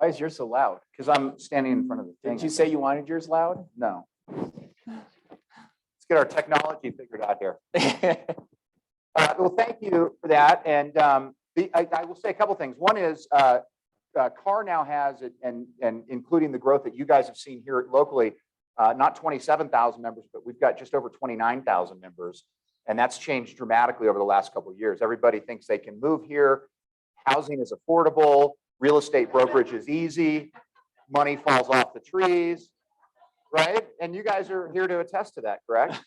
Why is yours so loud? Because I'm standing in front of the thing. Did you say you wanted yours loud? No. Let's get our technology figured out here. Well, thank you for that. And I will say a couple things. One is CAR now has, and including the growth that you guys have seen here locally, not 27,000 members, but we've got just over 29,000 members. And that's changed dramatically over the last couple of years. Everybody thinks they can move here. Housing is affordable. Real estate brokerage is easy. Money falls off the trees, right? And you guys are here to attest to that, correct?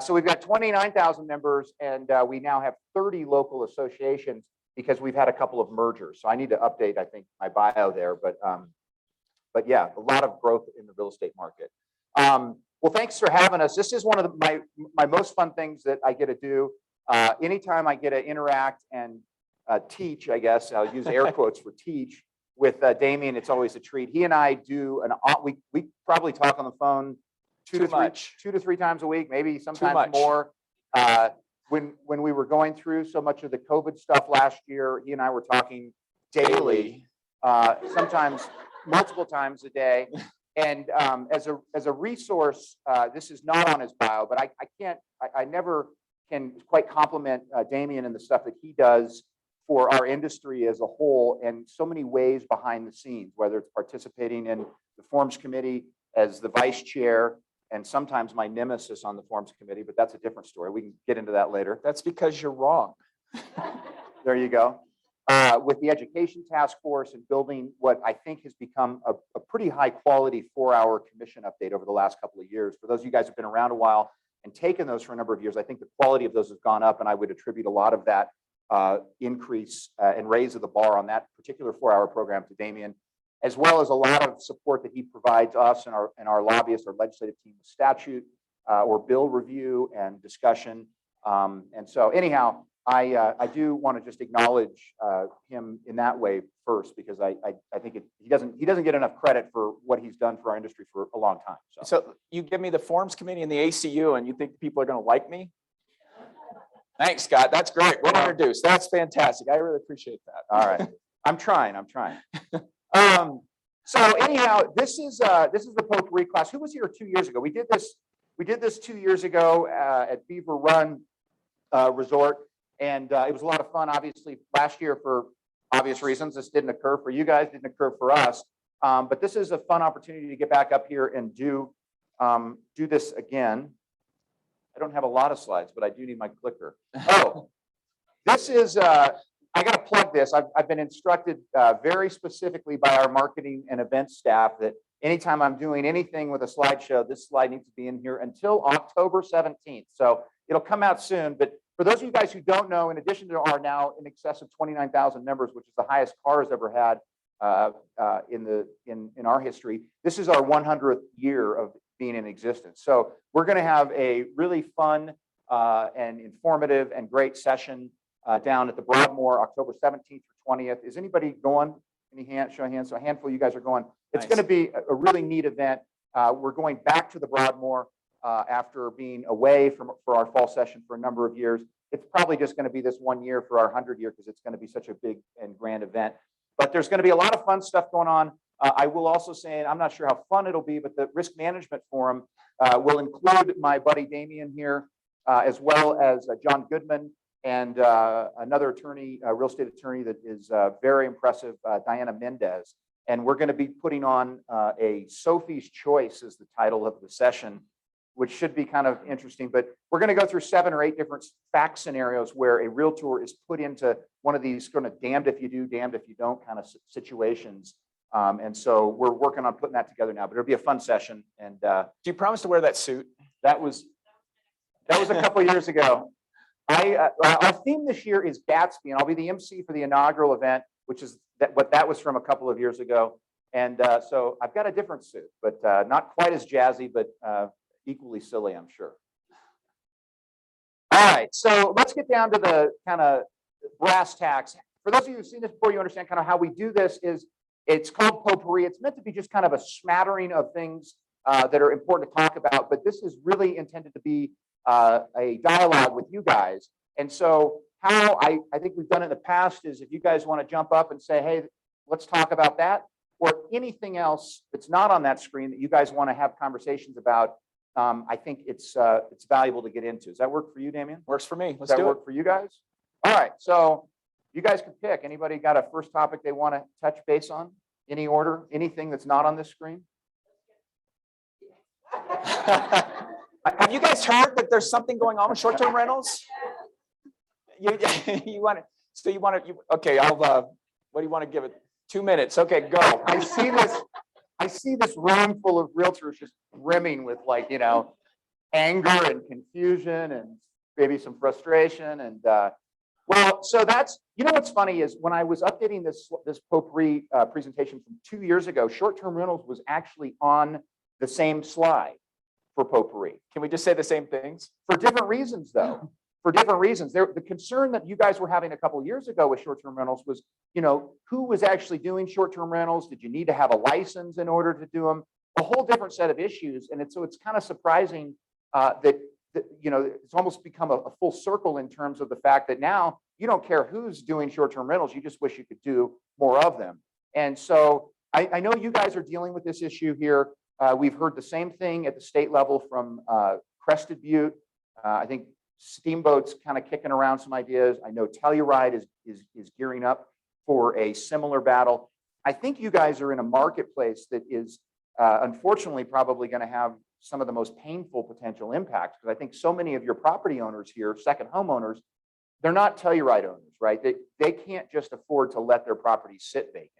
So we've got 29,000 members, and we now have 30 local associations because we've had a couple of mergers. So I need to update, I think, my bio there. But yeah, a lot of growth in the real estate market. Well, thanks for having us. This is one of my most fun things that I get to do. Anytime I get to interact and teach, I guess, I'll use air quotes for teach, with Damian, it's always a treat. He and I do we probably talk on the phone two to three times a week, maybe sometimes more. When we were going through so much of the COVID stuff last year, he and I were talking daily, sometimes multiple times a day. And as a resource, this is not on his bio, but I never can quite compliment Damian and the stuff that he does for our industry as a whole, and so many ways behind the scenes, whether it's participating in the Forms Committee as the vice chair, and sometimes my nemesis on the Forms Committee, but that's a different story. We can get into that later. That's because you're wrong. There you go. With the Education Task Force and building what I think has become a pretty high quality 4-hour commission update over the last couple of years. For those of you guys who have been around a while and taken those for a number of years, I think the quality of those has gone up, and I would attribute a lot of that increase and raise of the bar on that particular 4-hour program to Damian, as well as a lot of support that he provides us and our lobbyists, our legislative team, with statute or bill review and discussion. And so anyhow, I do want to just acknowledge him in that way first, because I think he doesn't get enough credit for what he's done for our industry for a long time. So you give me the Forms Committee and the ACU, and you think people are going to like me? Thanks, Scott. That's great. Well introduced. That's fantastic. I really appreciate that. All right. I'm trying. So anyhow, this is the Potpourri class. Who was here 2 years ago? We did this 2 years ago at Beaver Run Resort, and it was a lot of fun. Obviously, last year, for obvious reasons, this didn't occur for you guys, didn't occur for us. But this is a fun opportunity to get back up here and do this again. I don't have a lot of slides, but I do need my clicker. Oh, this is, I got to plug this. I've been instructed very specifically by our marketing and events staff that anytime I'm doing anything with a slideshow, this slide needs to be in here until October 17th. So it'll come out soon. But for those of you guys who don't know, in addition to our now in excess of 29,000 members, which is the highest CAR has ever had in our history, this is our 100th year of being in existence. So we're going to have a really fun and informative and great session down at the Broadmoor, October 17th through 20th. Is anybody going? Any show of hands? So a handful of you guys are going. It's going to be a really neat event. We're going back to the Broadmoor after being away for our fall session for a number of years. It's probably just going to be this 1 year for our 100th year, because it's going to be such a big and grand event. But there's going to be a lot of fun stuff going on. I will also say, and I'm not sure how fun it'll be, but the Risk Management Forum will include my buddy Damian here, as well as John Goodman and another attorney, real estate attorney that is very impressive, Diana Mendez. And we're going to be putting on a Sophie's Choice is the title of the session, which should be kind of interesting. But we're going to go through 7 or 8 different fact scenarios where a realtor is put into one of these kind of damned if you do, damned if you don't kind of situations. And so we're working on putting that together now, but it'll be a fun session. And do you promise to wear that suit? That was a couple of years ago. Our theme this year is Gatsby, and I'll be the MC for the inaugural event, which is what that was from a couple of years ago. And so I've got a different suit, but not quite as jazzy, but equally silly, I'm sure. All right, so let's get down to the kind of brass tacks. For those of you who've seen this before, you understand kind of how we do this. It's called Potpourri. It's meant to be just kind of a smattering of things that are important to talk about, but this is really intended to be a dialogue with you guys. And so how I think we've done it in the past is if you guys want to jump up and say, hey, let's talk about that, or anything else that's not on that screen that you guys want to have conversations about. I think it's valuable to get into. Does that work for you, Damian? Works for me. Does Let's that do work it. for you guys? All right, so you guys can pick. Anybody got a first topic they want to touch base on? Any order? Anything that's not on this screen? Have you guys heard that there's something going on with short-term rentals? You want to, so you want to, okay, I'll, what do you want to give it? 2 minutes. Okay, go. I see this room full of realtors just brimming with, like, you know, anger and confusion and maybe some frustration. And well, so that's, you know, what's funny is when I was updating this Potpourri presentation from 2 years ago, short-term rentals was actually on the same slide for Potpourri. Can we just say the same things? For different reasons, though. For different reasons. The concern that you guys were having a couple of years ago with short-term rentals was, you know, who was actually doing short-term rentals? Did you need to have a license in order to do them? A whole different set of issues. And so it's kind of surprising that, you know, it's almost become a full circle in terms of the fact that now you don't care who's doing short-term rentals. You just wish you could do more of them. And so I know you guys are dealing with this issue here. We've heard the same thing at the state level from Crested Butte. I think Steamboat's kind of kicking around some ideas. I know Telluride is gearing up for a similar battle. I think you guys are in a marketplace that is unfortunately probably going to have some of the most painful potential impacts, because I think so many of your property owners here, second homeowners, they're not Telluride owners, right? They can't just afford to let their property sit vacant,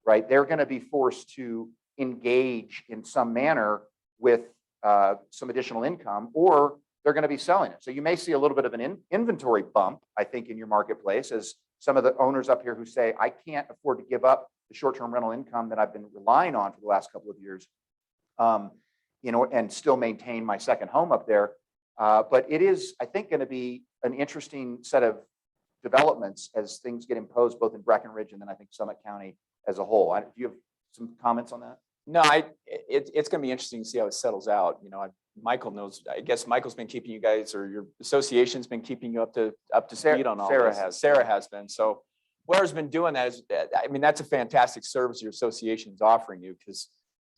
right? They're going to be forced to engage in some manner with some additional income, or they're going to be selling it. So you may see a little bit of an inventory bump, I think, in your marketplace, as some of the owners up here who say, I can't afford to give up the short-term rental income that I've been relying on for the last couple of years, you know, and still maintain my second home up there. But it is, I think, going to be an interesting set of developments as things get imposed both in Breckenridge and then I think Summit County as a whole. Do you have some comments on that? No, it's going to be interesting to see how it settles out. You know, Michael knows. I guess Michael's been keeping you guys, or your association's been keeping you up to speed on all this. Sarah has been. So whoever's been doing that is, I mean, that's a fantastic service your association's offering you, because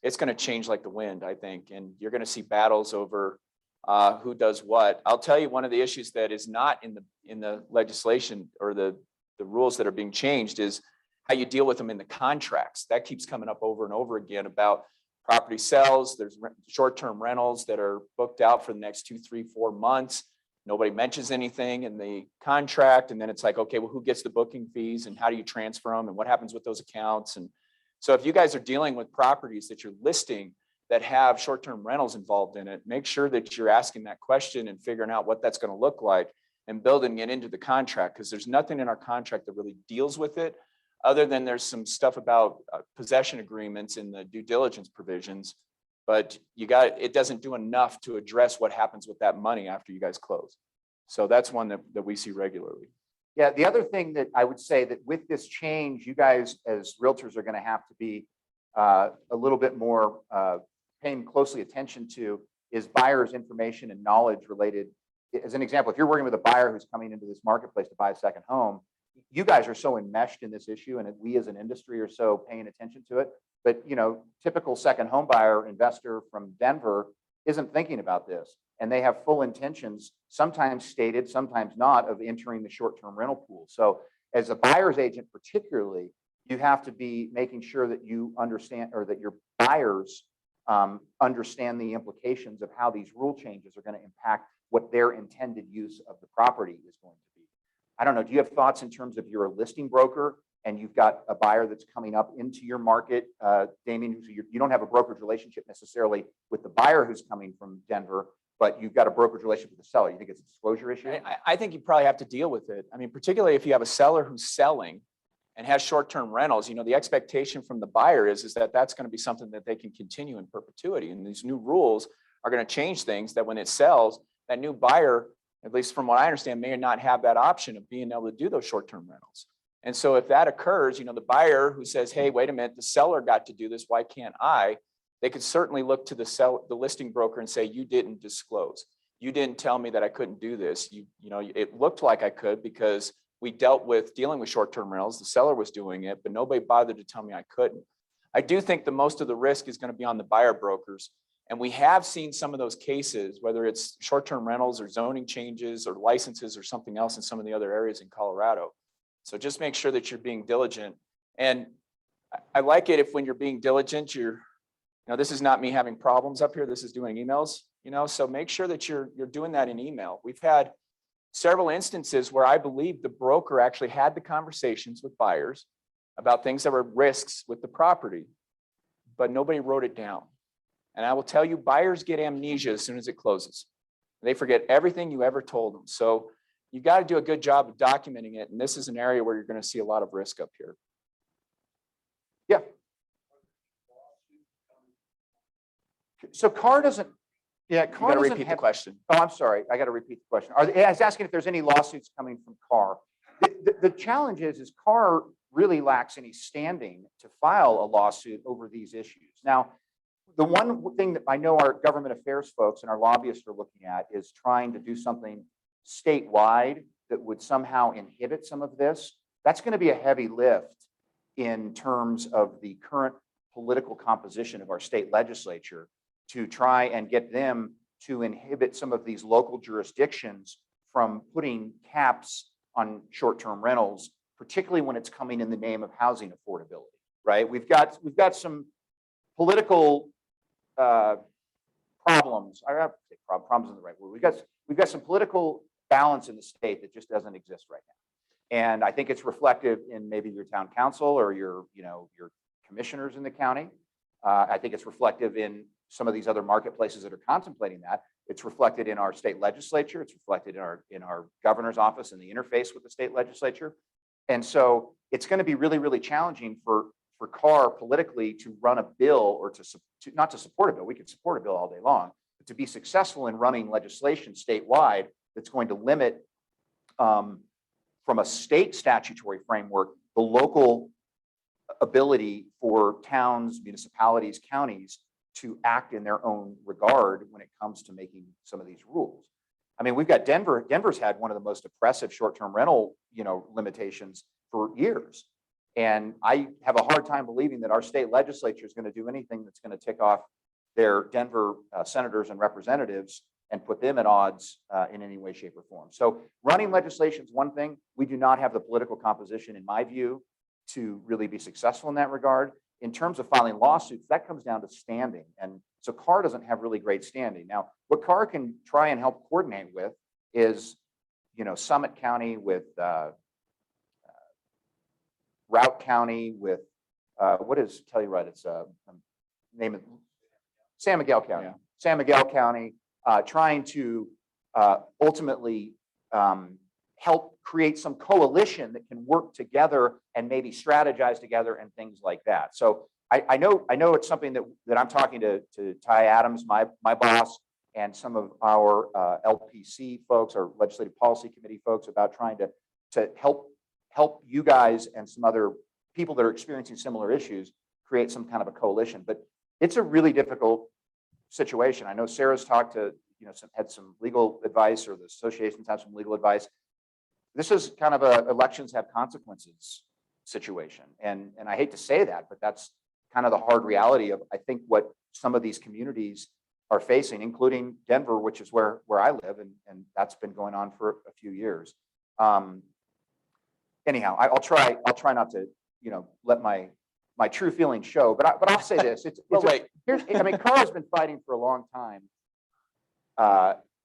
it's going to change like the wind, I think, and you're going to see battles over who does what. I'll tell you, one of the issues that is not in the legislation or the rules that are being changed is how you deal with them in the contracts. That keeps coming up over and over again about property sales. There's short-term rentals that are booked out for the next 2, 3, 4 months. Nobody mentions anything in the contract. And then it's like, okay, well, who gets the booking fees and how do you transfer them and what happens with those accounts? And so if you guys are dealing with properties that you're listing that have short-term rentals involved in it, make sure that you're asking that question and figuring out what that's going to look like and building it into the contract, because there's nothing in our contract that really deals with it, other than there's some stuff about possession agreements in the due diligence provisions, but it doesn't do enough to address what happens with that money after you guys close. So that's one that we see regularly. Yeah, the other thing that I would say that with this change, you guys as realtors are going to have to be a little bit more paying closely attention to is buyers' information and knowledge related. As an example, if you're working with a buyer who's coming into this marketplace to buy a second home, you guys are so enmeshed in this issue, and we as an industry are so paying attention to it. But, you know, typical second home buyer investor from Denver isn't thinking about this, and they have full intentions, sometimes stated, sometimes not, of entering the short-term rental pool. So as a buyer's agent particularly, you have to be making sure that you understand, or that your buyers understand the implications of how these rule changes are going to impact what their intended use of the property is going to be. I don't know, do you have thoughts in terms of you're a listing broker and you've got a buyer that's coming up into your market, Damian, you don't have a brokerage relationship necessarily with the buyer who's coming from Denver, but you've got a brokerage relationship with the seller. You think it's a disclosure issue? I think you probably have to deal with it. I mean, particularly if you have a seller who's selling and has short-term rentals, you know, the expectation from the buyer is that that's going to be something that they can continue in perpetuity. And these new rules are going to change things that when it sells, that new buyer, at least from what I understand, may not have that option of being able to do those short-term rentals. And so if that occurs, you know, the buyer who says, hey, wait a minute, the seller got to do this, why can't I? They could certainly look to the listing broker and say, you didn't disclose. You didn't tell me that I couldn't do this. You know, it looked like I could because we dealt with dealing with short-term rentals. The seller was doing it, but nobody bothered to tell me I couldn't. I do think the most of the risk is going to be on the buyer brokers. And we have seen some of those cases, whether it's short-term rentals or zoning changes or licenses or something else in some of the other areas in Colorado. So just make sure that you're being diligent. And I like it if when you're being diligent, this is not me having problems up here. This is doing emails, so make sure that you're doing that in email. We've had several instances where I believe the broker actually had the conversations with buyers about things that were risks with the property, but nobody wrote it down. And I will tell you, buyers get amnesia as soon as it closes. They forget everything you ever told them. So you got to do a good job of documenting it. And this is an area where you're going to see a lot of risk up here. Yeah. So CAR doesn't, CAR doesn't repeat the question. Oh, I'm sorry. I got to repeat the question. I was asking if there's any lawsuits coming from CAR. The challenge is CAR really lacks any standing to file a lawsuit over these issues. Now, the one thing that I know our government affairs folks and our lobbyists are looking at is trying to do something statewide that would somehow inhibit some of this. That's going to be a heavy lift in terms of the current political composition of our state legislature to try and get them to inhibit some of these local jurisdictions from putting caps on short-term rentals, particularly when it's coming in the name of housing affordability, right? We've got some political problems. I have to say problems is the right word. We've got some political balance in the state that just doesn't exist right now. And I think it's reflective in maybe your town council or your commissioners in the county. I think it's reflective in some of these other marketplaces that are contemplating that. It's reflected in our state legislature. It's reflected in our governor's office and the interface with the state legislature. And so it's going to be really, really challenging for CAR politically to run a bill or not to support a bill. We could support a bill all day long, but to be successful in running legislation statewide that's going to limit from a state statutory framework, the local ability for towns, municipalities, counties to act in their own regard when it comes to making some of these rules. I mean, we've got Denver. Denver's had one of the most oppressive short-term rental, limitations for years. And I have a hard time believing that our state legislature is going to do anything that's going to tick off their Denver senators and representatives and put them at odds in any way, shape, or form. So running legislation is one thing. We do not have the political composition, in my view, to really be successful in that regard. In terms of filing lawsuits, that comes down to standing. And so CAR doesn't have really great standing. Now, what CAR can try and help coordinate with is, Summit County with Routt County with, what is Telluride? It's name it, San Miguel County. Yeah. San Miguel County, trying to ultimately help create some coalition that can work together and maybe strategize together and things like that. So I know it's something that I'm talking to Ty Adams, my boss, and some of our LPC folks, our Legislative Policy Committee folks, about trying to help you guys and some other people that are experiencing similar issues create some kind of a coalition. But it's a really difficult situation. I know Sarah's talked to, had some legal advice, or the associations have some legal advice. This is kind of a elections have consequences situation. And I hate to say that, but that's kind of the hard reality of, I think, what some of these communities are facing, including Denver, which is where I live. And that's been going on for a few years. Anyhow, I'll try not to, let my true feelings show, but I'll say this. CAR has been fighting for a long time.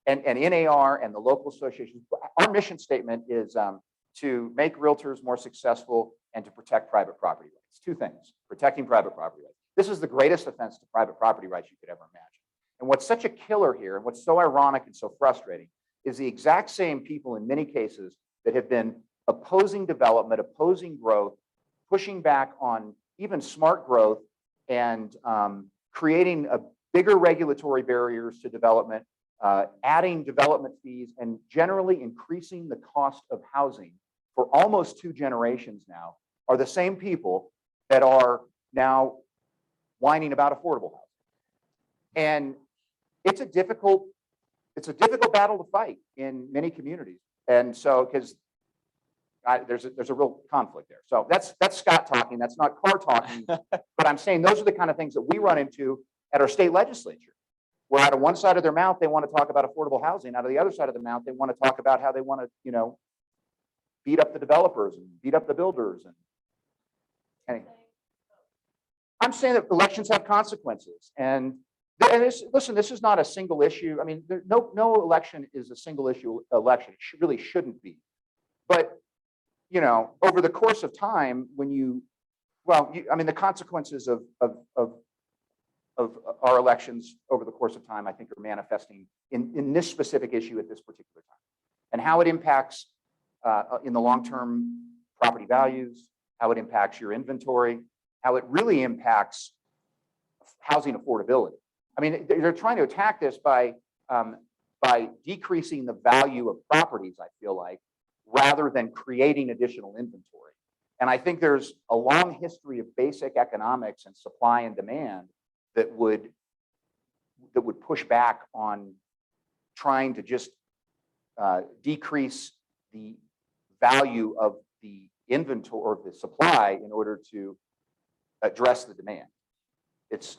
And NAR and the local associations, our mission statement is to make realtors more successful and to protect private property rights. Two things: protecting private property rights. This is the greatest offense to private property rights you could ever imagine. And what's such a killer here, and what's so ironic and so frustrating, is the exact same people in many cases that have been opposing development, opposing growth, pushing back on even smart growth, and creating a bigger regulatory barriers to development, adding development fees, and generally increasing the cost of housing for almost 2 generations now, are the same people that are now whining about affordable housing. And it's a difficult battle to fight in many communities. And so, because there's a real conflict there. So that's Scott talking. That's not Carr talking. But I'm saying those are the kind of things that we run into at our state legislature, where out of one side of their mouth they want to talk about affordable housing, out of the other side of the mouth they want to talk about how they want to, beat up the developers and beat up the builders. And I'm saying that elections have consequences, and listen, this is not a single issue. I mean, no election is a single issue election. It really shouldn't be. But over the course of time, the consequences of our elections over the course of time, I think, are manifesting in this specific issue at this particular time, and how it impacts in the long-term property values, how it impacts your inventory, how it really impacts housing affordability. I mean, they're trying to attack this by decreasing the value of properties, I feel like, rather than creating additional inventory. And I think there's a long history of basic economics and supply and demand that would push back on trying to just decrease the value of the inventory or the supply in order to address the demand. It's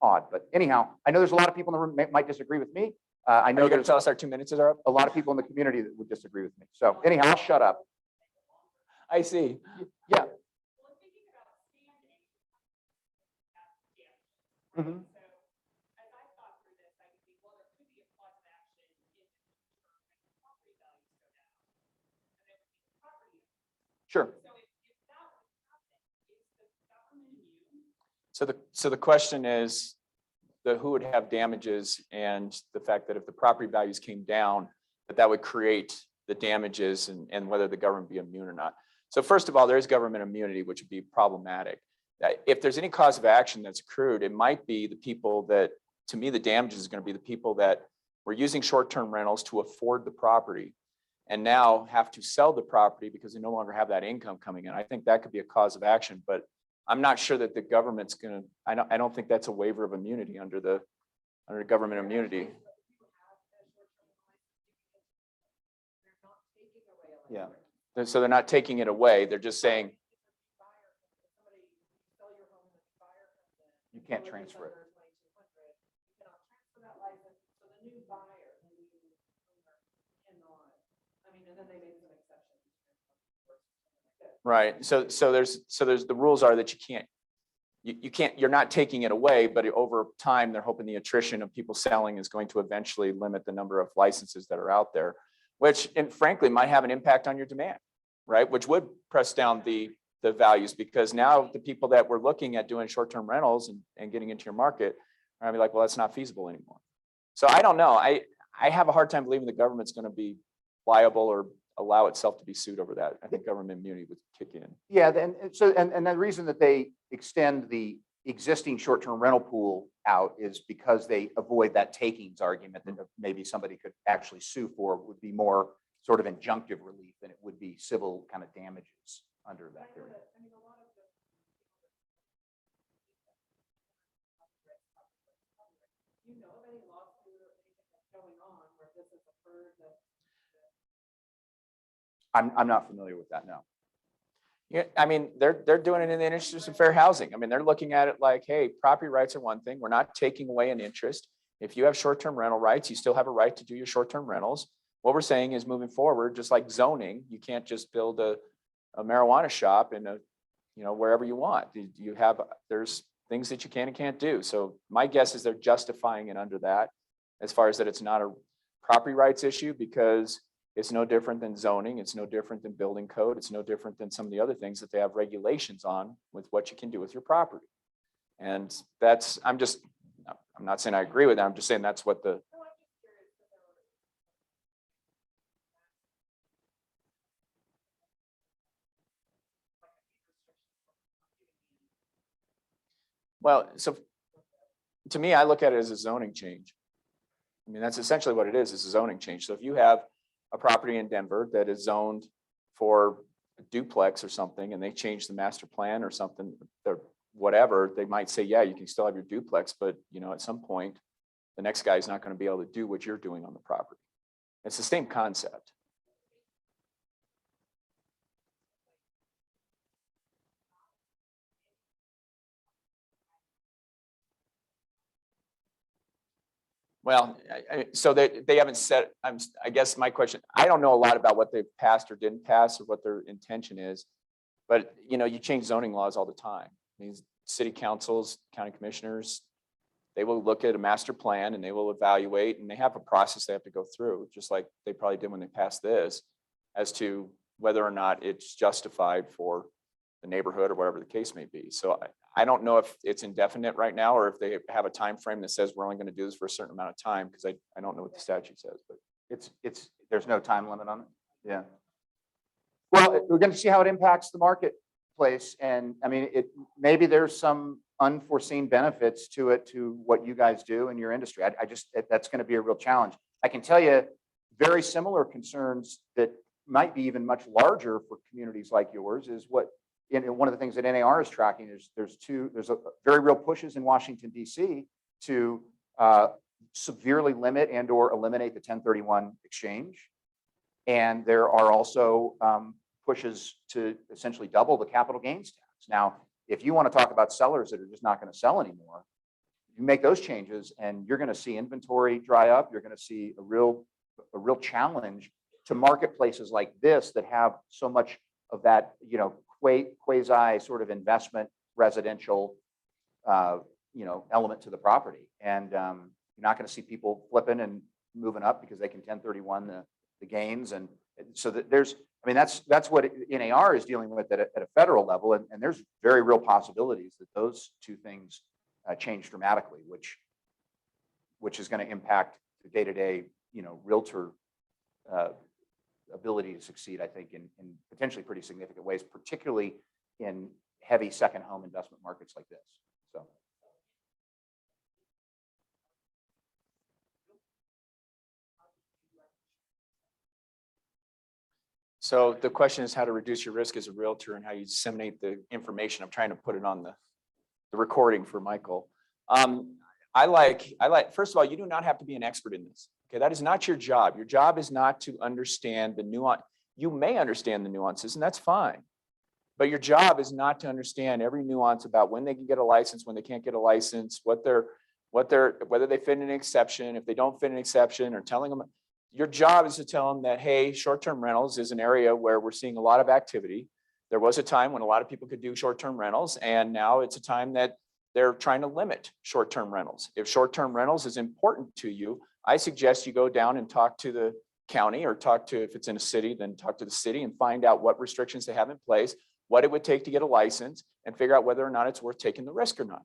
odd, but anyhow, I know there's a lot of people in the room might disagree with me. I know you're going to tell us our 2 minutes are up. A lot of people in the community that would disagree with me. So anyhow, I'll shut up. I see. Yeah. Mm-hmm. Sure. So the question is, who would have damages, and the fact that if the property values came down, that would create the damages, and whether the government be immune or not. So first of all, there is government immunity, which would be problematic. If there's any cause of action that's accrued, it might be the people that, to me, the damages is going to be the people that were using short-term rentals to afford the property and now have to sell the property because they no longer have that income coming in. I think that could be a cause of action, but I'm not sure that the government's going to, I don't think that's a waiver of immunity under government immunity. Yeah. So they're not taking it away. They're just saying you can't transfer it. Right. So there's the rules are that you're not taking it away, but over time they're hoping the attrition of people selling is going to eventually limit the number of licenses that are out there, which, and frankly, might have an impact on your demand, right? Which would press down the values, because now the people that were looking at doing short-term rentals and getting into your market are gonna be like, well, that's not feasible anymore. So I don't know. I have a hard time believing the government's going to be liable or allow itself to be sued over that. I think government immunity would kick in. Yeah, and the reason that they extend the existing short-term rental pool out is because they avoid that takings argument that maybe somebody could actually sue for. Would be more sort of injunctive relief than it would be civil kind of damages under that period. I'm not familiar with that, no. Yeah, I mean, they're doing it in the interest of fair housing. I mean, they're looking at it like, hey, property rights are one thing. We're not taking away an interest. If you have short-term rental rights, you still have a right to do your short-term rentals. What we're saying is, moving forward, just like zoning, you can't just build a marijuana shop in wherever you want. There's things that you can and can't do. So my guess is they're justifying it under that, as far as that it's not a property rights issue, because it's no different than zoning. It's no different than building code. It's no different than some of the other things that they have regulations on with what you can do with your property. And I'm not saying I agree with that. I'm just saying that's what so to me, I look at it as a zoning change. I mean, that's essentially what it is. It's a zoning change. So if you have a property in Denver that is zoned for a duplex or something, and they change the master plan or something, or whatever, they might say, yeah, you can still have your duplex, but at some point, the next guy's not going to be able to do what you're doing on the property. It's the same concept. Well, so they haven't set, I guess my question, I don't know a lot about what they've passed or didn't pass or what their intention is. But, you know, you change zoning laws all the time. These city councils, county commissioners, they will look at a master plan and they will evaluate, and they have a process they have to go through, just like they probably did when they passed this, as to whether or not it's justified for the neighborhood or whatever the case may be. So I don't know if it's indefinite right now, or if they have a time frame that says we're only going to do this for a certain amount of time, because I don't know what the statute says, but there's no time limit on it. Yeah. Well, we're going to see how it impacts the marketplace, and I mean, maybe there's some unforeseen benefits to it, to what you guys do in your industry. That's going to be a real challenge. I can tell you very similar concerns that might be even much larger for communities like yours is what, one of the things that NAR is tracking is there's a very real pushes in Washington, D.C. to severely limit and or eliminate the 1031 exchange. And there are also pushes to essentially double the capital gains tax. Now, if you want to talk about sellers that are just not going to sell anymore, you make those changes and you're going to see inventory dry up. You're going to see a real challenge to marketplaces like this that have so much of that, you know, quasi sort of investment residential, you know, element to the property. And you're not going to see people flipping and moving up because they can 1031 the gains. And so that there's, I mean, that's what NAR is dealing with at a federal level. And there's very real possibilities that those two things change dramatically, which is going to impact the day-to-day, you know, realtor ability to succeed, I think, in potentially pretty significant ways, particularly in heavy second home investment markets like this. So the question is how to reduce your risk as a realtor and how you disseminate the information. I'm trying to put it on the recording for Michael. I like, first of all, you do not have to be an expert in this. Okay, that is not your job. Your job is not to understand the nuance. You may understand the nuances, and that's fine. But your job is not to understand every nuance about when they can get a license, when they can't get a license, whether they fit an exception, if they don't fit an exception, or telling them. Your job is to tell them that, hey, short-term rentals is an area where we're seeing a lot of activity. There was a time when a lot of people could do short-term rentals, and now it's a time that they're trying to limit short-term rentals. If short-term rentals is important to you, I suggest you go down and talk to the county, or talk to, if it's in a city, then talk to the city and find out what restrictions they have in place, what it would take to get a license, and figure out whether or not it's worth taking the risk or not.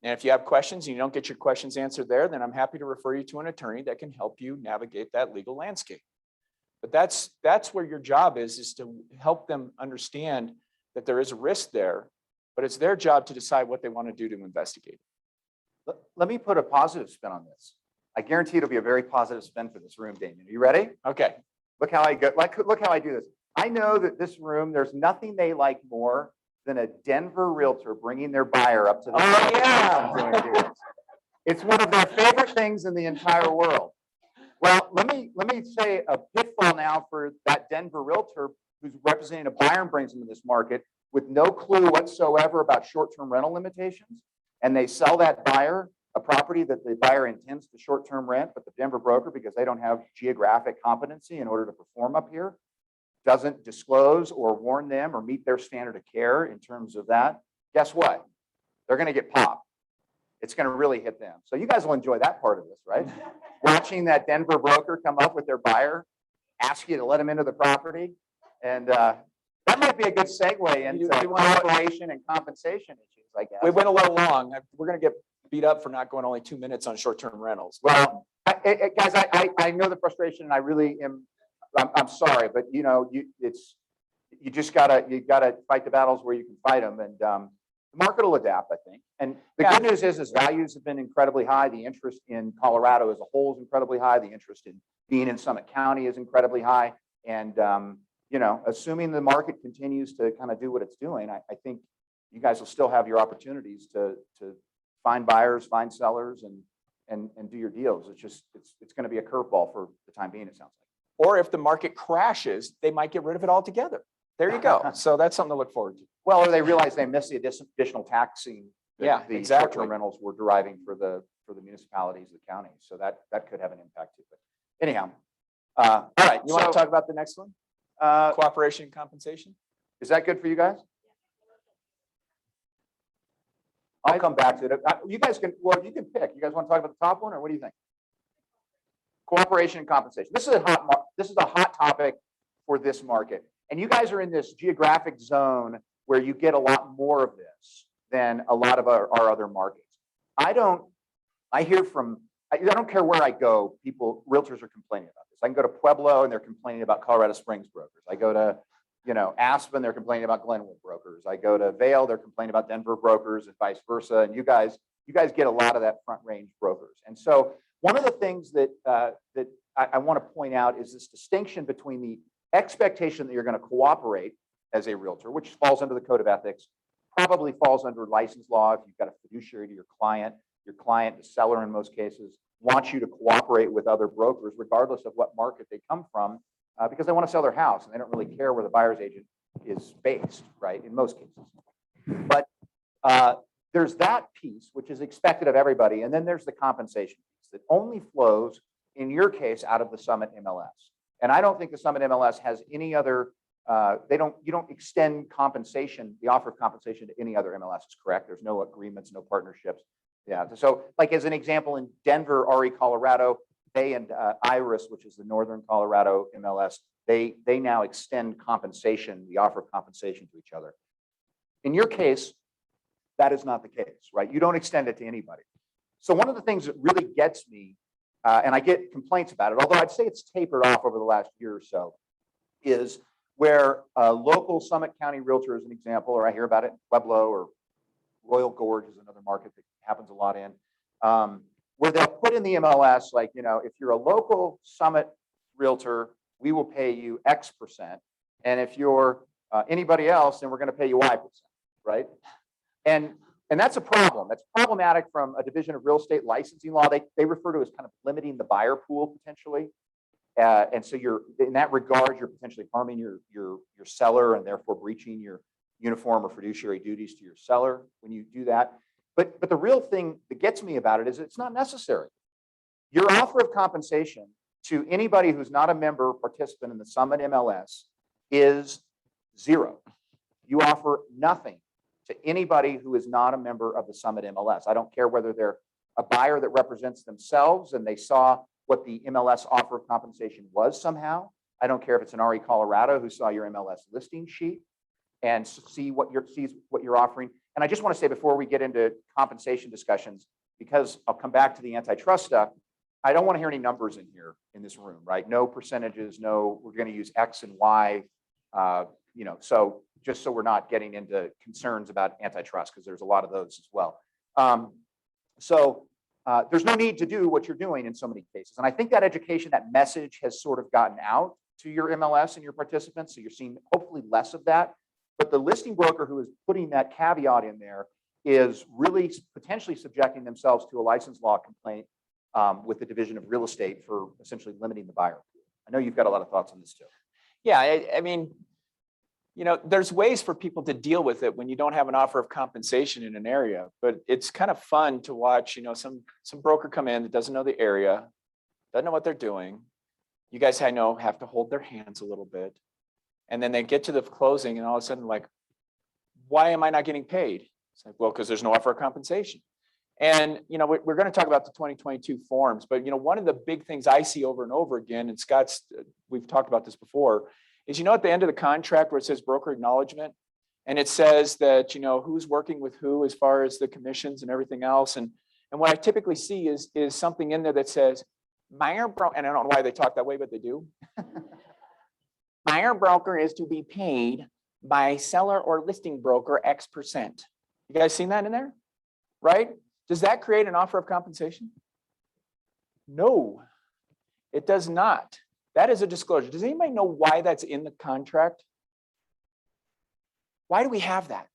And if you have questions and you don't get your questions answered there, then I'm happy to refer you to an attorney that can help you navigate that legal landscape. But that's where your job is to help them understand that there is a risk there, but it's their job to decide what they want to do to investigate. Let me put a positive spin on this. I guarantee it'll be a very positive spin for this room, Damian. Are you ready? Okay. Look how I go. Look how I do this. I know that this room, there's nothing they like more than a Denver realtor bringing their buyer up to the. Oh yeah. It's one of their favorite things in the entire world. Well, let me say a pitfall now for that Denver realtor who's representing a buyer and brings them to this market with no clue whatsoever about short-term rental limitations, and they sell that buyer a property that the buyer intends to short-term rent, but the Denver broker, because they don't have geographic competency in order to perform up here, doesn't disclose or warn them or meet their standard of care in terms of that. Guess what? They're going to get popped. It's going to really hit them. So you guys will enjoy that part of this, right? Watching that Denver broker come up with their buyer, ask you to let them into the property. And that might be a good segue into cooperation and compensation issues, I guess. We went a little long. We're going to get beat up for not going only 2 minutes on short-term rentals. Well, guys, I know the frustration, and I really am. I'm sorry, but you know, you just gotta fight the battles where you can fight them, and the market will adapt, I think. And the good news is values have been incredibly high. The interest in Colorado as a whole is incredibly high. The interest in being in Summit County is incredibly high. And you know, assuming the market continues to kind of do what it's doing, I think you guys will still have your opportunities to find buyers, find sellers, and do your deals. It's going to be a curveball for the time being, it sounds like. Or if the market crashes, they might get rid of it altogether. There you go. So that's something to look forward to. Well, or they realize they missed the additional taxing that the exactly. short-term rentals were deriving for the for the municipalities, the counties. So that could have an impact too. But anyhow, all right. You want to talk about the next one? Cooperation and compensation? Is that good for you guys? I'll come back to it. You guys can, well, you can pick. You guys want to talk about the top one, or what do you think? Cooperation and compensation. This is a hot topic for this market. And you guys are in this geographic zone where you get a lot more of this than a lot of our other markets. I don't care where I go, realtors are complaining about this. I can go to Pueblo and they're complaining about Colorado Springs brokers. I go to, Aspen, they're complaining about Glenwood brokers. I go to Vail, they're complaining about Denver brokers and vice versa. And you guys get a lot of that front range brokers. And so one of the things that I want to point out is this distinction between the expectation that you're going to cooperate as a realtor, which falls under the code of ethics, probably falls under license law if you've got a fiduciary to your client, the seller in most cases, wants you to cooperate with other brokers, regardless of what market they come from, because they want to sell their house and they don't really care where the buyer's agent is based, right, in most cases. But there's that piece, which is expected of everybody, and then there's the compensation piece that only flows, in your case, out of the Summit MLS. And I don't think the Summit MLS has any other, you don't extend compensation, the offer of compensation to any other MLS, is correct? There's no agreements, no partnerships. Yeah, so like as an example, in Denver, RE, Colorado, they and Iris, which is the Northern Colorado MLS, they now extend compensation, the offer of compensation to each other. In your case, that is not the case, right? You don't extend it to anybody. So one of the things that really gets me, and I get complaints about it, although I'd say it's tapered off over the last year or so, is where local Summit County realtor, as an example, or I hear about it in Pueblo, or Royal Gorge is another market that happens a lot in, where they'll put in the MLS, like, if you're a local Summit realtor, we will pay you X%. And if you're anybody else, then we're going to pay you Y%, right? And that's a problem. That's problematic from a division of real estate licensing law. They refer to as kind of limiting the buyer pool potentially. And so in that regard, you're potentially harming your seller and therefore breaching your uniform or fiduciary duties to your seller when you do that. But the real thing that gets me about it is it's not necessary. Your offer of compensation to anybody who's not a member or participant in the Summit MLS is zero. You offer nothing to anybody who is not a member of the Summit MLS. I don't care whether they're a buyer that represents themselves and they saw what the MLS offer of compensation was somehow. I don't care if it's an RE Colorado who saw your MLS listing sheet and sees what you're offering. And I just want to say before we get into compensation discussions, because I'll come back to the antitrust stuff, I don't want to hear any numbers in here in this room, right? No percentages, no, we're going to use X and Y, so just so we're not getting into concerns about antitrust, because there's a lot of those as well. There's no need to do what you're doing in so many cases. And I think that education, that message has sort of gotten out to your MLS and your participants. So you're seeing hopefully less of that. But the listing broker who is putting that caveat in there is really potentially subjecting themselves to a license law complaint with the Division of Real Estate for essentially limiting the buyer pool. I know you've got a lot of thoughts on this too. Yeah, I mean, there's ways for people to deal with it when you don't have an offer of compensation in an area, but it's kind of fun to watch, some broker come in that doesn't know the area, doesn't know what they're doing. You guys, I know, have to hold their hands a little bit. And then they get to the closing and all of a sudden, like, why am I not getting paid? It's like, well, because there's no offer of compensation. And, we're going to talk about the 2022 forms, but, one of the big things I see over and over again, and Scott's, we've talked about this before, is, at the end of the contract where it says broker acknowledgement, and it says that, who's working with who as far as the commissions and everything else. And what I typically see is something in there that says, buyer broker, and I don't know why they talk that way, but they do. Buyer broker is to be paid by seller or listing broker X%. You guys seen that in there? Right? Does that create an offer of compensation? No, it does not. That is a disclosure. Does anybody know why that's in the contract? Why do we have that?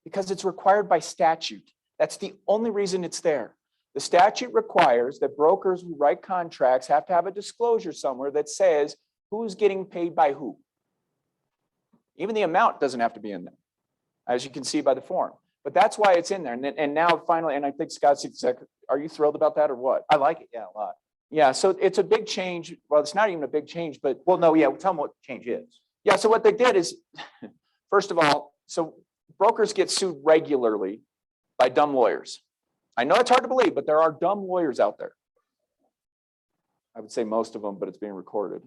Because it's required by statute. That's the only reason it's there. The statute requires that brokers who write contracts have to have a disclosure somewhere that says who's getting paid by who. Even the amount doesn't have to be in there, as you can see by the form. But that's why it's in there. And now finally, and I think Scott's exactly, are you thrilled about that or what? I like it, yeah, a lot. Yeah, so it's a big change. Well, it's not even a big change, but Well, no, yeah, tell them what the change is. yeah, so what they did is, first of all, so brokers get sued regularly by dumb lawyers. I know it's hard to believe, but there are dumb lawyers out there. I would say most of them, but it's being recorded.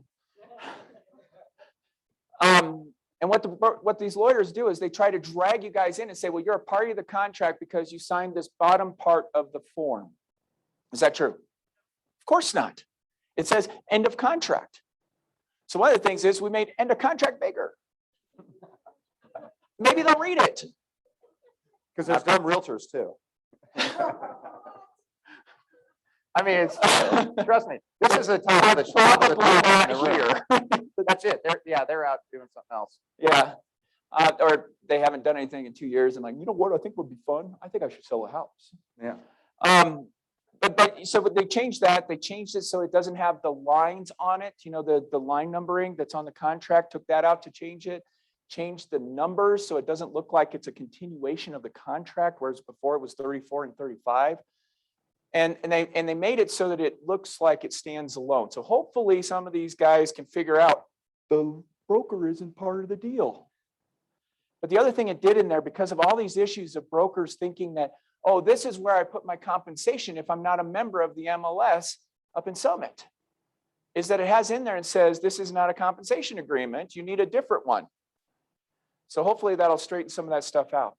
And what these lawyers do is they try to drag you guys in and say, well, you're a party of the contract because you signed this bottom part of the form. Is that true? Of course not. It says end of contract. So one of the things is we made end of contract bigger. Maybe they'll read it. Because there's dumb realtors too. I mean, it's trust me. This is a time of the Probably not here. That's it. They're out doing something else. Yeah. Or they haven't done anything in 2 years and like, you know what, I think would be fun. I think I should sell a house. Yeah. So they changed that. They changed it so it doesn't have the lines on it. You know, the line numbering that's on the contract, took that out to change it. Changed the numbers so it doesn't look like it's a continuation of the contract, whereas before it was 34 and 35. And they made it so that it looks like it stands alone. So hopefully some of these guys can figure out the broker isn't part of the deal. But the other thing it did in there, because of all these issues of brokers thinking that, oh, this is where I put my compensation if I'm not a member of the MLS up in Summit, is that it has in there and says, this is not a compensation agreement. You need a different one. So hopefully that'll straighten some of that stuff out.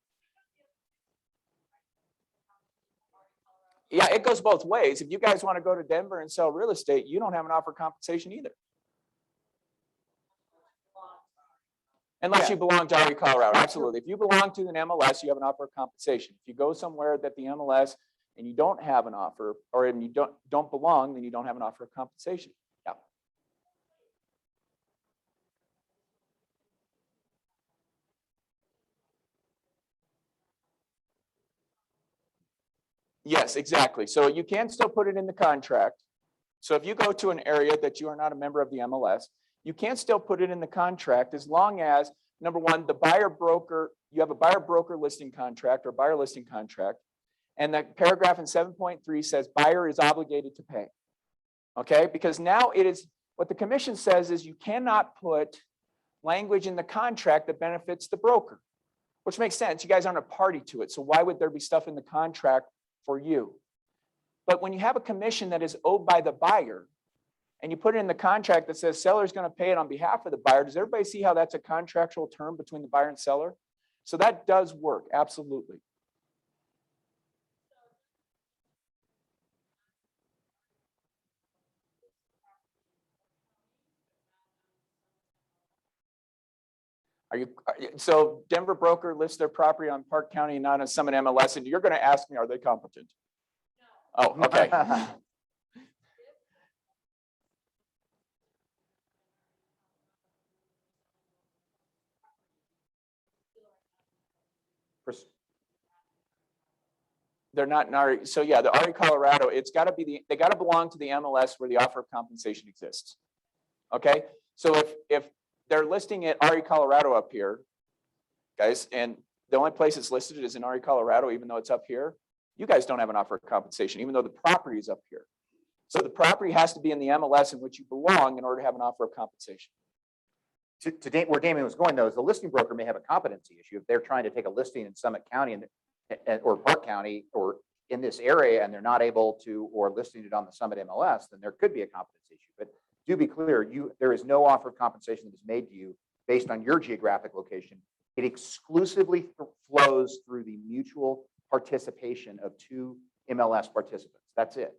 Yeah, it goes both ways. If you guys want to go to Denver and sell real estate, you don't have an offer of compensation either. Unless you belong to RE Colorado, absolutely. If you belong to an MLS, you have an offer of compensation. If you go somewhere that the MLS and you don't have an offer, or you don't belong, then you don't have an offer of compensation. Yeah. Yes, exactly. So you can still put it in the contract. So if you go to an area that you are not a member of the MLS, you can still put it in the contract as long as, number one, the buyer broker, you have a buyer broker listing contract or buyer listing contract. And that paragraph in 7.3 says buyer is obligated to pay. Okay, because now it is, what the commission says is you cannot put language in the contract that benefits the broker, which makes sense. You guys aren't a party to it. So why would there be stuff in the contract for you? But when you have a commission that is owed by the buyer and you put it in the contract that says seller is going to pay it on behalf of the buyer, does everybody see how that's a contractual term between the buyer and seller? So that does work, absolutely. So Denver broker lists their property on Park County and not on Summit MLS, and you're going to ask me, are they competent? Oh, okay. They're not in RE. So yeah, the RE Colorado, it's got to be they got to belong to the MLS where the offer of compensation exists. Okay, so if they're listing it RE Colorado up here, guys, and the only place it's listed is in RE Colorado, even though it's up here, you guys don't have an offer of compensation, even though the property is up here. So the property has to be in the MLS in which you belong in order to have an offer of compensation. Where Damian was going, though, is the listing broker may have a competency issue. If they're trying to take a listing in Summit County or Park County or in this area and they're not able to, or listing it on the Summit MLS, then there could be a competency issue. But do be clear, there is no offer of compensation that is made to you based on your geographic location. It exclusively flows through the mutual participation of two MLS participants. That's it.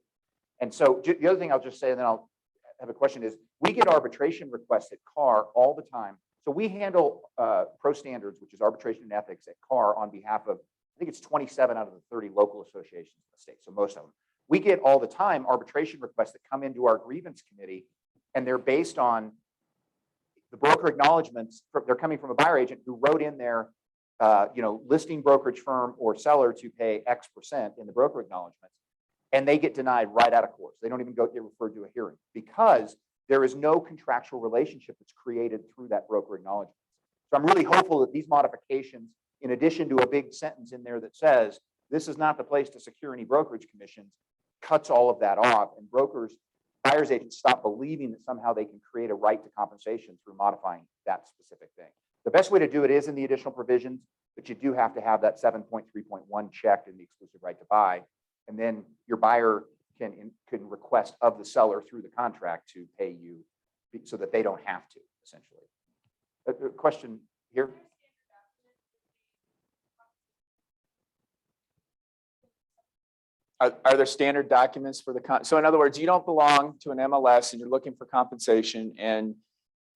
And so the other thing I'll just say, and then I'll have a question, is we get arbitration requests at CAR all the time. So we handle pro standards, which is arbitration and ethics at CAR on behalf of, I think it's 27 out of the 30 local associations in the state. So most of them. We get all the time arbitration requests that come into our grievance committee, and they're based on the broker acknowledgments. They're coming from a buyer agent who wrote in their listing brokerage firm or seller to pay X% in the broker acknowledgments, and they get denied right out of court. They don't even get referred to a hearing because there is no contractual relationship that's created through that broker acknowledgement. So I'm really hopeful that these modifications in addition to a big sentence in there that says, this is not the place to secure any brokerage commissions, cuts all of that off, and buyer's agents stop believing that somehow they can create a right to compensation through modifying that specific thing. The best way to do it is in the additional provisions, but you do have to have that 7.3.1 checked in the exclusive right to buy. And then your buyer can request of the seller through the contract to pay you so that they don't have to, essentially. A question here? Are there standard documents for the so in other words, you don't belong to an MLS and you're looking for compensation and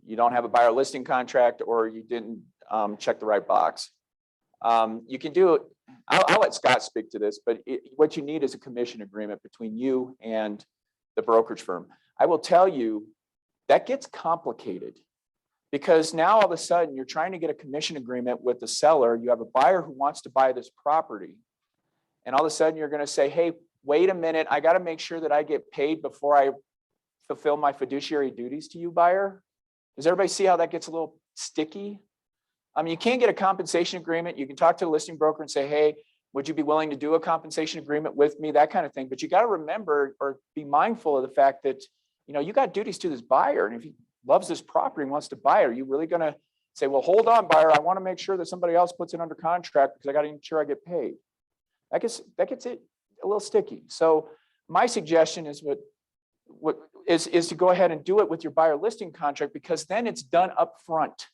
you don't have a buyer listing contract or you didn't check the right box. You can do it. I'll let Scott speak to this, but what you need is a commission agreement between you and the brokerage firm. I will tell you that gets complicated because now all of a sudden you're trying to get a commission agreement with the seller. You have a buyer who wants to buy this property. And all of a sudden you're going to say, hey, wait a minute, I got to make sure that I get paid before I fulfill my fiduciary duties to you, buyer. Does everybody see how that gets a little sticky? I mean, you can't get a compensation agreement. You can talk to the listing broker and say, hey, would you be willing to do a compensation agreement with me? That kind of thing. But you got to remember or be mindful of the fact that, you got duties to this buyer. And if he loves this property and wants to buy it, are you really going to say, well, hold on, buyer, I want to make sure that somebody else puts it under contract because I got to ensure I get paid. That gets it a little sticky. So my suggestion is is to go ahead and do it with your buyer listing contract because then it's done up front.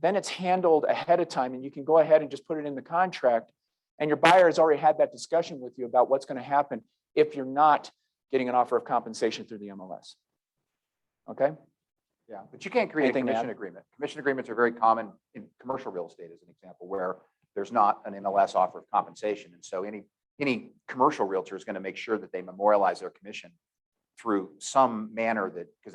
Then it's handled ahead of time and you can go ahead and just put it in the contract and your buyer has already had that discussion with you about what's going to happen if you're not getting an offer of compensation through the MLS. Okay? Yeah, but you can't create a commission agreement. Commission agreements are very common in commercial real estate as an example where there's not an MLS offer of compensation. And so any commercial realtor is going to make sure that they memorialize their commission through some manner that, because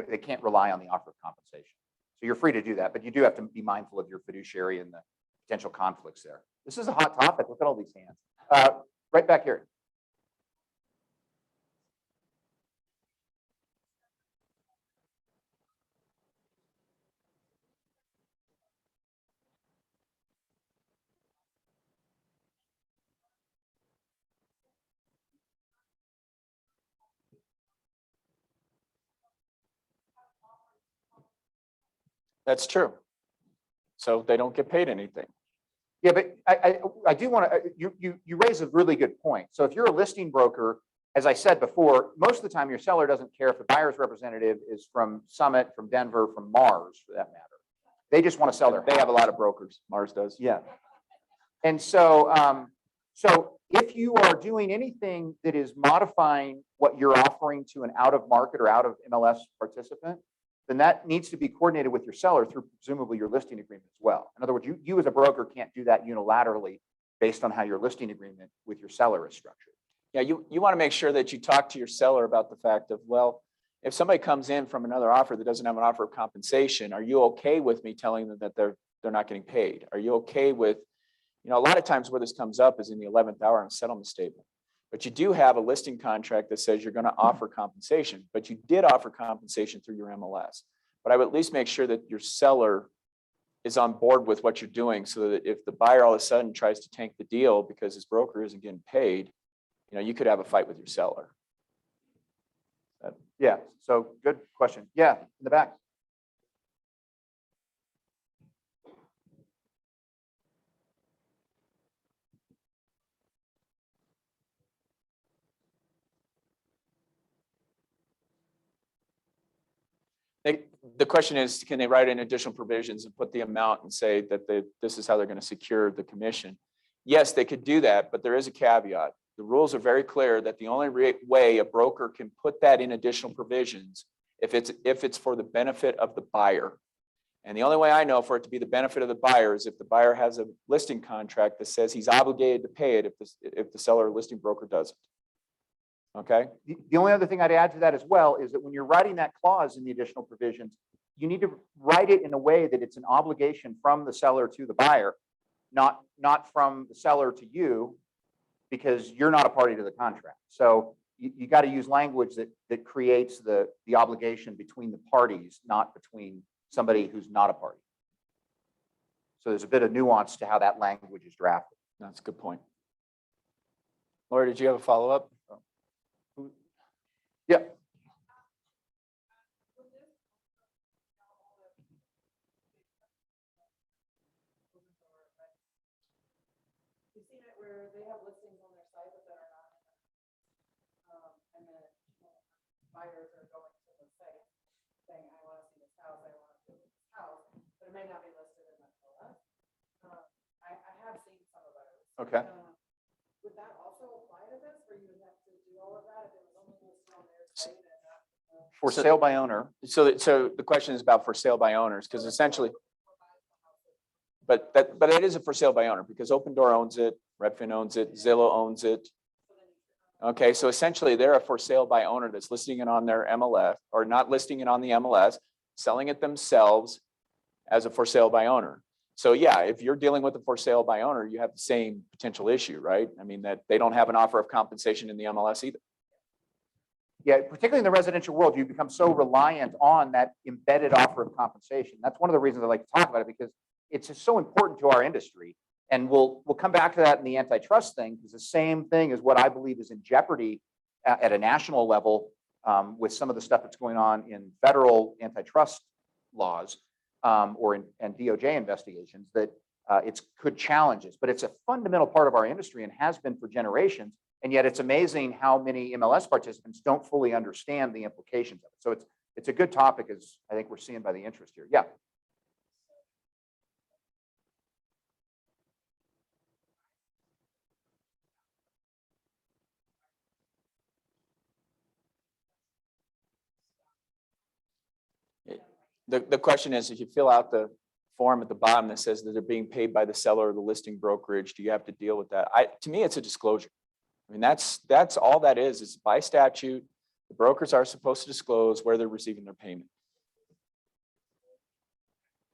they can't rely on the offer of compensation. So you're free to do that, but you do have to be mindful of your fiduciary and the potential conflicts there. This is a hot topic. Look at all these hands. Right back here. That's true. So they don't get paid anything. Yeah, but I do want to, you raise a really good point. So if you're a listing broker, as I said before, most of the time your seller doesn't care if the buyer's representative is from Summit, from Denver, from Mars, for that matter. They just want to sell their house. They have a lot of brokers. Mars does. Yeah. And so, so if you are doing anything that is modifying what you're offering to an out of market or out of MLS participant, then that needs to be coordinated with your seller through presumably your listing agreement as well. In other words, you as a broker can't do that unilaterally based on how your listing agreement with your seller is structured. Yeah, you want to make sure that you talk to your seller about the fact of, well, if somebody comes in from another offer that doesn't have an offer of compensation, are you okay with me telling them that they're not getting paid? Are you okay with, a lot of times where this comes up is in the 11th hour on a settlement statement. But you do have a listing contract that says you're going to offer compensation, but you did offer compensation through your MLS. But I would at least make sure that your seller is on board with what you're doing so that if the buyer all of a sudden tries to tank the deal because his broker isn't getting paid, you could have a fight with your seller. Yeah, so good question. Yeah, in the back. The question is, can they write in additional provisions and put the amount and say that this is how they're going to secure the commission? Yes, they could do that, but there is a caveat. The rules are very clear that the only way a broker can put that in additional provisions if it's for the benefit of the buyer. And the only way I know for it to be the benefit of the buyer is if the buyer has a listing contract that says he's obligated to pay it if the seller or listing broker doesn't. Okay. The only other thing I'd add to that as well is that when you're writing that clause in the additional provisions, you need to write it in a way that it's an obligation from the seller to the buyer, not from the seller to you, because you're not a party to the contract. So you got to use language that creates the obligation between the parties, not between somebody who's not a party. So there's a bit of nuance to how that language is drafted. That's a good point. Laura, did you have a follow-up? Yeah. You've seen it where they have listings on their site that are not, and then buyers are going to the site saying, I want to see this house, I want to see this house, but it may not be listed in the MLS. I have seen some of those. Okay. Would that also apply to this, where you would have to do all of that if it was only listed on their site and not? For sale by owner. So the question is about for sale by owners, because essentially, but it is a for sale by owner because Open Door owns it, Redfin owns it, Zillow owns it. Okay, so essentially they're a for sale by owner that's listing it on their MLS or not listing it on the MLS, selling it themselves as a for sale by owner. So yeah, if you're dealing with a for sale by owner, you have the same potential issue, right? I mean, that they don't have an offer of compensation in the MLS either. Yeah, particularly in the residential world, you become so reliant on that embedded offer of compensation. That's one of the reasons I like to talk about it, because it's just so important to our industry. And we'll come back to that in the antitrust thing, because the same thing is what I believe is in jeopardy at a national level with some of the stuff that's going on in federal antitrust laws or in DOJ investigations, that it could challenge us. But it's a fundamental part of our industry and has been for generations. And yet it's amazing how many MLS participants don't fully understand the implications of it. So it's a good topic, as I think we're seeing by the interest here. Yeah. The question is, if you fill out the form at the bottom that says that they're being paid by the seller or the listing brokerage, do you have to deal with that? To me, it's a disclosure. I mean, that's all that is. It's by statute. The brokers are supposed to disclose where they're receiving their payment.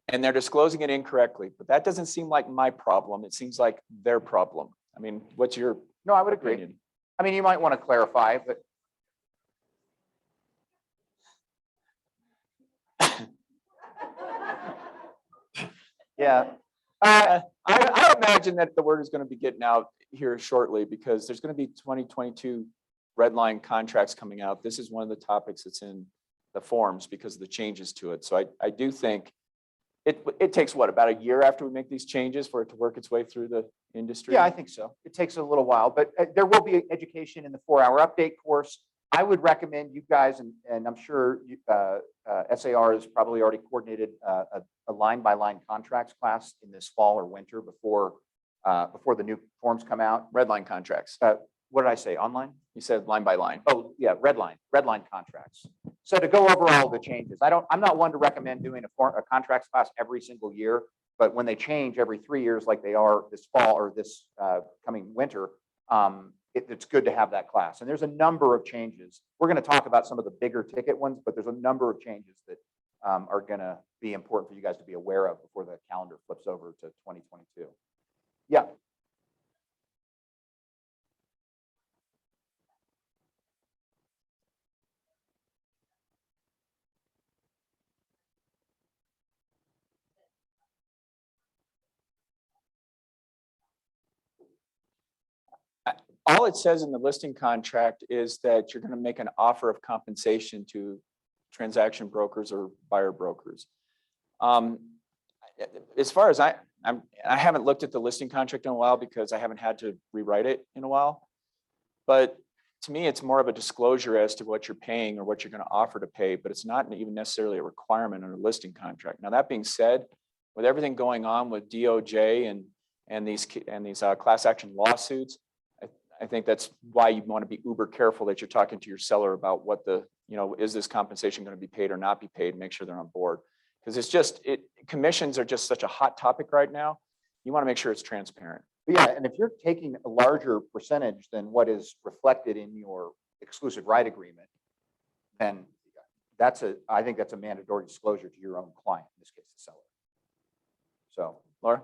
And they're disclosing it incorrectly, but that doesn't seem like my problem. It seems like their problem. I mean, what's your No, I would agree. opinion? I mean, you might want to clarify, but yeah. I imagine that the word is going to be getting out here shortly, because there's going to be 2022 red line contracts coming out. This is one of the topics that's in the forms because of the changes to it. So I do think it takes what, about a year after we make these changes for it to work its way through the industry? Yeah, I think so. It takes a little while, but there will be education in the 4-hour update course. I would recommend you guys, and I'm sure SAR has probably already coordinated a line-by-line contracts class in this fall or winter before the new forms come out. Red line contracts. What did I say? Online? You said line by line. Oh, yeah, red line contracts. So to go over all the changes, I'm not one to recommend doing a contracts class every single year, but when they change every 3 years, like they are this fall or this coming winter, it's good to have that class. And there's a number of changes. We're going to talk about some of the bigger ticket ones, but there's a number of changes that are going to be important for you guys to be aware of before the calendar flips over to 2022. Yeah. All it says in the listing contract is that you're going to make an offer of compensation to transaction brokers or buyer brokers. As far as I haven't looked at the listing contract in a while because I haven't had to rewrite it in a while. But to me, it's more of a disclosure as to what you're paying or what you're going to offer to pay, but it's not even necessarily a requirement in a listing contract. Now, that being said, with everything going on with DOJ and these class action lawsuits, I think that's why you want to be uber careful that you're talking to your seller about what is this compensation going to be paid or not be paid, make sure they're on board. Because commissions are just such a hot topic right now. You want to make sure it's transparent. But yeah, and if you're taking a larger percentage than what is reflected in your exclusive right agreement, then I think that's a mandatory disclosure to your own client, in this case, the seller. So, Laura?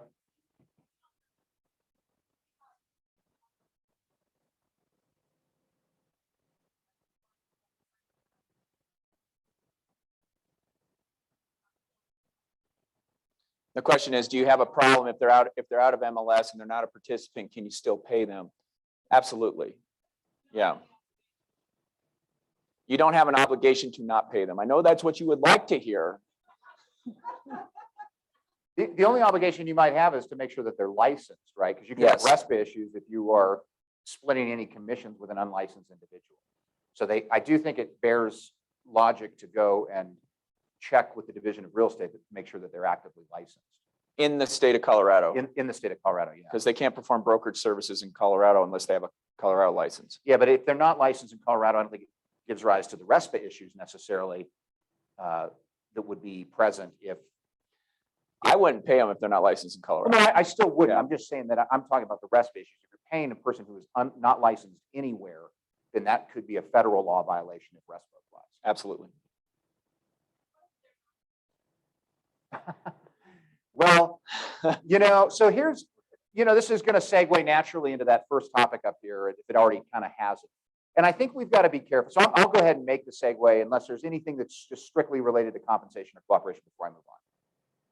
The question is, do you have a problem if they're out of MLS and they're not a participant? Can you still pay them? Absolutely. Yeah. You don't have an obligation to not pay them. I know that's what you would like to hear. The only obligation you might have is to make sure that they're licensed, right? Because you can have RESPA issues if you are splitting any commissions with an unlicensed individual. So I do think it bears logic to go and check with the Division of Real Estate to make sure that they're actively licensed. In the state of Colorado. In the state of Colorado, yeah. Because they can't perform brokerage services in Colorado unless they have a Colorado license. Yeah, but if they're not licensed in Colorado, I don't think it gives rise to the RESPA issues necessarily that would be present if. I wouldn't pay them if they're not licensed in Colorado. No, I still wouldn't. Yeah. I'm just saying that I'm talking about the RESPA issues. If you're paying a person who is not licensed anywhere, then that could be a federal law violation if RESPA applies. Absolutely. Well, so here's, this is going to segue naturally into that first topic up here, if it already kind of has it. And I think we've got to be careful. So I'll go ahead and make the segue unless there's anything that's just strictly related to compensation or cooperation before I move on.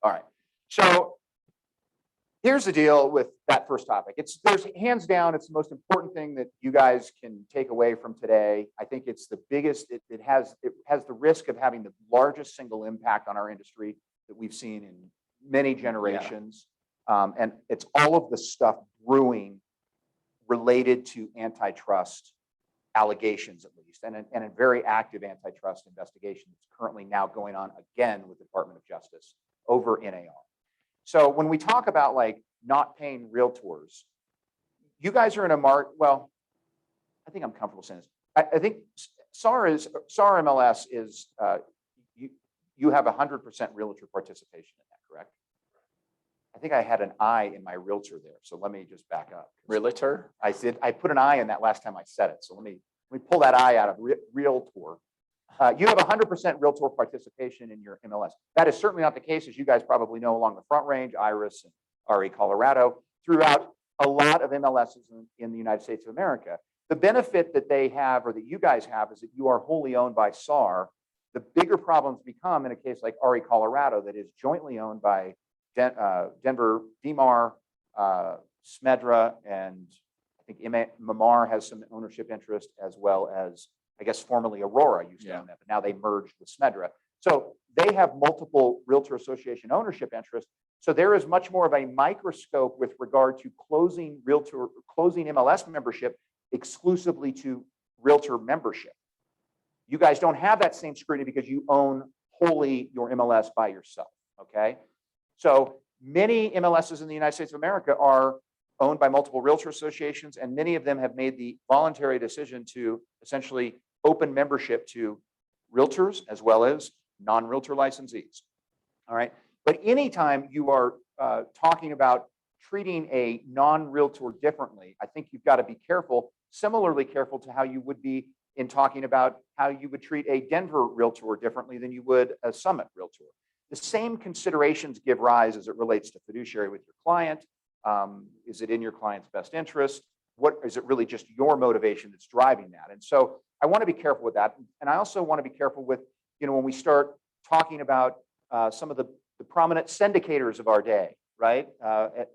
All right. So here's the deal with that first topic. There's hands down, it's the most important thing that you guys can take away from today. I think it's the biggest, it has the risk of having the largest single impact on our industry that we've seen in many generations. Yeah. And it's all of the stuff brewing related to antitrust allegations, at least, and a very active antitrust investigation that's currently now going on again with the Department of Justice over NAR. So when we talk about like not paying realtors, you guys are in a well, I think I'm comfortable saying this. I think SAR MLS is, you have 100% realtor participation in that, correct? I think I had an I in my realtor there. So let me just back up. Realtor? I put an I in that last time I said it. So let me pull that I out of realtor. You have 100% realtor participation in your MLS. That is certainly not the case, as you guys probably know, along the Front Range, Iris, and RE Colorado, throughout a lot of MLSs in the United States of America. The benefit that they have, or that you guys have, is that you are wholly owned by SAR. The bigger problems become in a case like RE Colorado that is jointly owned by Denver, DMAR, Smedra, and I think Mamar has some ownership interest, as well as, I guess, formerly Aurora used to own that, but now they merged with Smedra. So they have multiple Realtor Association ownership interests. So there is much more of a microscope with regard to closing MLS membership exclusively to Realtor membership. You guys don't have that same scrutiny because you own wholly your MLS by yourself, okay? So many MLSs in the United States of America are owned by multiple Realtor associations, and many of them have made the voluntary decision to essentially open membership to realtors as well as non-realtor licensees. All right. But anytime you are talking about treating a non-realtor differently, I think you've got to be careful, similarly careful to how you would be in talking about how you would treat a Denver realtor differently than you would a Summit realtor. The same considerations give rise as it relates to fiduciary with your client. Is it in your client's best interest? What is it really just your motivation that's driving that? And so I want to be careful with that. And I also want to be careful with, when we start talking about some of the prominent syndicators of our day, right?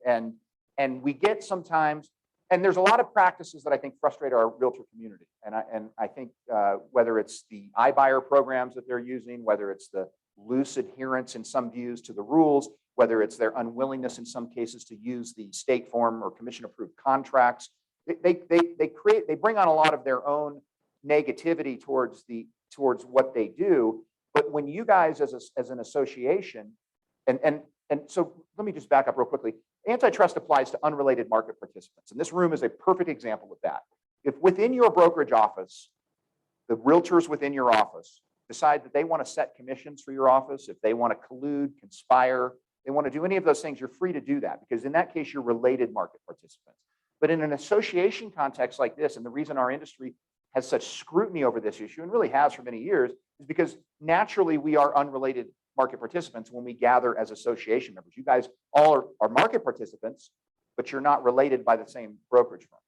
And we get sometimes, and there's a lot of practices that I think frustrate our realtor community. And I think whether it's the iBuyer programs that they're using, whether it's the loose adherence in some views to the rules, whether it's their unwillingness in some cases to use the state form or commission approved contracts, they bring on a lot of their own negativity towards what they do. But when you guys as an association, and so let me just back up real quickly. Antitrust applies to unrelated market participants, and this room is a perfect example of that. If within your brokerage office, the realtors within your office decide that they want to set commissions for your office, if they want to collude, conspire, they want to do any of those things, you're free to do that, because in that case, you're related market participants. But in an association context like this, and the reason our industry has such scrutiny over this issue, and really has for many years, is because naturally we are unrelated market participants when we gather as association members. You guys all are market participants, but you're not related by the same brokerage firm.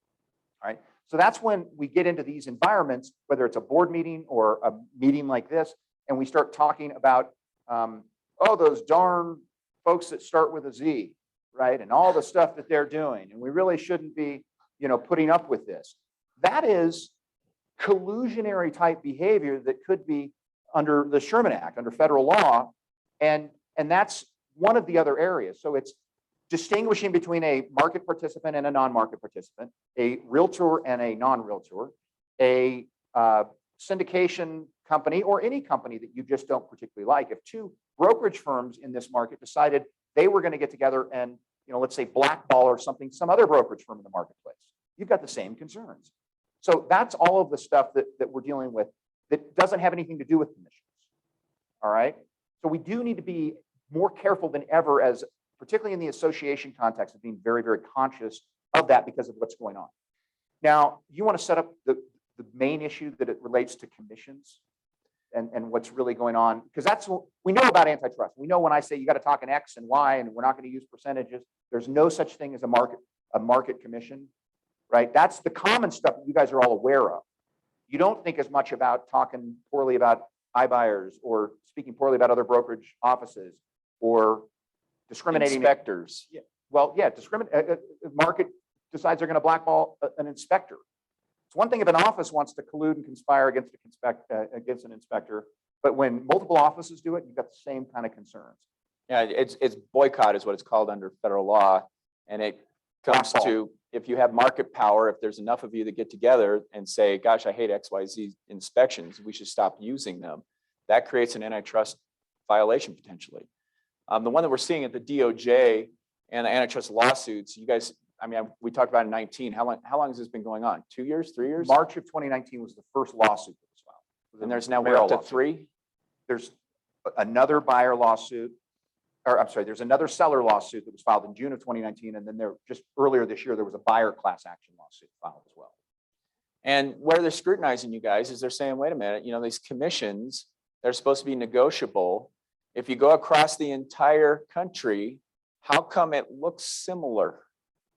All right. So that's when we get into these environments, whether it's a board meeting or a meeting like this, and we start talking about, oh, those darn folks that start with a Z, right? And all the stuff that they're doing. And we really shouldn't be, putting up with this. That is collusionary type behavior that could be under the Sherman Act, under federal law. And that's one of the other areas. So it's distinguishing between a market participant and a non-market participant, a realtor and a non-realtor, a syndication company, or any company that you just don't particularly like. If two brokerage firms in this market decided they were going to get together and, let's say blackball or something, some other brokerage firm in the marketplace, you've got the same concerns. So that's all of the stuff that we're dealing with that doesn't have anything to do with commissions. All right. So we do need to be more careful than ever, as particularly in the association context, of being very, very conscious of that because of what's going on. Now, you want to set up the main issue that it relates to commissions and what's really going on, because that's what we know about antitrust. We know when I say you got to talk in X and Y and we're not going to use percentages, there's no such thing as a market commission, right? That's the common stuff that you guys are all aware of. You don't think as much about talking poorly about iBuyers or speaking poorly about other brokerage offices or discriminating. Inspectors. Yeah. Well, yeah, market decides they're going to blackball an inspector. It's one thing if an office wants to collude and conspire against an inspector, but when multiple offices do it, you've got the same kind of concerns. Yeah, it's boycott is what it's called under federal law, and it comes to, if you have market power, if there's enough of you that get together and say, gosh, I hate XYZ inspections, we should stop using them. That creates an antitrust violation potentially. The one that we're seeing at the DOJ and the antitrust lawsuits, you guys, we talked about in 19. How long has this been going on? 2 years, 3 years? March of 2019 was the first lawsuit that was filed. And there's now we're up to 3? There's another buyer lawsuit, or I'm sorry, there's another seller lawsuit that was filed in June of 2019. And then just earlier this year, there was a buyer class action lawsuit filed as well. And where they're scrutinizing you guys is they're saying, wait a minute, these commissions, they're supposed to be negotiable. If you go across the entire country, how come it looks similar?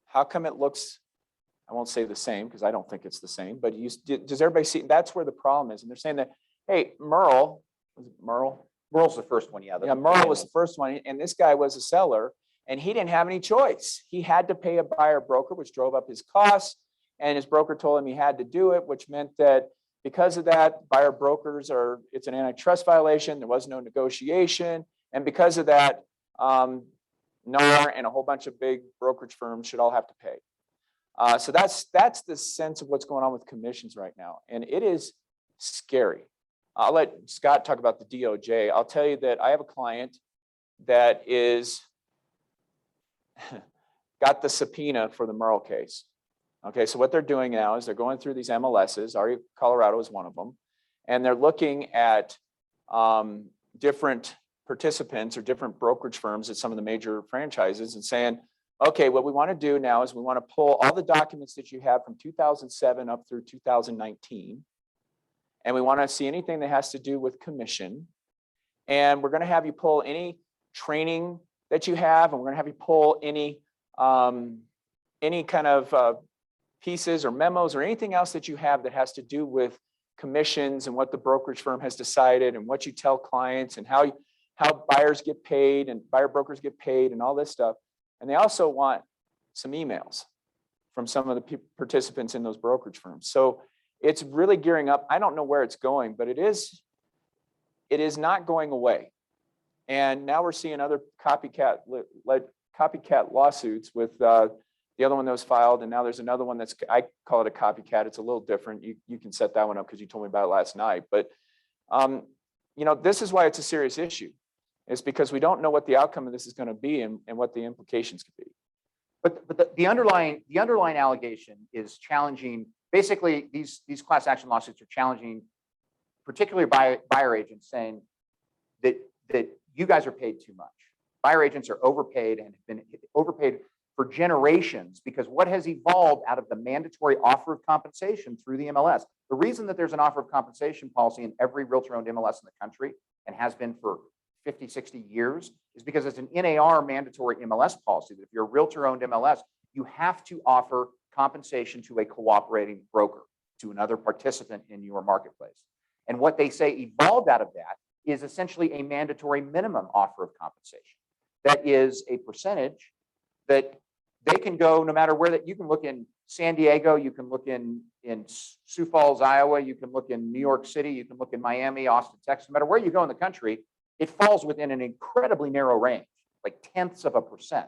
How come it looks, I won't say the same because I don't think it's the same, but does everybody see? That's where the problem is. And they're saying that, hey, Merle, was it Merle? Merle's the first one, yeah. Yeah, Merle was the first one, and this guy was a seller, and he didn't have any choice. He had to pay a buyer broker, which drove up his costs, and his broker told him he had to do it, which meant that because of that, buyer brokers it's an antitrust violation. There was no negotiation, and because of that, NAR and a whole bunch of big brokerage firms should all have to pay. So that's the sense of what's going on with commissions right now, and it is scary. I'll let Scott talk about the DOJ. I'll tell you that I have a client that got the subpoena for the Merle case. Okay, so what they're doing now is they're going through these MLSs. RE Colorado is one of them, and they're looking at different participants or different brokerage firms at some of the major franchises and saying, okay, what we want to do now is we want to pull all the documents that you have from 2007 up through 2019. And we want to see anything that has to do with commission. And we're going to have you pull any training that you have, and we're going to have you pull any kind of pieces or memos or anything else that you have that has to do with commissions and what the brokerage firm has decided and what you tell clients and how buyers get paid and buyer brokers get paid and all this stuff. And they also want some emails from some of the participants in those brokerage firms. So it's really gearing up. I don't know where it's going, but it is not going away. And now we're seeing other copycat lawsuits with the other one that was filed, and now there's another one I call it a copycat. It's a little different. You can set that one up because you told me about it last night. But this is why it's a serious issue. It's because we don't know what the outcome of this is going to be and what the implications could be. But the underlying allegation is challenging. Basically, these class action lawsuits are challenging, particularly buyer agents, saying that you guys are paid too much. Buyer agents are overpaid and have been overpaid for generations because what has evolved out of the mandatory offer of compensation through the MLS. The reason that there's an offer of compensation policy in every realtor-owned MLS in the country and has been for 50, 60 years is because it's an NAR mandatory MLS policy that if you're a realtor-owned MLS, you have to offer compensation to a cooperating broker, to another participant in your marketplace. And what they say evolved out of that is essentially a mandatory minimum offer of compensation that is a percentage that they can go no matter where that you can look in San Diego, you can look in Sioux Falls, Iowa, you can look in New York City, you can look in Miami, Austin, Texas, no matter where you go in the country, it falls within an incredibly narrow range, like tenths of a percent.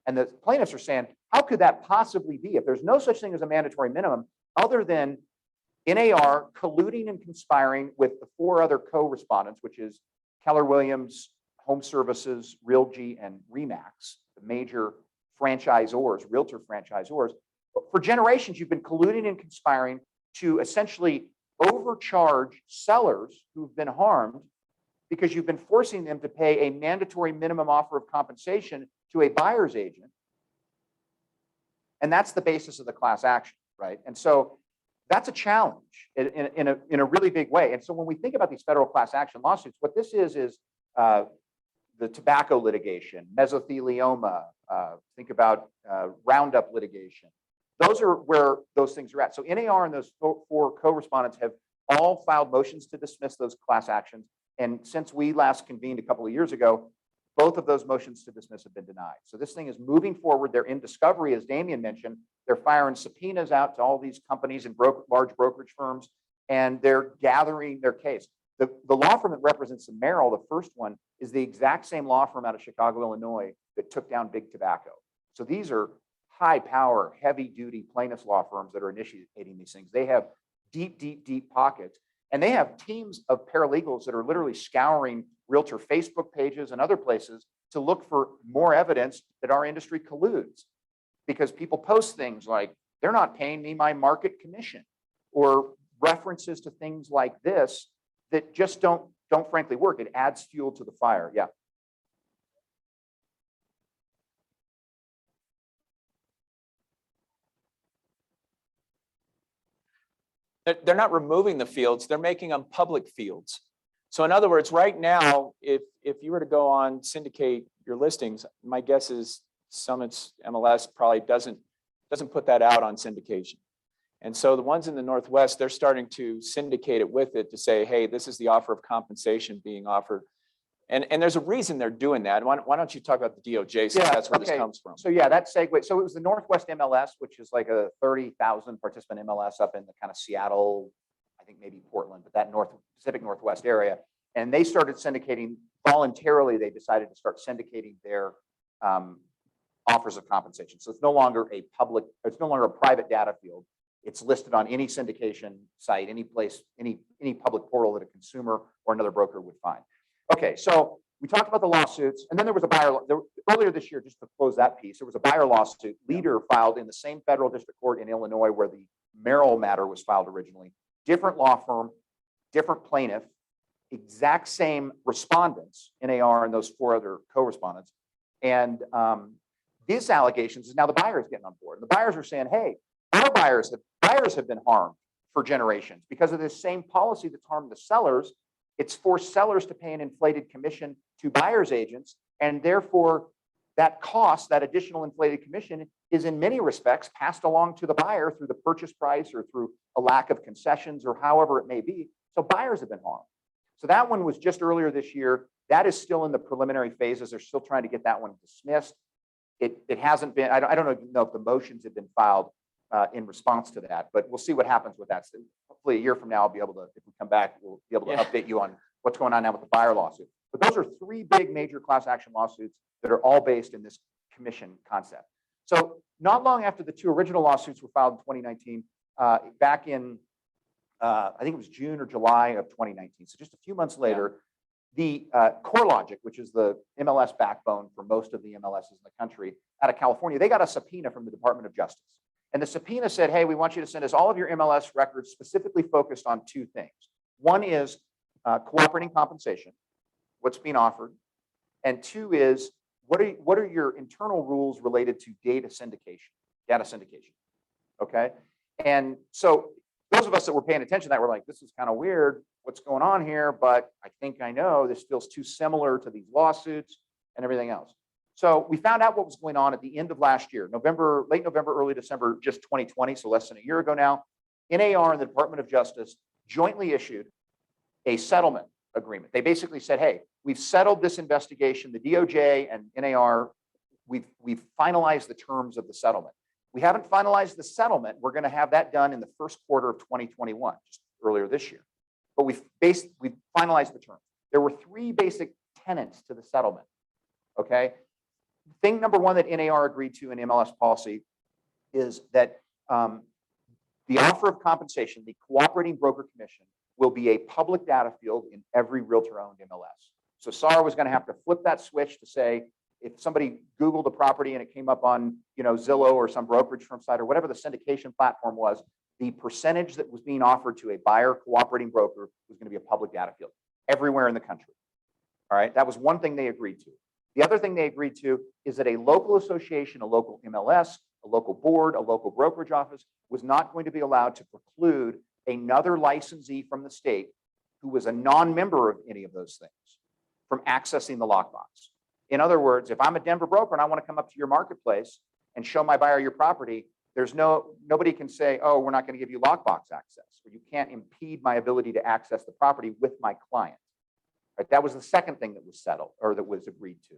And the plaintiffs are saying, how could that possibly be if there's no such thing as a mandatory minimum other than NAR colluding and conspiring with the 4 other co-respondents, which is Keller Williams, Home Services, Realty, and Remax, the major franchisors, realtor franchisors. For generations, you've been colluding and conspiring to essentially overcharge sellers who've been harmed because you've been forcing them to pay a mandatory minimum offer of compensation to a buyer's agent. And that's the basis of the class action, right? And so that's a challenge in a really big way. And so when we think about these federal class action lawsuits, what this is the tobacco litigation, mesothelioma, think about Roundup litigation. Those are where those things are at. So NAR and those 4 co-respondents have all filed motions to dismiss those class actions. And since we last convened a couple of years ago, both of those motions to dismiss have been denied. So this thing is moving forward. They're in discovery, as Damian mentioned. They're firing subpoenas out to all these companies and large brokerage firms, and they're gathering their case. The law firm that represents the Merrill, the first one, is the exact same law firm out of Chicago, Illinois, that took down Big Tobacco. So these are high power, heavy duty plaintiffs law firms that are initiating these things. They have deep, deep, deep pockets. And they have teams of paralegals that are literally scouring realtor Facebook pages and other places to look for more evidence that our industry colludes. Because people post things like, they're not paying me my market commission, or references to things like this that just don't frankly work. It adds fuel to the fire. Yeah. They're not removing the fields, they're making them public fields. So in other words, right now, if you were to go on syndicate your listings, my guess is Summit's MLS probably doesn't put that out on syndication. And so the ones in the Northwest, they're starting to syndicate it with it to say, hey, this is the offer of compensation being offered. And there's a reason they're doing that. Why don't you talk about the DOJ, since that's where this comes from? So yeah, that segue. So it was the Northwest MLS, which is like a 30,000 participant MLS up in the kind of Seattle, I think maybe Portland, but that Pacific Northwest area. And they started syndicating voluntarily. They decided to start syndicating their offers of compensation. So it's no longer a public, it's no longer a private data field. It's listed on any syndication site, any place, any public portal that a consumer or another broker would find. Okay, so we talked about the lawsuits, and then there was a buyer, earlier this year, just to close that piece, there was a buyer lawsuit. Leader filed in the same federal district court in Illinois where the Merrill matter was filed originally. Different law firm, different plaintiff, exact same respondents, NAR and those 4 other co-respondents. And these allegations is now the buyers getting on board. The buyers are saying, hey, our buyers have been harmed for generations because of this same policy that's harmed the sellers. It's forced sellers to pay an inflated commission to buyer's agents, and therefore that cost, that additional inflated commission, is in many respects passed along to the buyer through the purchase price or through a lack of concessions or however it may be. So buyers have been harmed. So that one was just earlier this year. That is still in the preliminary phases. They're still trying to get that one dismissed. It hasn't been, I don't know if the motions have been filed in response to that, but we'll see what happens with that. So hopefully a year from now, I'll be able to, if we come back, we'll be able to update you on what's going on now with the buyer lawsuit. But those are 3 big major class action lawsuits that are all based in this commission concept. So not long after the 2 original lawsuits were filed in 2019, back in, I think it was June or July of 2019. So just a few months later, the CoreLogic, which is the MLS backbone for most of the MLSs in the country out of California, they got a subpoena from the Department of Justice. And the subpoena said, hey, we want you to send us all of your MLS records specifically focused on 2 things. One is cooperating compensation, what's being offered. And 2 is, what are your internal rules related to data syndication, okay? And so those of us that were paying attention to that were like, this is kind of weird, what's going on here? But I think I know this feels too similar to these lawsuits and everything else. So we found out what was going on at the end of last year, late November, early December, just 2020, so less than a year ago now. NAR and the Department of Justice jointly issued a settlement agreement. They basically said, hey, we've settled this investigation. The DOJ and NAR, we've finalized the terms of the settlement. We haven't finalized the settlement. We're going to have that done in the first quarter of 2021, just earlier this year. But we've finalized the terms. There were three basic tenets to the settlement. Okay. Thing number one that NAR agreed to in MLS policy is that the offer of compensation, the cooperating broker commission, will be a public data field in every realtor-owned MLS. So SAR was going to have to flip that switch to say, if somebody Googled a property and it came up on, Zillow or some brokerage firm site or whatever the syndication platform was, the percentage that was being offered to a buyer cooperating broker was going to be a public data field everywhere in the country. All right, that was one thing they agreed to. The other thing they agreed to is that a local association, a local MLS, a local board, a local brokerage office was not going to be allowed to preclude another licensee from the state who was a non-member of any of those things from accessing the lockbox. In other words, if I'm a Denver broker and I want to come up to your marketplace and show my buyer your property, nobody can say, oh, we're not going to give you lockbox access, or you can't impede my ability to access the property with my client. Right? That was the second thing that was settled or that was agreed to.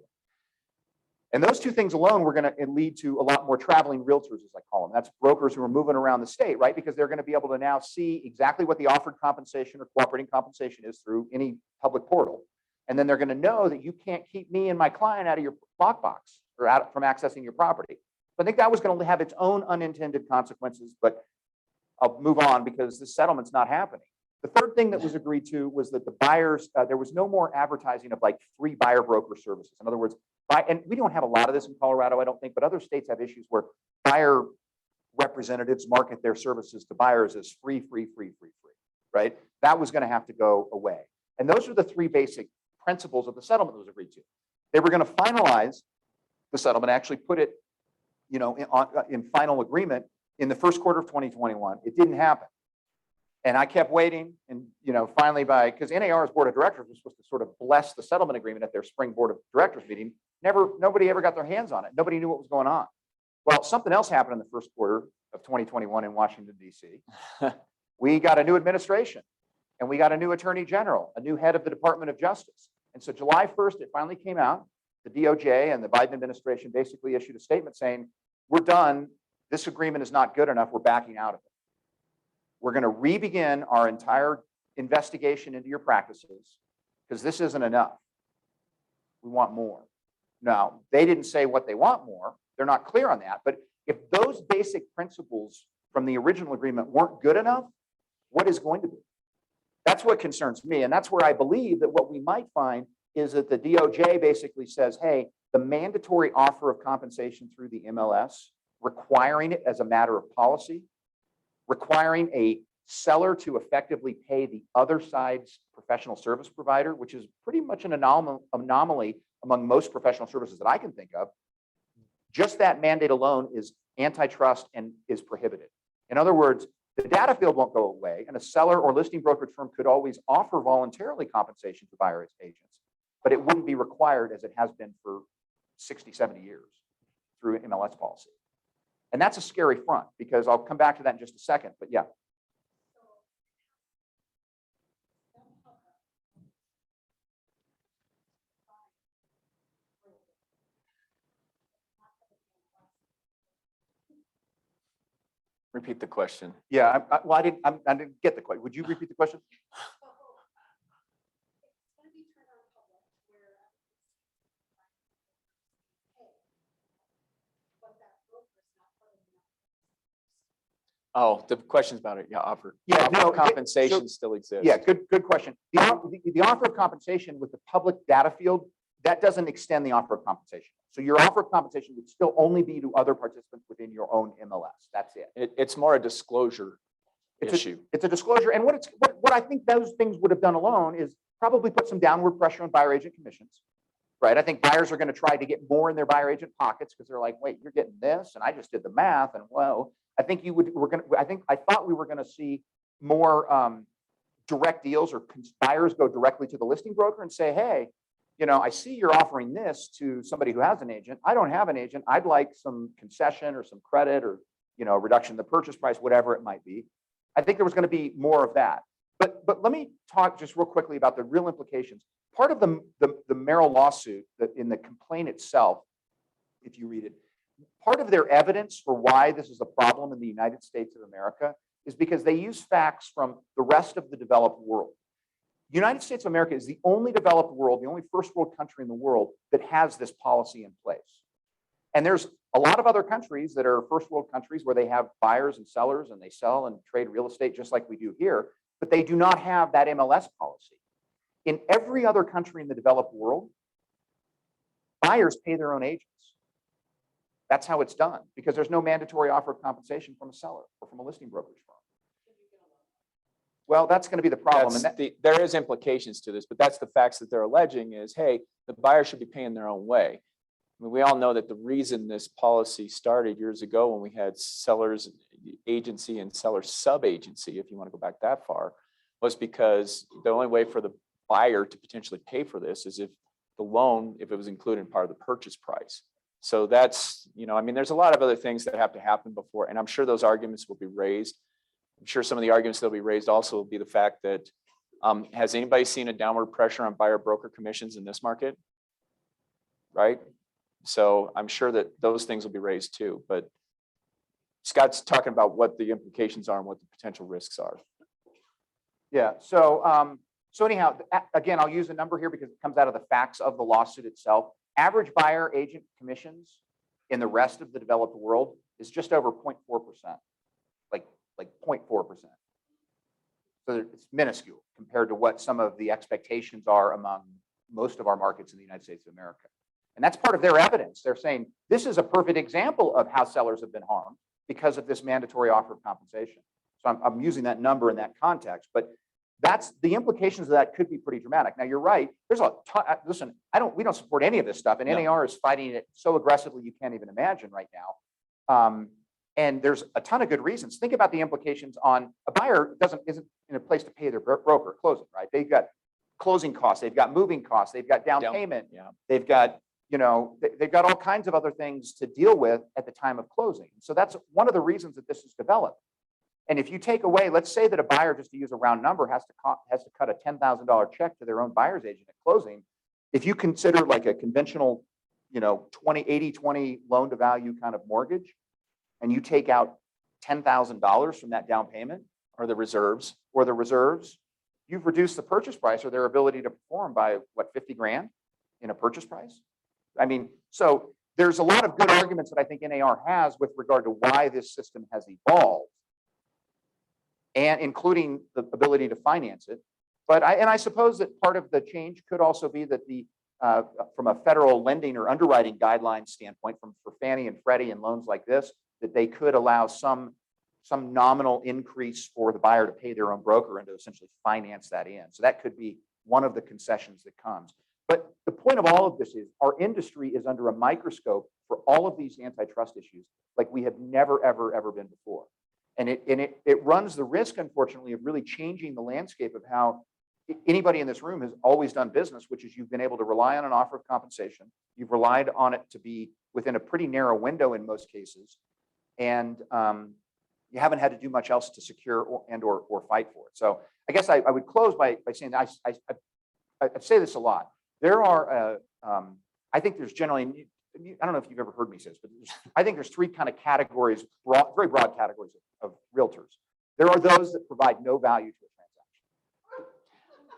And those two things alone were going to lead to a lot more traveling realtors, as I call them. That's brokers who are moving around the state, right? Because they're going to be able to now see exactly what the offered compensation or cooperating compensation is through any public portal. And then they're going to know that you can't keep me and my client out of your lockbox or out from accessing your property. I think that was going to have its own unintended consequences, but I'll move on because this settlement's not happening. The third thing that was agreed to was that the buyers, there was no more advertising of like free buyer broker services. In other words, and we don't have a lot of this in Colorado, I don't think, but other states have issues where buyer representatives market their services to buyers as free, right? That was going to have to go away. And those are the three basic principles of the settlement that was agreed to. They were going to finalize the settlement, actually put it, in final agreement in the first quarter of 2021. It didn't happen. And I kept waiting, and finally because NAR's board of directors was supposed to sort of bless the settlement agreement at their spring board of directors meeting. Nobody ever got their hands on it. Nobody knew what was going on. Well, something else happened in the first quarter of 2021 in Washington, D.C. We got a new administration, and we got a new attorney general, a new head of the Department of Justice. And so July 1st, it finally came out. The DOJ and the Biden administration basically issued a statement saying, we're done. This agreement is not good enough. We're backing out of it. We're going to re-begin our entire investigation into your practices because this isn't enough. We want more. Now, they didn't say what they want more. They're not clear on that. But if those basic principles from the original agreement weren't good enough, what is going to be? That's what concerns me. And that's where I believe that what we might find is that the DOJ basically says, hey, the mandatory offer of compensation through the MLS, requiring it as a matter of policy, requiring a seller to effectively pay the other side's professional service provider, which is pretty much an anomaly among most professional services that I can think of. Just that mandate alone is antitrust and is prohibited. In other words, the data field won't go away, and a seller or listing brokerage firm could always offer voluntarily compensation to buyer agents, but it wouldn't be required as it has been for 60, 70 years through MLS policy. And that's a scary front because I'll come back to that in just a second, but yeah. Repeat the question. Yeah, I didn't get the question. Would you repeat the question? Oh, the question's about it. Yeah, offer. Yeah, offer no, of compensation still exists. Yeah, good question. The offer of compensation with the public data field, that doesn't extend the offer of compensation. So your offer of compensation would still only be to other participants within your own MLS. That's it. It's more a disclosure issue. It's a disclosure. And what I think those things would have done alone is probably put some downward pressure on buyer agent commissions. Right. I think buyers are going to try to get more in their buyer agent pockets because they're like, wait, you're getting this, and I just did the math, and well, I think I thought we were going to see more direct deals, or buyers go directly to the listing broker and say, hey, I see you're offering this to somebody who has an agent. I don't have an agent. I'd like some concession or some credit or a reduction in the purchase price, whatever it might be. I think there was going to be more of that. But let me talk just real quickly about the real implications. Part of the Merrill lawsuit, that in the complaint itself, if you read it, part of their evidence for why this is a problem in the United States of America is because they use facts from the rest of the developed world. The United States of America is the only developed world, the only first world country in the world that has this policy in place. And there's a lot of other countries that are first world countries where they have buyers and sellers and they sell and trade real estate just like we do here, but they do not have that MLS policy. In every other country in the developed world, buyers pay their own agents. That's how it's done because there's no mandatory offer of compensation from a seller or from a listing brokerage firm. Well, that's going to be the problem. There is implications to this, but that's the facts that they're alleging is, hey, the buyer should be paying their own way. I mean, we all know that the reason this policy started years ago when we had sellers agency and seller sub agency, if you want to go back that far, was because the only way for the buyer to potentially pay for this is if the loan, if it was included in part of the purchase price. So that's, I mean, there's a lot of other things that have to happen before, and I'm sure those arguments will be raised. I'm sure some of the arguments that will be raised also will be the fact that, has anybody seen a downward pressure on buyer broker commissions in this market? Right? So I'm sure that those things will be raised too, but Scott's talking about what the implications are and what the potential risks are. Yeah, so anyhow, again, I'll use a number here because it comes out of the facts of the lawsuit itself. Average buyer agent commissions in the rest of the developed world is just over 0.4%, like 0.4%. So it's minuscule compared to what some of the expectations are among most of our markets in the United States of America. And that's part of their evidence. They're saying this is a perfect example of how sellers have been harmed because of this mandatory offer of compensation. So I'm using that number in that context, but that's the implications of that could be pretty dramatic. Now you're right. There's a ton. Listen, we don't support any of this stuff, and no. NAR is fighting it so aggressively you can't even imagine right now. And there's a ton of good reasons. Think about the implications on a buyer isn't in a place to pay their broker at closing, right? They've got closing costs, they've got moving costs, they've got down payment, they've got they've got all kinds of other things to deal with at the time of closing. So that's one of the reasons that this is developed. And if you take away, let's say that a buyer, just to use a round number, has to cut a $10,000 check to their own buyer's agent at closing. If you consider like a conventional, 80-20 loan to value kind of mortgage, and you take out $10,000 from that down payment or the reserves, you've reduced the purchase price or their ability to perform by what, 50 grand in a purchase price? I mean, so there's a lot of good arguments that I think NAR has with regard to why this system has evolved, and including the ability to finance it. But I suppose that part of the change could also be that from a federal lending or underwriting guideline standpoint, for Fannie and Freddie and loans like this, that they could allow some nominal increase for the buyer to pay their own broker and to essentially finance that in. So that could be one of the concessions that comes. But the point of all of this is our industry is under a microscope for all of these antitrust issues like we have never, ever, ever been before. And it runs the risk, unfortunately, of really changing the landscape of how anybody in this room has always done business, which is you've been able to rely on an offer of compensation. You've relied on it to be within a pretty narrow window in most cases. And you haven't had to do much else to secure or fight for it. So I guess I would close by saying that I say this a lot. There are, I think there's generally, I don't know if you've ever heard me say this, but I think there's three kind of categories, very broad categories of realtors. There are those that provide no value to a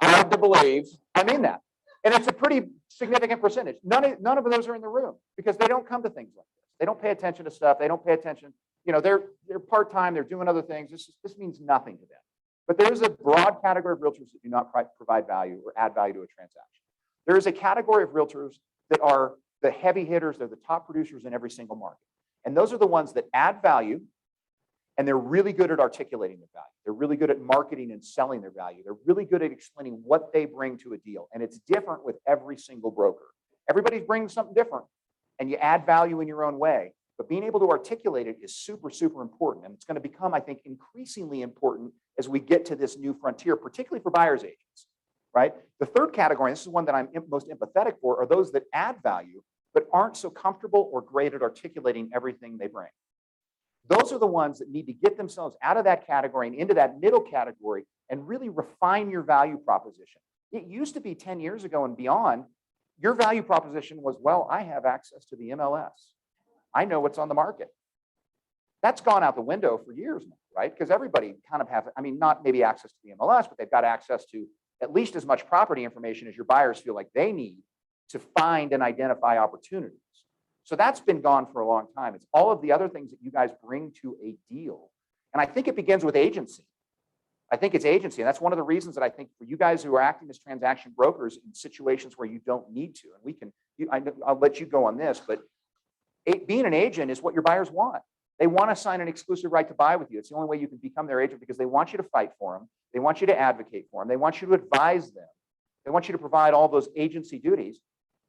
transaction. Hard to believe. I mean that. And it's a pretty significant percentage. None of those are in the room because they don't come to things like this. They don't pay attention to stuff. They don't pay attention. They're part-time. They're doing other things. This means nothing to them. But there's a broad category of realtors that do not provide value or add value to a transaction. There is a category of realtors that are the heavy hitters. They're the top producers in every single market. And those are the ones that add value, and they're really good at articulating their value. They're really good at marketing and selling their value. They're really good at explaining what they bring to a deal. And it's different with every single broker. Everybody brings something different, and you add value in your own way. But being able to articulate it is super, super important. And it's going to become, I think, increasingly important as we get to this new frontier, particularly for buyer's agents, right? The third category, and this is one that I'm most empathetic for, are those that add value, but aren't so comfortable or great at articulating everything they bring. Those are the ones that need to get themselves out of that category and into that middle category and really refine your value proposition. It used to be 10 years ago and beyond, your value proposition was, well, I have access to the MLS. I know what's on the market. That's gone out the window for years now, right? Because everybody kind of have, I mean, not maybe access to the MLS, but they've got access to at least as much property information as your buyers feel like they need to find and identify opportunities. So that's been gone for a long time. It's all of the other things that you guys bring to a deal. And I think it begins with agency. I think it's agency. And that's one of the reasons that I think for you guys who are acting as transaction brokers in situations where you don't need to, and we can, I'll let you go on this, but being an agent is what your buyers want. They want to sign an exclusive right to buy with you. It's the only way you can become their agent because they want you to fight for them. They want you to advocate for them. They want you to advise them. They want you to provide all those agency duties.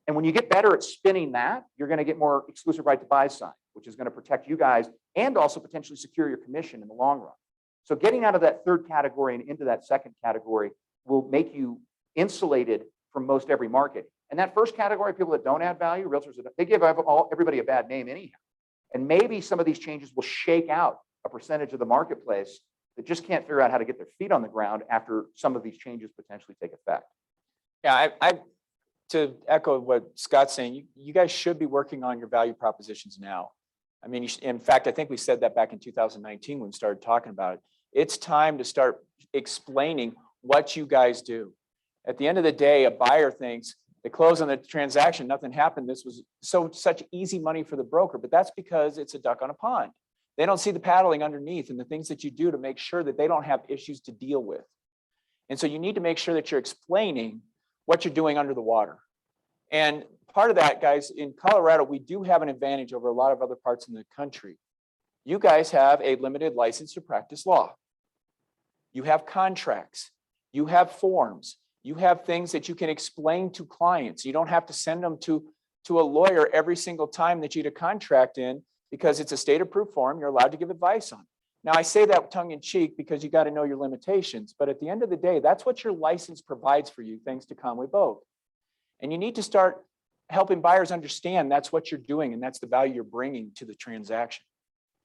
And when you get better at spinning that, you're going to get more exclusive right to buy signed, which is going to protect you guys and also potentially secure your commission in the long run. So getting out of that third category and into that second category will make you insulated from most every market. And that first category, people that don't add value, realtors, they give everybody a bad name anyhow. And maybe some of these changes will shake out a percentage of the marketplace that just can't figure out how to get their feet on the ground after some of these changes potentially take effect. Yeah, to echo what Scott's saying, you guys should be working on your value propositions now. I mean, in fact, I think we said that back in 2019 when we started talking about it. It's time to start explaining what you guys do. At the end of the day, a buyer thinks they close on the transaction, nothing happened. This was such easy money for the broker, but that's because it's a duck on a pond. They don't see the paddling underneath and the things that you do to make sure that they don't have issues to deal with. And so you need to make sure that you're explaining what you're doing under the water. And part of that, guys, in Colorado, we do have an advantage over a lot of other parts in the country. You guys have a limited license to practice law. You have contracts. You have forms. You have things that you can explain to clients. You don't have to send them to a lawyer every single time that you get a contract in because it's a state-approved form. You're allowed to give advice on. Now, I say that tongue in cheek because you got to know your limitations. But at the end of the day, that's what your license provides for you, thanks to Conway Bogue. And you need to start helping buyers understand that's what you're doing and that's the value you're bringing to the transaction.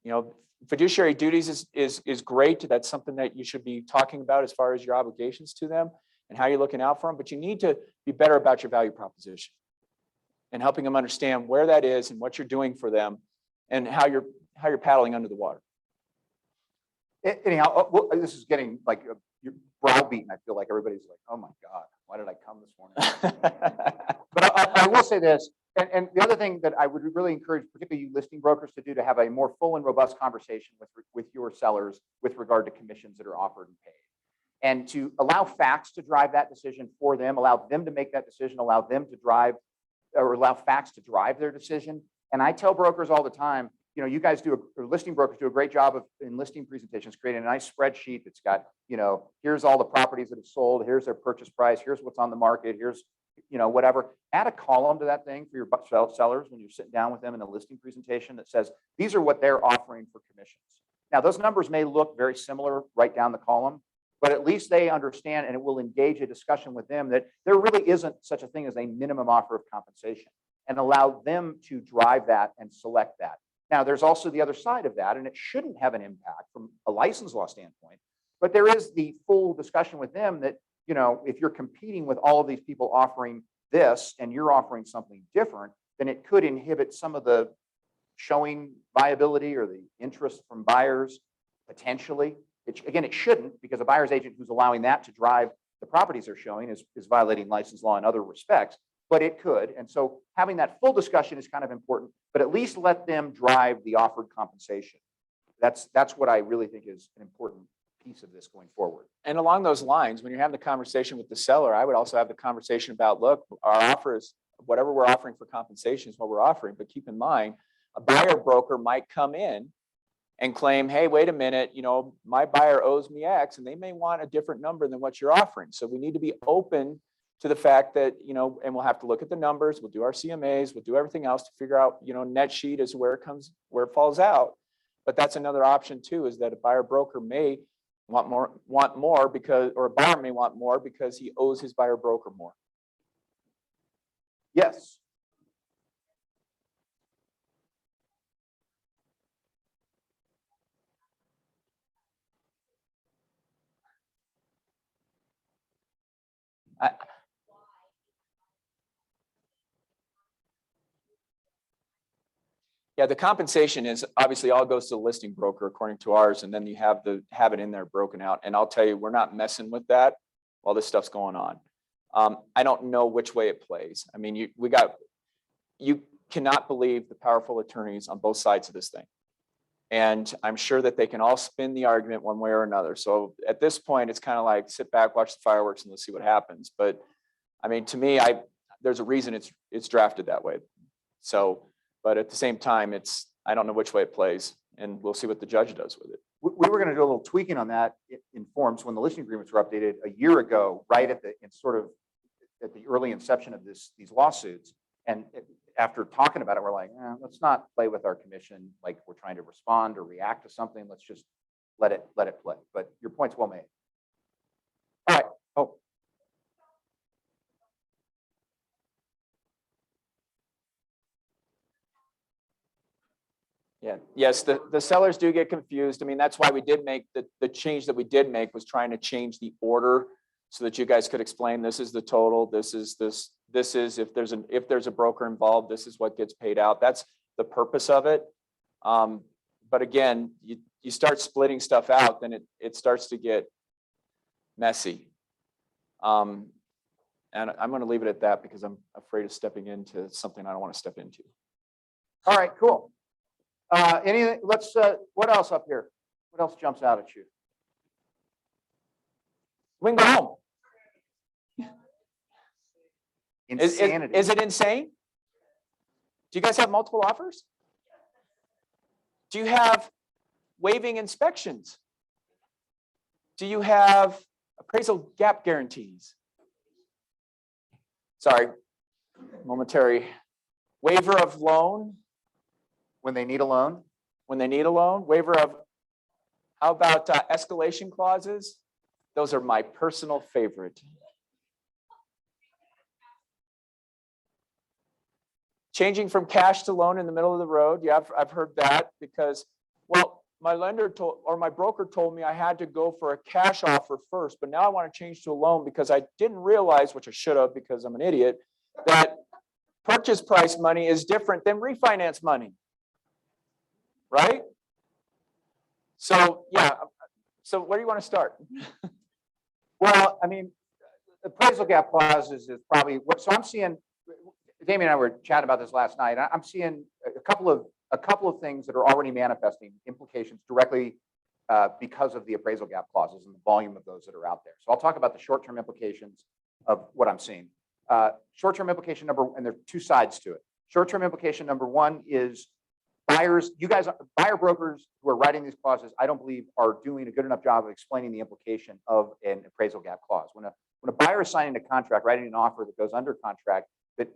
You know, fiduciary duties is great. That's something that you should be talking about as far as your obligations to them and how you're looking out for them. But you need to be better about your value proposition and helping them understand where that is and what you're doing for them and how you're paddling under the water. Anyhow, this is getting like you're browbeaten. I feel like everybody's like, oh my God, why did I come this morning? But I will say this, and the other thing that I would really encourage, particularly you listing brokers, to do to have a more full and robust conversation with your sellers with regard to commissions that are offered and paid. And to allow facts to drive that decision for them, allow them to make that decision, allow them to drive, or allow facts to drive their decision. And I tell brokers all the time, you know, you guys listing brokers do a great job in listing presentations, creating a nice spreadsheet that's got, you know, here's all the properties that have sold, here's their purchase price, here's what's on the market, here's, you know, whatever. Add a column to that thing for your sellers when you're sitting down with them in a listing presentation that says, these are what they're offering for commissions. Now, those numbers may look very similar right down the column, but at least they understand, and it will engage a discussion with them that there really isn't such a thing as a minimum offer of compensation, and allow them to drive that and select that. Now, there's also the other side of that, and it shouldn't have an impact from a license law standpoint, but there is the full discussion with them that, you know, if you're competing with all of these people offering this and you're offering something different, then it could inhibit some of the showing viability or the interest from buyers potentially. Again, it shouldn't, because a buyer's agent who's allowing that to drive the properties they're showing is violating license law in other respects. But it could. And so having that full discussion is kind of important, but at least let them drive the offered compensation. That's what I really think is an important piece of this going forward. And along those lines, when you're having the conversation with the seller, I would also have the conversation about, look, our offer is whatever we're offering for compensation is what we're offering. But keep in mind, a buyer broker might come in and claim, hey, wait a minute, you know, my buyer owes me X, and they may want a different number than what you're offering. So we need to be open to the fact that, you know, and we'll have to look at the numbers, we'll do our CMAs, we'll do everything else to figure out, you know, net sheet is where it falls out. But that's another option too, is that a buyer broker may want more because, or a buyer may want more because he owes his buyer broker more. Yes. I, yeah, the compensation is obviously all goes to the listing broker according to ours, and then you have it in there broken out. And I'll tell you, we're not messing with that while this stuff's going on. I don't know which way it plays. I mean, you cannot believe the powerful attorneys on both sides of this thing. And I'm sure that they can all spin the argument one way or another. So at this point, it's kind of like sit back, watch the fireworks, and let's see what happens. But I mean, to me, there's a reason it's drafted that way. So, but at the same time, I don't know which way it plays, and we'll see what the judge does with it. We were going to do a little tweaking on that in forms when the listing agreements were updated a year ago, right at the early inception of these lawsuits. And after talking about it, we're like, let's not play with our commission like we're trying to respond or react to something. Let's just let it play. But your point's well made. All right. Oh. Yeah. Yes, the sellers do get confused. I mean, that's why we did make the change that we did make was trying to change the order so that you guys could explain this is the total, this is if there's a broker involved, this is what gets paid out. That's the purpose of it. But again, you start splitting stuff out, then it starts to get messy. And I'm going to leave it at that because I'm afraid of stepping into something I don't want to step into. All right, cool. Anything? What else up here? What else jumps out at you? We can go home. Insanity. Is it insane? Do you guys have multiple offers? Do you have waiving inspections? Do you have appraisal gap guarantees? Sorry, momentary waiver of loan. When they need a loan? When they need a loan, waiver of, how about escalation clauses? Those are my personal favorite. Changing from cash to loan in the middle of the road. Yeah, I've heard that because, well, my lender my broker told me I had to go for a cash offer first, but now I want to change to a loan because I didn't realize, which I should have because I'm an idiot, that purchase price money is different than refinance money. Right? So, yeah. So where do you want to start? Well, I mean, appraisal gap clauses is probably what, so I'm seeing, Damian and I were chatting about this last night. I'm seeing a couple of things that are already manifesting implications directly because of the appraisal gap clauses and the volume of those that are out there. So I'll talk about the short-term implications of what I'm seeing. Short-term implication and there are two sides to it. Short-term implication number one is buyers, buyer brokers who are writing these clauses, I don't believe are doing a good enough job of explaining the implication of an appraisal gap clause. When a buyer is signing a contract, writing an offer that goes under contract, that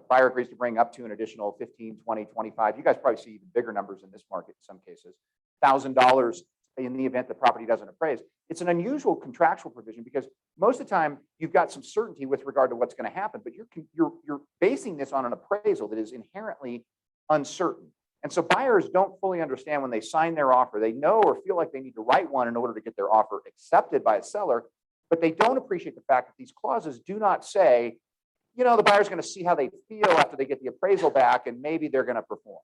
buyer agrees to bring up to an additional 15, 20, 25, you guys probably see even bigger numbers in this market in some cases, $1,000 in the event the property doesn't appraise. It's an unusual contractual provision because most of the time you've got some certainty with regard to what's going to happen, but you're basing this on an appraisal that is inherently uncertain. And so buyers don't fully understand when they sign their offer. They know or feel like they need to write one in order to get their offer accepted by a seller, but they don't appreciate the fact that these clauses do not say, the buyer's going to see how they feel after they get the appraisal back and maybe they're going to perform.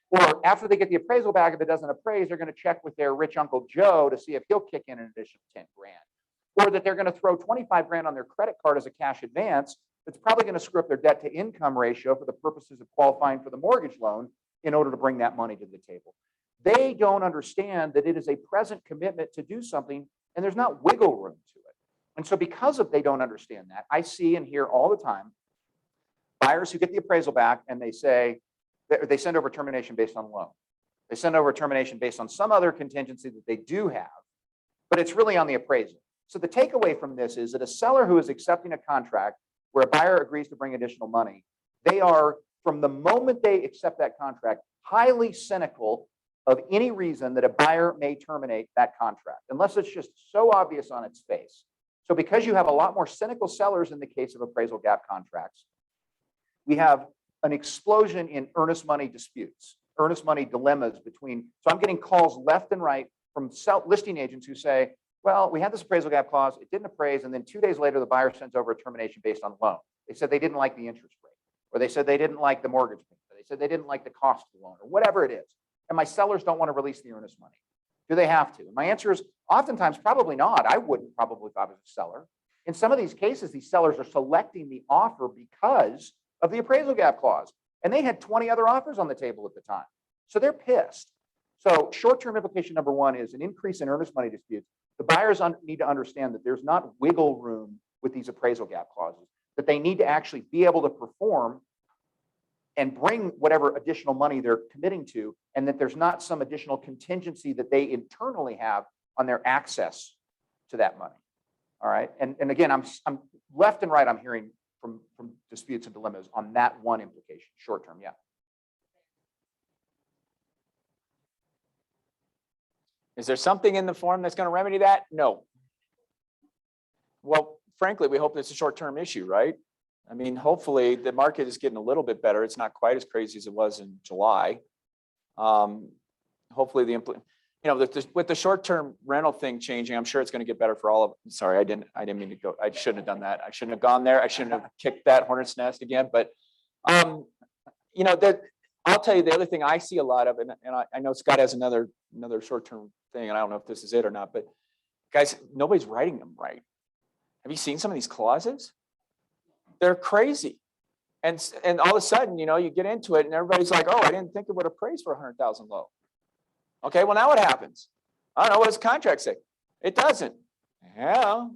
Or after they get the appraisal back, if it doesn't appraise, they're going to check with their rich Uncle Joe to see if he'll kick in an additional 10 grand. Or that they're going to throw 25 grand on their credit card as a cash advance. That's probably going to screw up their debt to income ratio for the purposes of qualifying for the mortgage loan in order to bring that money to the table. They don't understand that it is a present commitment to do something and there's not wiggle room to it. And so because they don't understand that, I see and hear all the time buyers who get the appraisal back and they say, they send over termination based on loan. They send over termination based on some other contingency that they do have, but it's really on the appraisal. So the takeaway from this is that a seller who is accepting a contract where a buyer agrees to bring additional money, they are, from the moment they accept that contract, highly cynical of any reason that a buyer may terminate that contract, unless it's just so obvious on its face. So because you have a lot more cynical sellers in the case of appraisal gap contracts, we have an explosion in earnest money disputes, earnest money dilemmas between, so I'm getting calls left and right from listing agents who say, well, we had this appraisal gap clause, it didn't appraise, and then 2 days later, the buyer sends over a termination based on loan. They said they didn't like the interest rate, or they said they didn't like the mortgage payment, or they said they didn't like the cost of the loan, or whatever it is. And my sellers don't want to release the earnest money. Do they have to? And my answer is oftentimes probably not. I wouldn't probably if I was a seller. In some of these cases, these sellers are selecting the offer because of the appraisal gap clause. And they had 20 other offers on the table at the time. So they're pissed. So short-term implication number one is an increase in earnest money disputes. The buyers need to understand that there's not wiggle room with these appraisal gap clauses, that they need to actually be able to perform and bring whatever additional money they're committing to, and that there's not some additional contingency that they internally have on their access to that money. All right. And again, I'm left and right, I'm hearing from disputes and dilemmas on that one implication, short term. Yeah. Is there something in the form that's going to remedy that? No. Well, frankly, we hope it's a short-term issue, right? I mean, hopefully the market is getting a little bit better. It's not quite as crazy as it was in July. Hopefully with the short-term rental thing changing, I'm sure it's going to get better for all of them. Sorry, I didn't mean to go. I shouldn't have done that. I shouldn't have gone there. I shouldn't have kicked that hornet's nest again. But that I'll tell you the other thing I see a lot of, and I know Scott has another short-term thing, and I don't know if this is it or not, but guys, nobody's writing them right. Have you seen some of these clauses? They're crazy. And all of a sudden, you get into it and everybody's like, oh, I didn't think it would appraise for 100,000 low. Okay, well, now what happens? I don't know, what does the contract say? It doesn't. Yeah.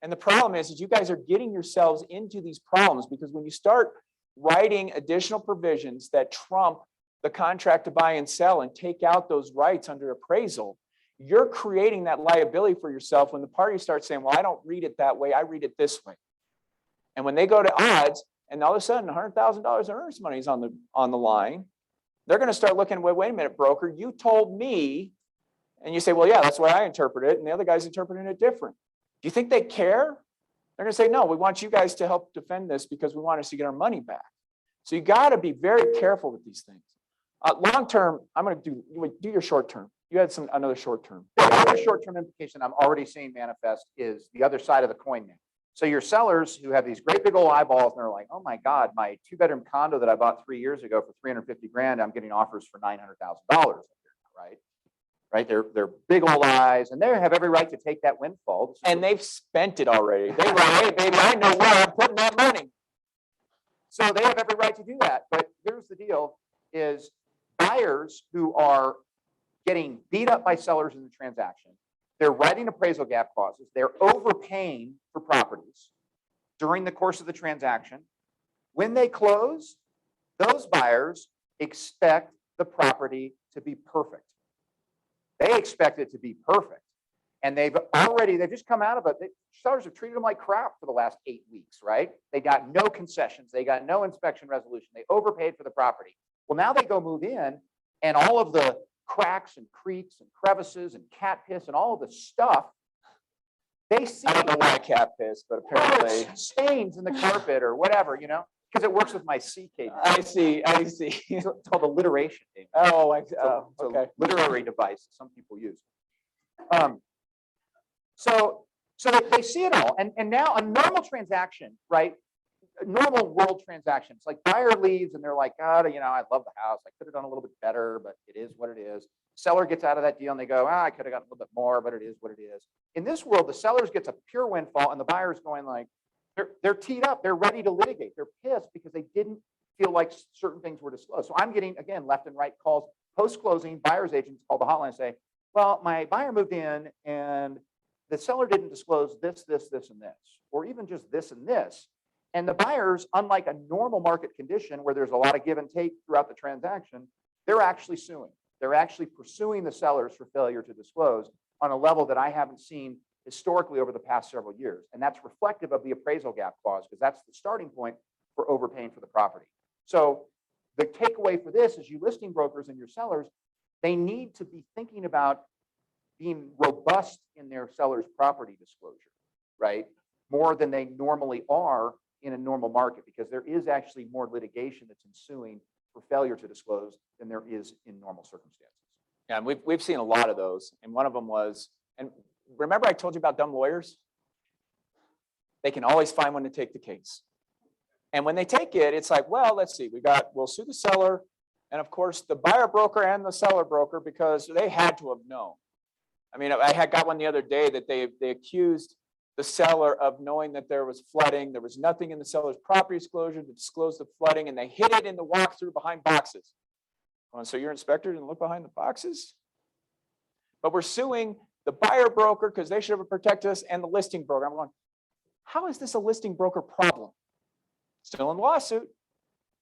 And the problem is you guys are getting yourselves into these problems because when you start writing additional provisions that trump the contract to buy and sell and take out those rights under appraisal, you're creating that liability for yourself when the party starts saying, well, I don't read it that way, I read it this way. And when they go to odds, and all of a sudden $100,000 in earnest money is on the line, they're going to start looking, wait a minute, broker, you told me, and you say, well, yeah, that's the way I interpret it, and the other guy's interpreting it different. Do you think they care? They're going to say, no, we want you guys to help defend this because we want us to get our money back. So you got to be very careful with these things. Long term, I'm going to do your short term. You had another short term. The other short term implication I'm already seeing manifest is the other side of the coin now. So your sellers who have these great big old eyeballs and they're like, oh my God, my 2-bedroom condo that I bought 3 years ago for $350,000, I'm getting offers for $900,000, right? They're big old eyes, and they have every right to take that windfall. And they've spent it already. They were, hey, baby, I know where I'm putting that money. So they have every right to do that. But here's the deal: is buyers who are getting beat up by sellers in the transaction, they're writing appraisal gap clauses, they're overpaying for properties during the course of the transaction. When they close, those buyers expect the property to be perfect. They expect it to be perfect. And they've just come out of it. Sellers have treated them like crap for the last 8 weeks, right? They got no concessions. They got no inspection resolution. They overpaid for the property. Well, now they go move in, and all of the cracks and creaks and crevices and cat piss and all of the stuff, they see. I don't know why cat piss, but apparently stains in the carpet or whatever, because it works with my CK. I see. It's called alliteration. Oh, it's okay. a literary device that some people use. So they see it all, and now a normal transaction, right? A normal world transaction. It's like buyer leaves and they're like, God, I love the house. I could have done a little bit better, but it is what it is. Seller gets out of that deal and they go, I could have gotten a little bit more, but it is what it is. In this world, the sellers gets a pure windfall, and the buyer's going like, they're teed up. They're ready to litigate. They're pissed because they didn't feel like certain things were disclosed. So I'm getting, again, left and right calls post-closing. Buyer's agents call the hotline and say, well, my buyer moved in and the seller didn't disclose this, and this, or even just this and this. And the buyers, unlike a normal market condition where there's a lot of give and take throughout the transaction, they're actually suing. They're actually pursuing the sellers for failure to disclose on a level that I haven't seen historically over the past several years. And that's reflective of the appraisal gap clause, because that's the starting point for overpaying for the property. So the takeaway for this is you listing brokers and your sellers, they need to be thinking about being robust in their seller's property disclosure, right? More than they normally are in a normal market, because there is actually more litigation that's ensuing for failure to disclose than there is in normal circumstances. Yeah, and we've seen a lot of those. And one of them was, and remember I told you about dumb lawyers? They can always find one to take the case. And when they take it, it's like, well, let's see, we'll sue the seller. And of course, the buyer broker and the seller broker, because they had to have known. I mean, I had got one the other day that they accused the seller of knowing that there was flooding. There was nothing in the seller's property disclosure to disclose the flooding, and they hid it in the walkthrough behind boxes. Oh, so your inspector didn't look behind the boxes? But we're suing the buyer broker because they should have protected us, and the listing broker. I'm going, how is this a listing broker problem? Still in the lawsuit.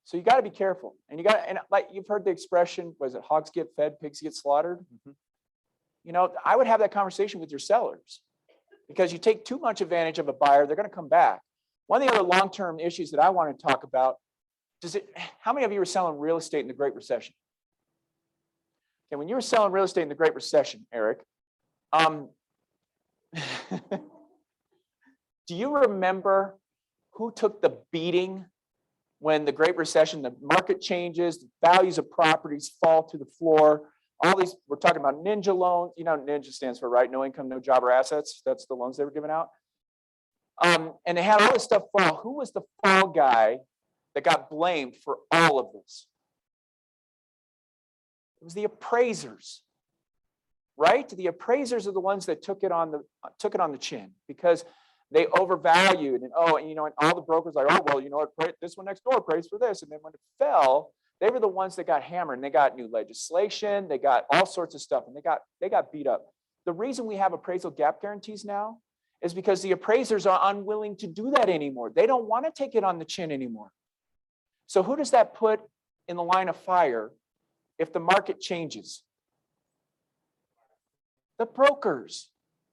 So you got to be careful. And like you've heard the expression, was it hogs get fed, pigs get slaughtered? Mm-hmm. You know, I would have that conversation with your sellers, because you take too much advantage of a buyer, they're going to come back. One of the other long-term issues that I want to talk about, how many of you were selling real estate in the Great Recession? Okay, when you were selling real estate in the Great Recession, Eric, do you remember who took the beating when the Great Recession, the market changes, the values of properties fall to the floor? All these, we're talking about ninja loans. You know what ninja stands for, right? No income, no job or assets. That's the loans they were giving out. And they had all this stuff fall. Who was the fall guy that got blamed for all of this? It was the appraisers, right? The appraisers are the ones that took it on the chin, because they overvalued, and and all the brokers like, oh, well, you know what, this one next door prays for this. And then when it fell, they were the ones that got hammered, and they got new legislation, they got all sorts of stuff, and they got beat up. The reason we have appraisal gap guarantees now is because the appraisers are unwilling to do that anymore. They don't want to take it on the chin anymore. So who does that put in the line of fire if the market changes? The brokers.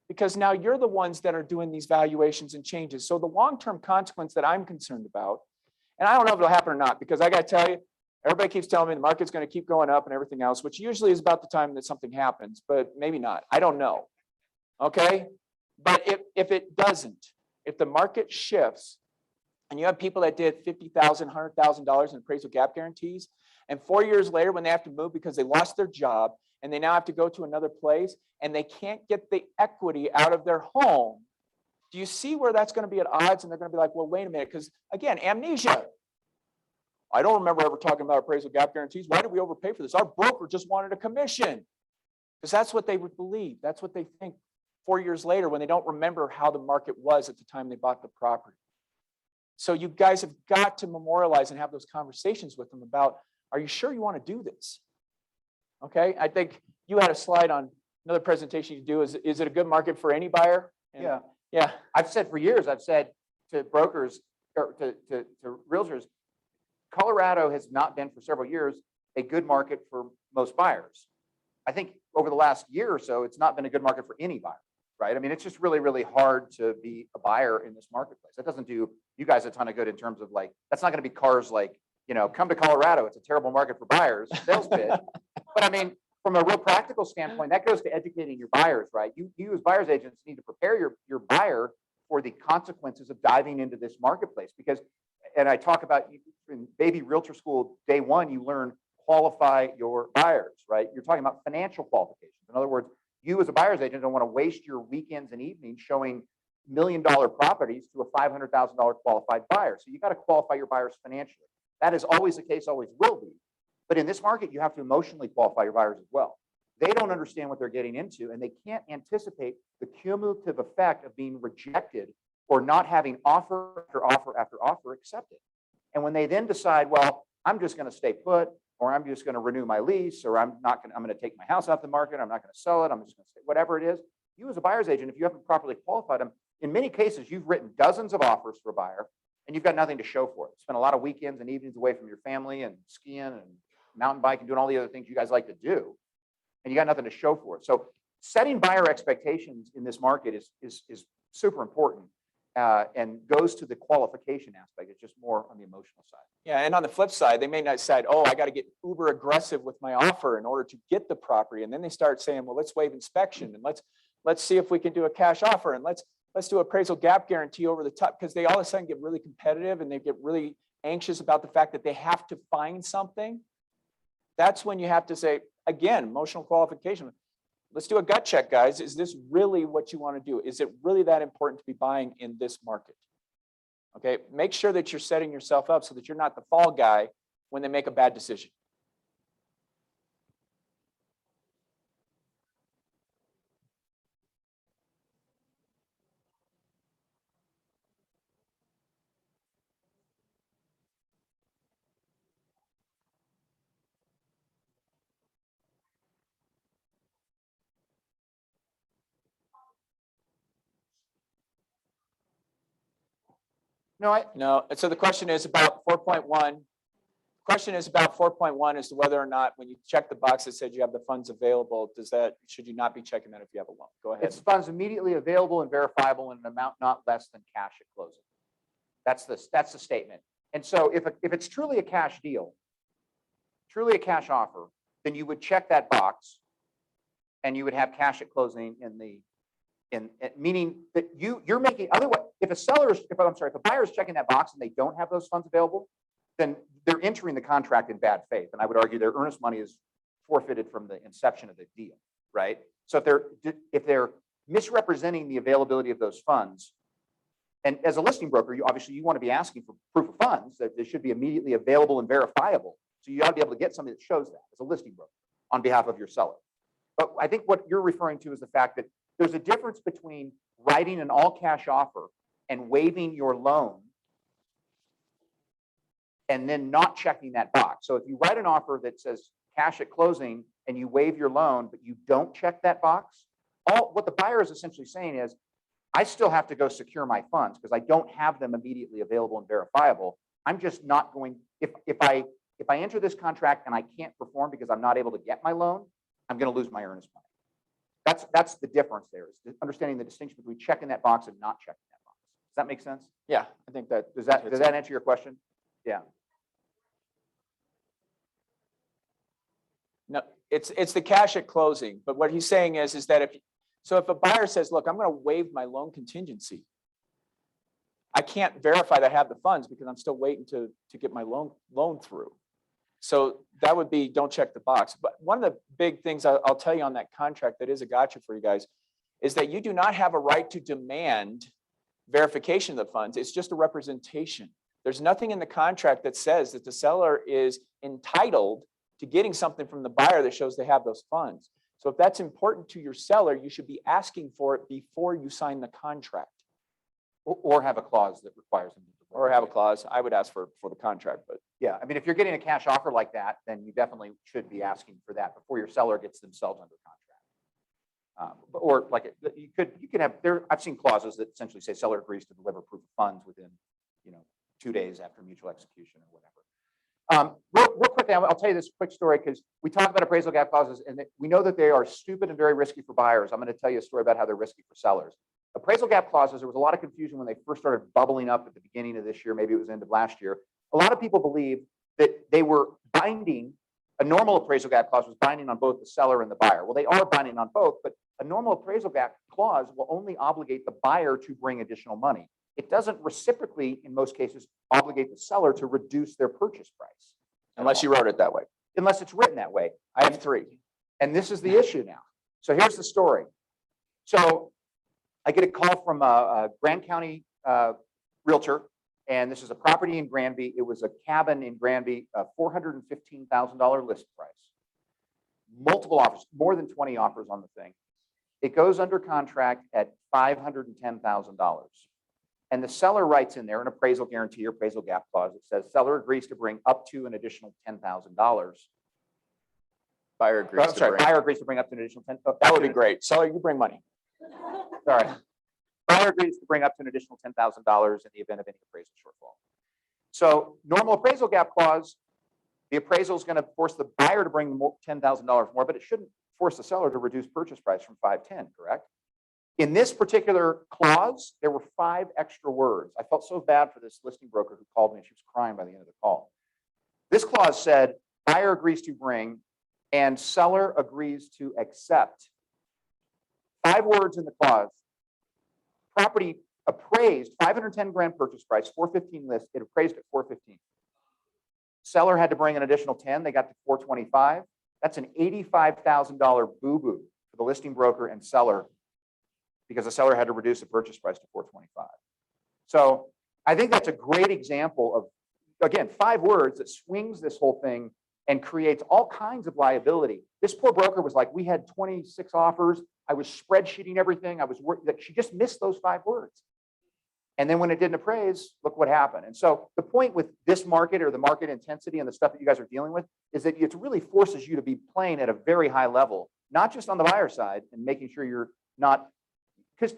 Because now you're the ones that are doing these valuations and changes. So the long-term consequence that I'm concerned about, and I don't know if it'll happen or not, because I got to tell you, everybody keeps telling me the market's going to keep going up and everything else, which usually is about the time that something happens, but maybe not. I don't know. Okay? But if it doesn't, if the market shifts, and you have people that did $50,000, $100,000 in appraisal gap guarantees, and 4 years later when they have to move because they lost their job, and they now have to go to another place, and they can't get the equity out of their home, do you see where that's going to be at odds? And they're going to be like, well, wait a minute, because again, amnesia. I don't remember ever talking about appraisal gap guarantees. Why did we overpay for this? Our broker just wanted a commission. Because that's what they would believe. That's what they think 4 years later when they don't remember how the market was at the time they bought the property. So you guys have got to memorialize and have those conversations with them about, are you sure you want to do this? Okay, I think you had a slide on another presentation you do. Is it a good market for any buyer? And yeah. I've said for years, I've said to brokers or to realtors, Colorado has not been for several years a good market for most buyers. I think over the last year or so, it's not been a good market for any buyer, right? I mean, it's just really, really hard to be a buyer in this marketplace. That doesn't do you guys a ton of good in terms of like, that's not going to be cars like, come to Colorado. It's a terrible market for buyers, sales pitch. But I mean, from a real practical standpoint, that goes to educating your buyers, right? You as buyer's agents need to prepare your buyer for the consequences of diving into this marketplace. Because, and I talk about in baby realtor school, day one, you learn qualify your buyers, right? You're talking about financial qualifications. In other words, you as a buyer's agent don't want to waste your weekends and evenings showing $1 million properties to a $500,000 qualified buyer. So you got to qualify your buyers financially. That is always the case, always will be. But in this market, you have to emotionally qualify your buyers as well. They don't understand what they're getting into, and they can't anticipate the cumulative effect of being rejected or not having offer after offer after offer accepted. And when they then decide, well, I'm just going to stay put, or I'm just going to renew my lease, or I'm going to take my house off the market, I'm not going to sell it, I'm just going to stay, whatever it is, you as a buyer's agent, if you haven't properly qualified them, in many cases, you've written dozens of offers for a buyer, and you've got nothing to show for it. Spend a lot of weekends and evenings away from your family and skiing and mountain biking and doing all the other things you guys like to do, and you got nothing to show for it. So setting buyer expectations in this market is super important. And goes to the qualification aspect. It's just more on the emotional side. Yeah, and on the flip side, they may not decide, oh, I got to get uber aggressive with my offer in order to get the property, and then they start saying, well, let's waive inspection, and let's see if we can do a cash offer, and let's do appraisal gap guarantee over the top, because they all of a sudden get really competitive and they get really anxious about the fact that they have to find something. That's when you have to say, again, emotional qualification. let's do a gut check, guys. Is this really what you want to do? Is it really that important to be buying in this market? Okay, make sure that you're setting yourself up so that you're not the fall guy when they make a bad decision. No. So the question is about 4.1. Question is about 4.1 as to whether or not when you check the box that said you have the funds available, should you not be checking that if you have a loan? Go ahead. It's funds immediately available and verifiable in an amount not less than cash at closing. That's the statement. And so if it's truly a cash deal, truly a cash offer, then you would check that box and you would have cash at closing meaning that you're making, otherwise, if a buyer is checking that box and they don't have those funds available, then they're entering the contract in bad faith. And I would argue their earnest money is forfeited from the inception of the deal, right? So if they're misrepresenting the availability of those funds, and as a listing broker, you want to be asking for proof of funds that they should be immediately available and verifiable. So you ought to be able to get something that shows that as a listing broker on behalf of your seller. But I think what you're referring to is the fact that there's a difference between writing an all-cash offer and waiving your loan and then not checking that box. So if you write an offer that says cash at closing and you waive your loan, but you don't check that box, what the buyer is essentially saying is, I still have to go secure my funds because I don't have them immediately available and verifiable. I'm just not going, if I enter this contract and I can't perform because I'm not able to get my loan, I'm going to lose my earnest money. That's the difference there, is understanding the distinction between checking that box and not checking that box. Does that make sense? Yeah, I think that does that answer your question? Yeah. No, it's the cash at closing. But what he's saying is that if a buyer says, look, I'm going to waive my loan contingency, I can't verify that I have the funds because I'm still waiting to get my loan through. So that would be, don't check the box. But one of the big things I'll tell you on that contract that is a gotcha for you guys is that you do not have a right to demand verification of the funds. It's just a representation. There's nothing in the contract that says that the seller is entitled to getting something from the buyer that shows they have those funds. So if that's important to your seller, you should be asking for it before you sign the contract. Or have a clause that requires them to. Or have a clause. I would ask for the contract, but yeah, I mean, if you're getting a cash offer like that, then you definitely should be asking for that before your seller gets themselves under contract. Or like you could have there. I've seen clauses that essentially say seller agrees to deliver proof of funds within 2 days after mutual execution or whatever. Real quickly, I'll tell you this quick story because we talk about appraisal gap clauses and we know that they are stupid and very risky for buyers. I'm going to tell you a story about how they're risky for sellers. Appraisal gap clauses, there was a lot of confusion when they first started bubbling up at the beginning of this year, maybe it was end of last year. A lot of people believed that they were binding, a normal appraisal gap clause was binding on both the seller and the buyer. Well, they are binding on both, but a normal appraisal gap clause will only obligate the buyer to bring additional money. It doesn't reciprocally, in most cases, obligate the seller to reduce their purchase price. Unless you wrote it that way. Unless it's written that way. I have 3. And this is the issue now. So here's the story. So I get a call from a Grand County realtor, and this is a property in Granby. It was a cabin in Granby, a $415,000 list price. Multiple offers, more than 20 offers on the thing. It goes under contract at $510,000. And the seller writes in there an appraisal guarantee or appraisal gap clause. It says seller agrees to bring up to an additional $10,000. Buyer agrees. Buyer agrees to bring up to an additional $10,000. That would be great. Seller, you bring money. Sorry. Buyer agrees to bring up to an additional $10,000 in the event of any appraisal shortfall. So normal appraisal gap clause, the appraisal is going to force the buyer to bring $10,000 more, but it shouldn't force the seller to reduce purchase price from $510,000, correct? In this particular clause, there were 5 extra words. I felt so bad for this listing broker who called me and she was crying by the end of the call. This clause said, buyer agrees to bring and seller agrees to accept. 5 words in the clause. Property appraised, 510 grand purchase price, 415 list, it appraised at 415. Seller had to bring an additional 10, they got to 425. That's an $85,000 boo-boo for the listing broker and seller because the seller had to reduce the purchase price to $425. So I think that's a great example of, again, 5 words that swings this whole thing and creates all kinds of liability. This poor broker was like, we had 26 offers. I was spreadsheeting everything. I was worried that she just missed those 5 words. And then when it didn't appraise, look what happened. And so the point with this market or the market intensity and the stuff that you guys are dealing with is that it really forces you to be playing at a very high level, not just on the buyer side and making sure you're not, because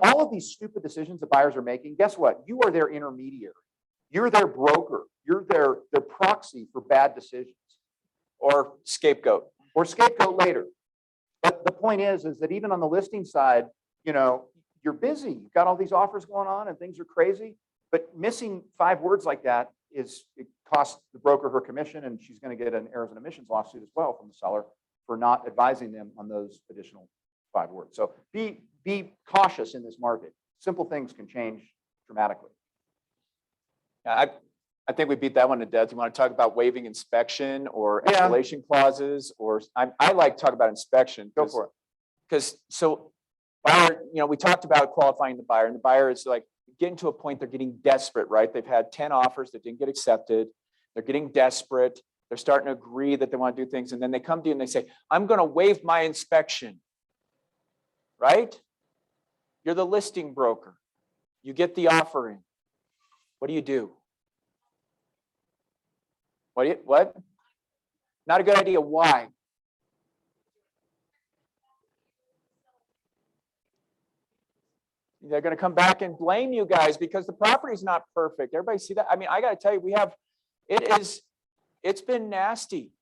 all of these stupid decisions that buyers are making, guess what? You are their intermediary. You're their broker. You're their proxy for bad decisions. Or scapegoat. Or scapegoat later. But the point is that even on the listing side, you're busy. You've got all these offers going on and things are crazy. But missing 5 words like that it costs the broker her commission, and she's going to get an errors and omissions lawsuit as well from the seller for not advising them on those additional 5 words. So be cautious in this market. Simple things can change dramatically. I think we beat that one to death. You want to talk about waiving inspection or escalation clauses, or I like to talk about inspection. Go for it. Because buyer, we talked about qualifying the buyer, and the buyer is like getting to a point they're getting desperate, right? They've had 10 offers that didn't get accepted. They're getting desperate. They're starting to agree that they want to do things, and then they come to you and they say, "I'm going to waive my inspection." Right? You're the listing broker. You get the offer in. What do you do? What? Not a good idea. Why? They're going to come back and blame you guys because the property's not perfect. Everybody see that? I mean, I got to tell you, it's been nasty.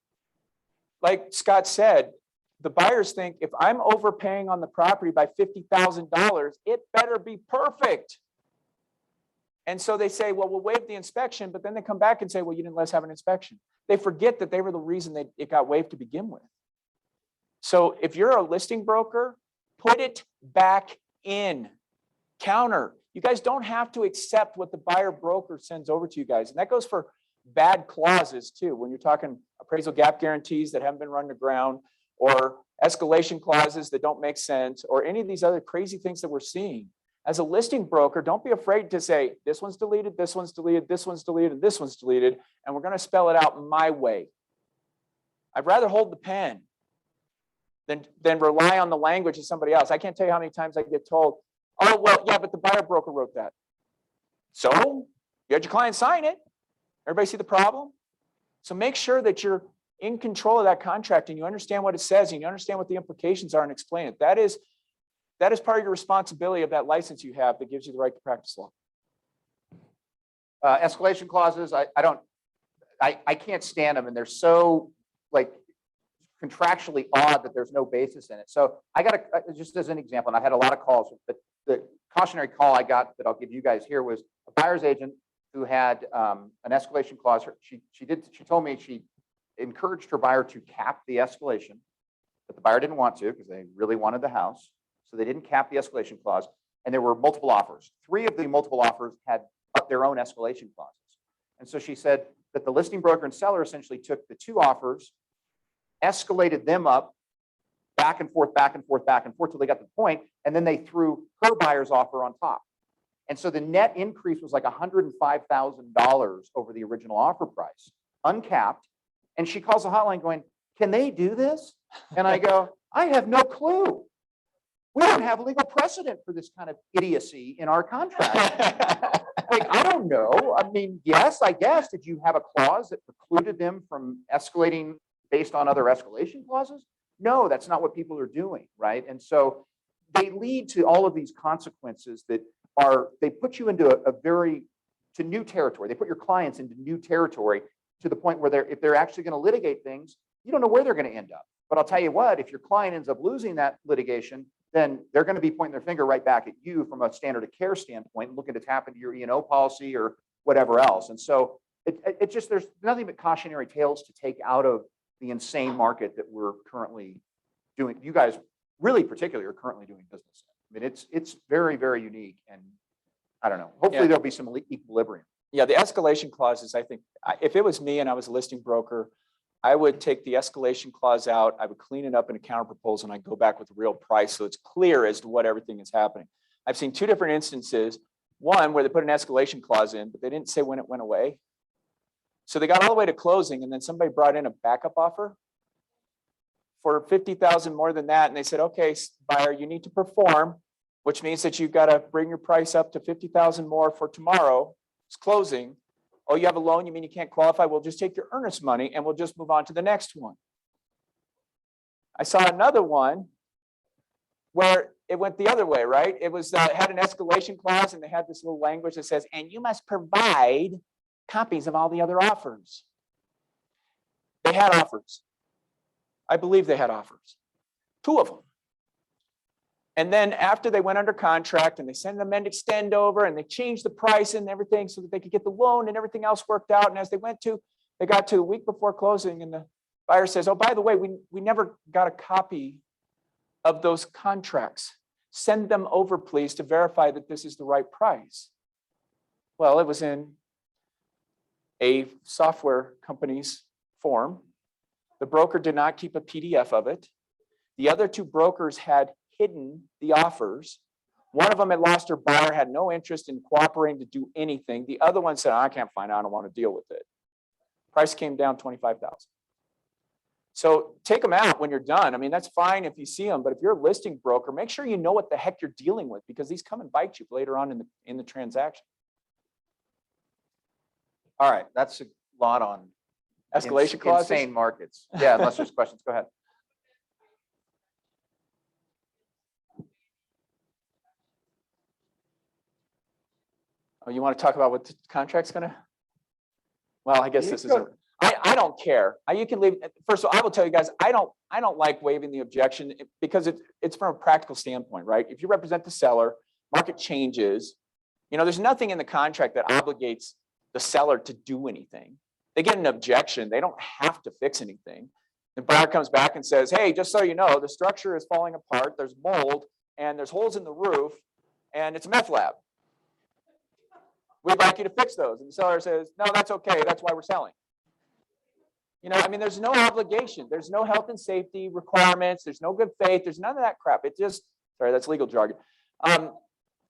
Like Scott said, the buyers think if I'm overpaying on the property by $50,000, it better be perfect. And so they say, well, we'll waive the inspection, but then they come back and say, well, you didn't let us have an inspection. They forget that they were the reason that it got waived to begin with. So if you're a listing broker, put it back in. Counter. You guys don't have to accept what the buyer broker sends over to you guys. And that goes for bad clauses too. When you're talking appraisal gap guarantees that haven't been run to ground, or escalation clauses that don't make sense, or any of these other crazy things that we're seeing. As a listing broker, don't be afraid to say, this one's deleted, this one's deleted, this one's deleted, and this one's deleted, and we're going to spell it out my way. I'd rather hold the pen than rely on the language of somebody else. I can't tell you how many times I get told, oh, well, yeah, but the buyer broker wrote that. So you had your client sign it. Everybody see the problem? So make sure that you're in control of that contract and you understand what it says and you understand what the implications are and explain it. That is part of your responsibility of that license you have that gives you the right to practice law. Escalation clauses, I can't stand them, and they're so like contractually odd that there's no basis in it. So I got just as an example, and I had a lot of calls, but the cautionary call I got that I'll give you guys here was a buyer's agent who had an escalation clause. She told me she encouraged her buyer to cap the escalation, but the buyer didn't want to because they really wanted the house. So they didn't cap the escalation clause, and there were multiple offers. 3 of the multiple offers had their own escalation clauses. And so she said that the listing broker and seller essentially took the 2 offers, escalated them up back and forth, back and forth, back and forth till they got to the point, and then they threw her buyer's offer on top. And so the net increase was like $105,000 over the original offer price, uncapped. And she calls the hotline going, can they do this? And I go, I have no clue. We don't have legal precedent for this kind of idiocy in our contract. Like, I don't know. I mean, yes, I guess. Did you have a clause that precluded them from escalating based on other escalation clauses? No, that's not what people are doing, right? And so they lead to all of these consequences that they put you into to new territory. They put your clients into new territory to the point where if they're actually going to litigate things, you don't know where they're going to end up. But I'll tell you what, if your client ends up losing that litigation, then they're going to be pointing their finger right back at you from a standard of care standpoint, looking to tap into your E&O policy or whatever else. And so it just, there's nothing but cautionary tales to take out of the insane market that we're currently doing. You guys really particularly are currently doing business in. I mean, it's very, very unique. And I don't know, hopefully there'll be some equilibrium. Yeah, the escalation clauses, I think, if it was me and I was a listing broker, I would take the escalation clause out. I would clean it up in a counter proposal and I'd go back with a real price. So it's clear as to what everything is happening. I've seen two different instances. One where they put an escalation clause in, but they didn't say when it went away. So they got all the way to closing and then somebody brought in a backup offer for 50,000 more than that. And they said, okay, buyer, you need to perform, which means that you've got to bring your price up to 50,000 more for tomorrow. It's closing. Oh, you have a loan, you mean you can't qualify? We'll just take your earnest money and we'll just move on to the next one. I saw another one where it went the other way, right? It was had an escalation clause and they had this little language that says, and you must provide copies of all the other offers. They had offers. I believe they had offers, two of them. And then after they went under contract and they sent an amend extend over and they changed the price and everything so that they could get the loan and everything else worked out. And as they got to the week before closing and the buyer says, oh, by the way, we never got a copy of those contracts. Send them over, please, to verify that this is the right price. Well, it was in a software company's form. The broker did not keep a PDF of it. The other two brokers had hidden the offers. One of them had lost her buyer, had no interest in cooperating to do anything. The other one said, I can't find out, I don't want to deal with it. Price came down 25,000. So take them out when you're done. I mean, that's fine if you see them, but if you're a listing broker, make sure you know what the heck you're dealing with because these come and bite you later on in the transaction. All right, that's a lot on escalation clauses. Insane markets. Yeah, unless there's questions, go ahead. Oh, you want to talk about what the contract's gonna? Well, I guess this is. I don't care. You can leave. First of all, I will tell you guys, I don't like waiving the objection because it's from a practical standpoint, right? If you represent the seller, market changes. You know, there's nothing in the contract that obligates the seller to do anything. They get an objection. They don't have to fix anything. The buyer comes back and says, hey, just so you know, the structure is falling apart. There's mold and there's holes in the roof and it's a meth lab. We'd like you to fix those. And the seller says, no, that's okay. That's why we're selling. You know, I mean, there's no obligation. There's no health and safety requirements. There's no good faith. There's none of that crap. It just, sorry, that's legal jargon.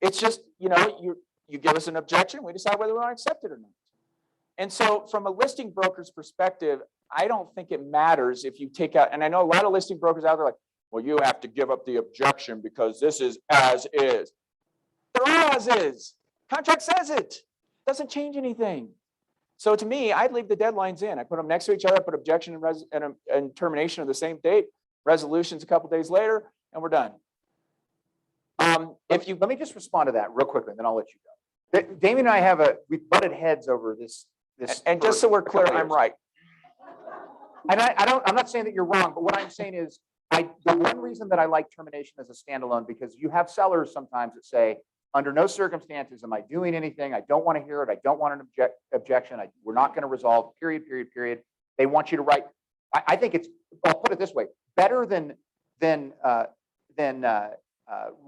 It's just, you know, you give us an objection. We decide whether we want to accept it or not. And so from a listing broker's perspective, I don't think it matters if you take out, and I know a lot of listing brokers out there like, well, you have to give up the objection because this is as is. They're all as is. Contract says it. Doesn't change anything. So to me, I'd leave the deadlines in. I put them next to each other, I put objection and termination of the same date, resolutions a couple days later, and we're done. Let me just respond to that real quickly, and then I'll let you go. Damian and I we've butted heads over this. And just so we're clear, I'm right. And I'm not saying that you're wrong, but what I'm saying is the one reason that I like termination as a standalone, because you have sellers sometimes that say, under no circumstances am I doing anything. I don't want to hear it. I don't want an objection. We're not going to resolve, period. They want you to write. I think I'll put it this way, better than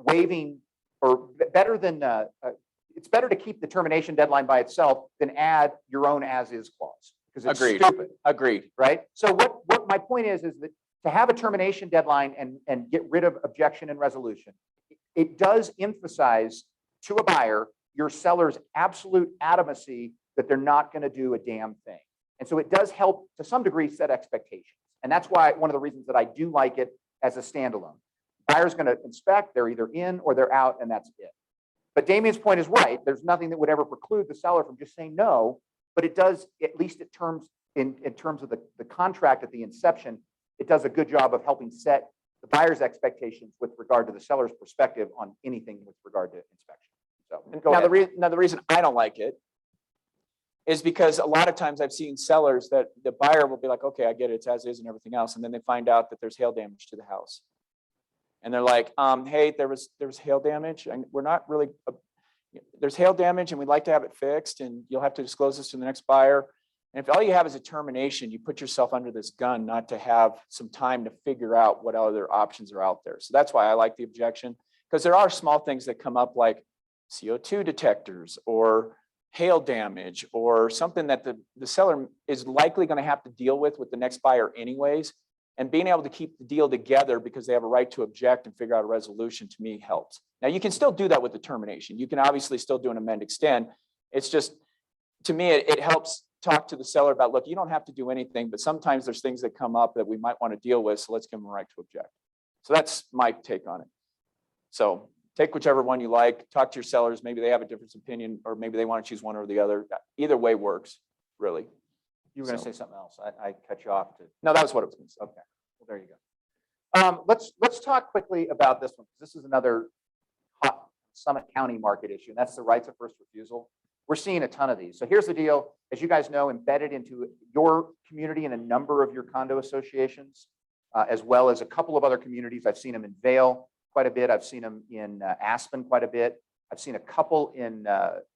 waiving, or better than, it's better to keep the termination deadline by itself than add your own as-is clause, because it's stupid. Agreed. Right? So what my point is that to have a termination deadline and get rid of objection and resolution, it does emphasize to a buyer your seller's absolute adamancy that they're not going to do a damn thing. And so it does help to some degree set expectations. And that's why one of the reasons that I do like it as a standalone. Buyer's going to inspect, they're either in or they're out, and that's it. But Damian's point is right. There's nothing that would ever preclude the seller from just saying no, but it does, at least in terms of the contract at the inception, it does a good job of helping set the buyer's expectations with regard to the seller's perspective on anything with regard to inspection. So now the reason I don't like it is because a lot of times I've seen sellers that the buyer will be like, okay, I get it, it's as is and everything else. And then they find out that there's hail damage to the house. And they're like, hey, there was hail damage and we're not really, there's hail damage and we'd like to have it fixed and you'll have to disclose this to the next buyer. And if all you have is a termination, you put yourself under this gun not to have some time to figure out what other options are out there. So that's why I like the objection, because there are small things that come up like CO2 detectors or hail damage or something that the seller is likely going to have to deal with the next buyer anyways. And being able to keep the deal together because they have a right to object and figure out a resolution, to me, helps. Now, you can still do that with the termination. You can obviously still do an amend extend. It's just, to me, it helps talk to the seller about, look, you don't have to do anything, but sometimes there's things that come up that we might want to deal with, so let's give them a right to object. So that's my take on it. So take whichever one you like, talk to your sellers, maybe they have a different opinion, or maybe they want to choose one or the other. Either way works, really. You were going to say something else. I cut you off. No, that was what it was going to say. Okay, well, there you go. Let's talk quickly about this one, because this is another hot Summit County market issue, and that's the rights of first refusal. We're seeing a ton of these. So here's the deal. As you guys know, embedded into your community and a number of your condo associations, as well as a couple of other communities. I've seen them in Vail quite a bit. I've seen them in Aspen quite a bit. I've seen a couple in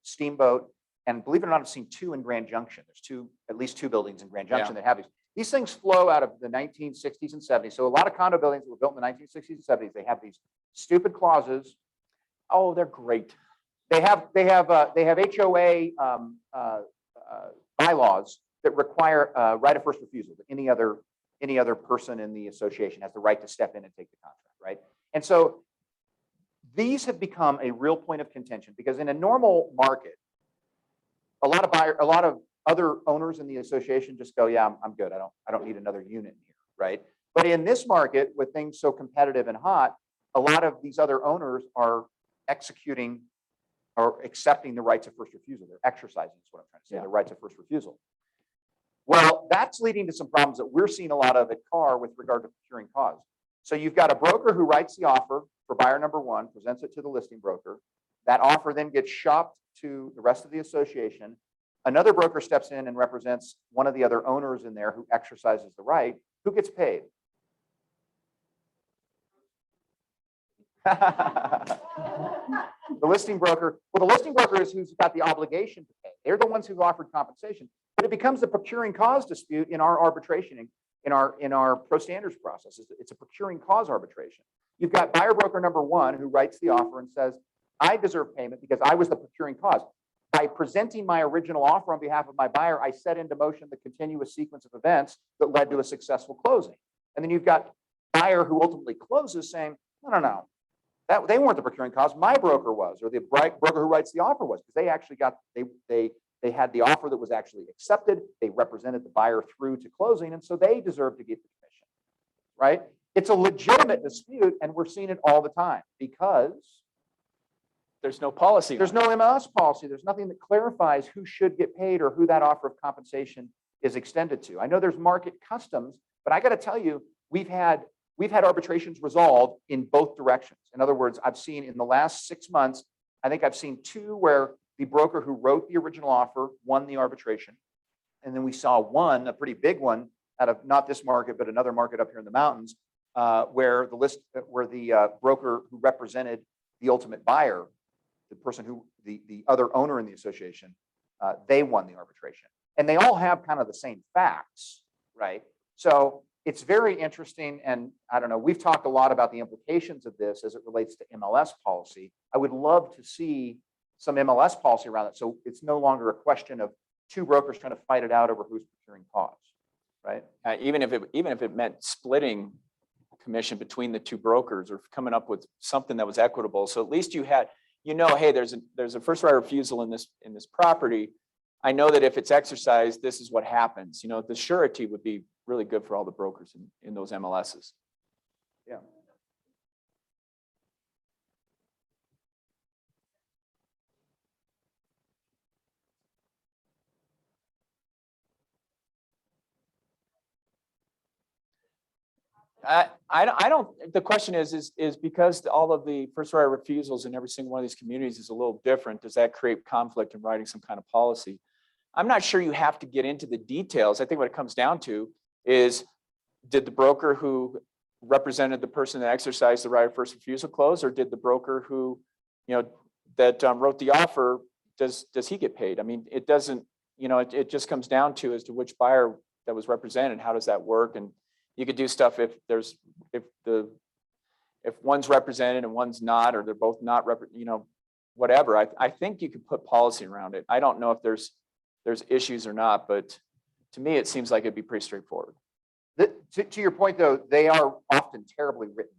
Steamboat. And believe it or not, I've seen two in Grand Junction. There's at least two buildings in Grand Junction that have these. These things flow out of the 1960s and 70s. So a lot of condo buildings that were built in the 1960s and 70s, they have these stupid clauses. Oh, they're great. They have HOA bylaws that require right of first refusal. Any other person in the association has the right to step in and take the contract, right? And so these have become a real point of contention, because in a normal market, a lot of other owners in the association just go, yeah, I'm good. I don't need another unit here, right? But in this market, with things so competitive and hot, a lot of these other owners are executing or accepting the rights of first refusal. They're exercising, is what I'm trying to say, the rights of first refusal. Well, that's leading to some problems that we're seeing a lot of at CAR with regard to procuring cause. So you've got a broker who writes the offer for buyer number one, presents it to the listing broker. That offer then gets shopped to the rest of the association. Another broker steps in and represents one of the other owners in there who exercises the right. Who gets paid? The listing broker. Well, the listing broker is who's got the obligation to pay. They're the ones who've offered compensation. But it becomes a procuring cause dispute in our arbitration, in our pro standards process. It's a procuring cause arbitration. You've got buyer broker number one who writes the offer and says, I deserve payment because I was the procuring cause. By presenting my original offer on behalf of my buyer, I set into motion the continuous sequence of events that led to a successful closing. And then you've got buyer who ultimately closes saying, no, that they weren't the procuring cause. My broker was, or the broker who writes the offer was, because they actually got, they had the offer that was actually accepted. They represented the buyer through to closing, and so they deserve to get the commission, right? It's a legitimate dispute, and we're seeing it all the time because there's no policy. There's no MLS policy. There's nothing that clarifies who should get paid or who that offer of compensation is extended to. I know there's market customs, but I got to tell you, we've had arbitrations resolved in both directions. In other words, I've seen in the last 6 months, I think I've seen two where the broker who wrote the original offer won the arbitration. And then we saw one, a pretty big one, out of not this market, but another market up here in the mountains, where the broker who represented the ultimate buyer, the person who, the other owner in the association, they won the arbitration. And they all have kind of the same facts, right? So it's very interesting. And I don't know, we've talked a lot about the implications of this as it relates to MLS policy. I would love to see some MLS policy around it. So it's no longer a question of two brokers trying to fight it out over who's procuring cause, right? Even if it meant splitting commission between the two brokers or coming up with something that was equitable. So at least you had, hey, there's a first right of refusal in this property. I know that if it's exercised, this is what happens. The surety would be really good for all the brokers in those MLSs. Yeah. I don't, the question is because all of the first right of refusals in every single one of these communities is a little different, does that create conflict in writing some kind of policy? I'm not sure you have to get into the details. I think what it comes down to is, did the broker who represented the person that exercised the right of first refusal close, or did the broker who, that wrote the offer, does he get paid? I mean, it doesn't, it just comes down to as to which buyer that was represented, how does that work? And you could do stuff if one's represented and one's not, or they're both not, whatever. I think you could put policy around it. I don't know if there's issues or not, but to me, it seems like it'd be pretty straightforward. To your point, though, they are often terribly written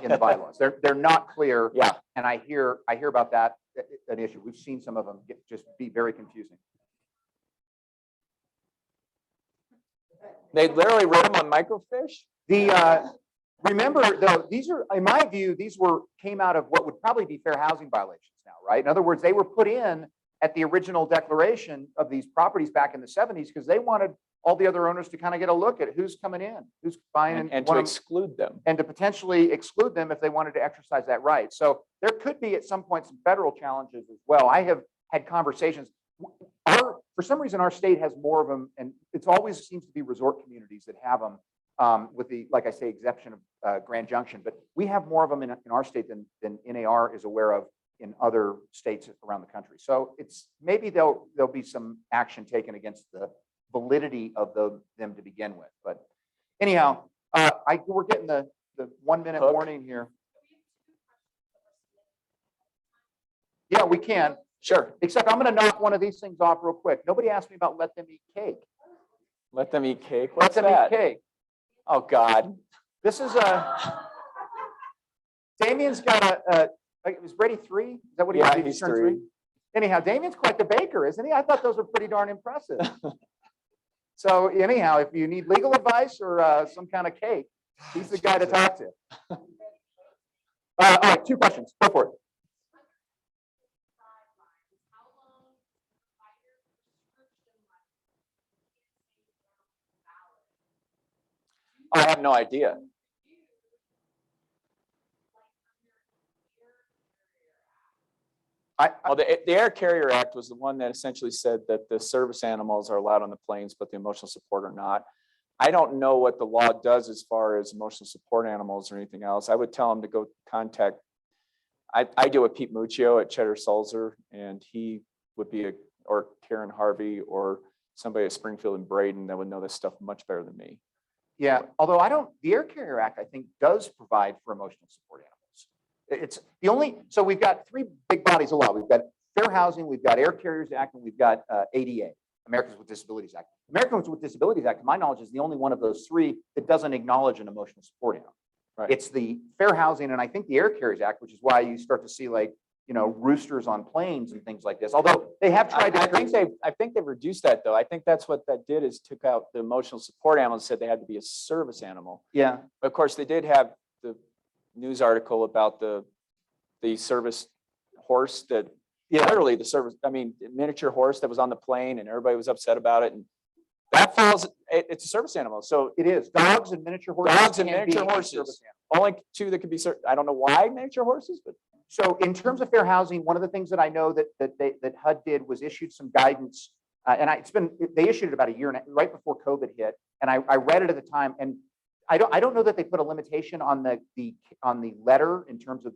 in the bylaws. They're not clear. Yeah. And I hear about that, an issue. We've seen some of them just be very confusing. They literally wrote them on microfiche. Remember though, these are, in my view, came out of what would probably be fair housing violations now, right? In other words, they were put in at the original declaration of these properties back in the 70s because they wanted all the other owners to kind of get a look at who's coming in, who's buying, and to exclude them, and to potentially exclude them if they wanted to exercise that right. So there could be at some point some federal challenges as well. I have had conversations. For some reason, our state has more of them, and it's always seems to be resort communities that have them, with the, like I say, exception of Grand Junction. But we have more of them in our state than NAR is aware of in other states around the country. So it's maybe there'll be some action taken against the validity of them to begin with. But anyhow, we're getting the 1 minute warning here. Yeah, we can. Sure. Except I'm going to knock one of these things off real quick. Nobody asked me about let them eat cake. Let them eat cake. Let them eat cake. Oh God. This is Damian's got is Brady 3? Is that what he yeah, is? He's turned 3. Anyhow, Damian's quite the baker, isn't he? I thought those were pretty darn impressive. So anyhow, if you need legal advice or some kind of cake, he's the guy to talk to. All right, 2 questions. Go for it. I have no idea. Well, the Air Carrier Act was the one that essentially said that the service animals are allowed on the planes, but the emotional support are not. I don't know what the law does as far as emotional support animals or anything else. I would tell them to go contact. I deal with Pete Muccio at Cheddar Sulzer, and he would be or Karen Harvey or somebody at Springfield and Braden that would know this stuff much better than me. Yeah, although the Air Carrier Act, I think, does provide for emotional support animals. It's the only, so we've got 3 big bodies of law. We've got Fair Housing, we've got Air Carriers Act, and we've got ADA, Americans with Disabilities Act. Americans with Disabilities Act, to my knowledge, is the only one of those 3 that doesn't acknowledge an emotional support animal. Right. It's the Fair Housing, and I think the Air Carriers Act, which is why you start to see roosters on planes and things like this. Although they have tried to. I think they've reduced that though. I think that's what that did is took out the emotional support animal and said they had to be a service animal. Yeah. But of course, they did have the news article about the service horse that literally the service, miniature horse that was on the plane and everybody was upset about it. And that falls, it's a service animal. So it is. Dogs and miniature horses. Dogs and miniature horses. Only 2 that could be, I don't know why miniature horses, but. So in terms of fair housing, one of the things that I know that HUD did was issued some guidance, and they issued it about a year right before COVID hit, and I read it at the time, and I don't know that they put a limitation on the letter in terms of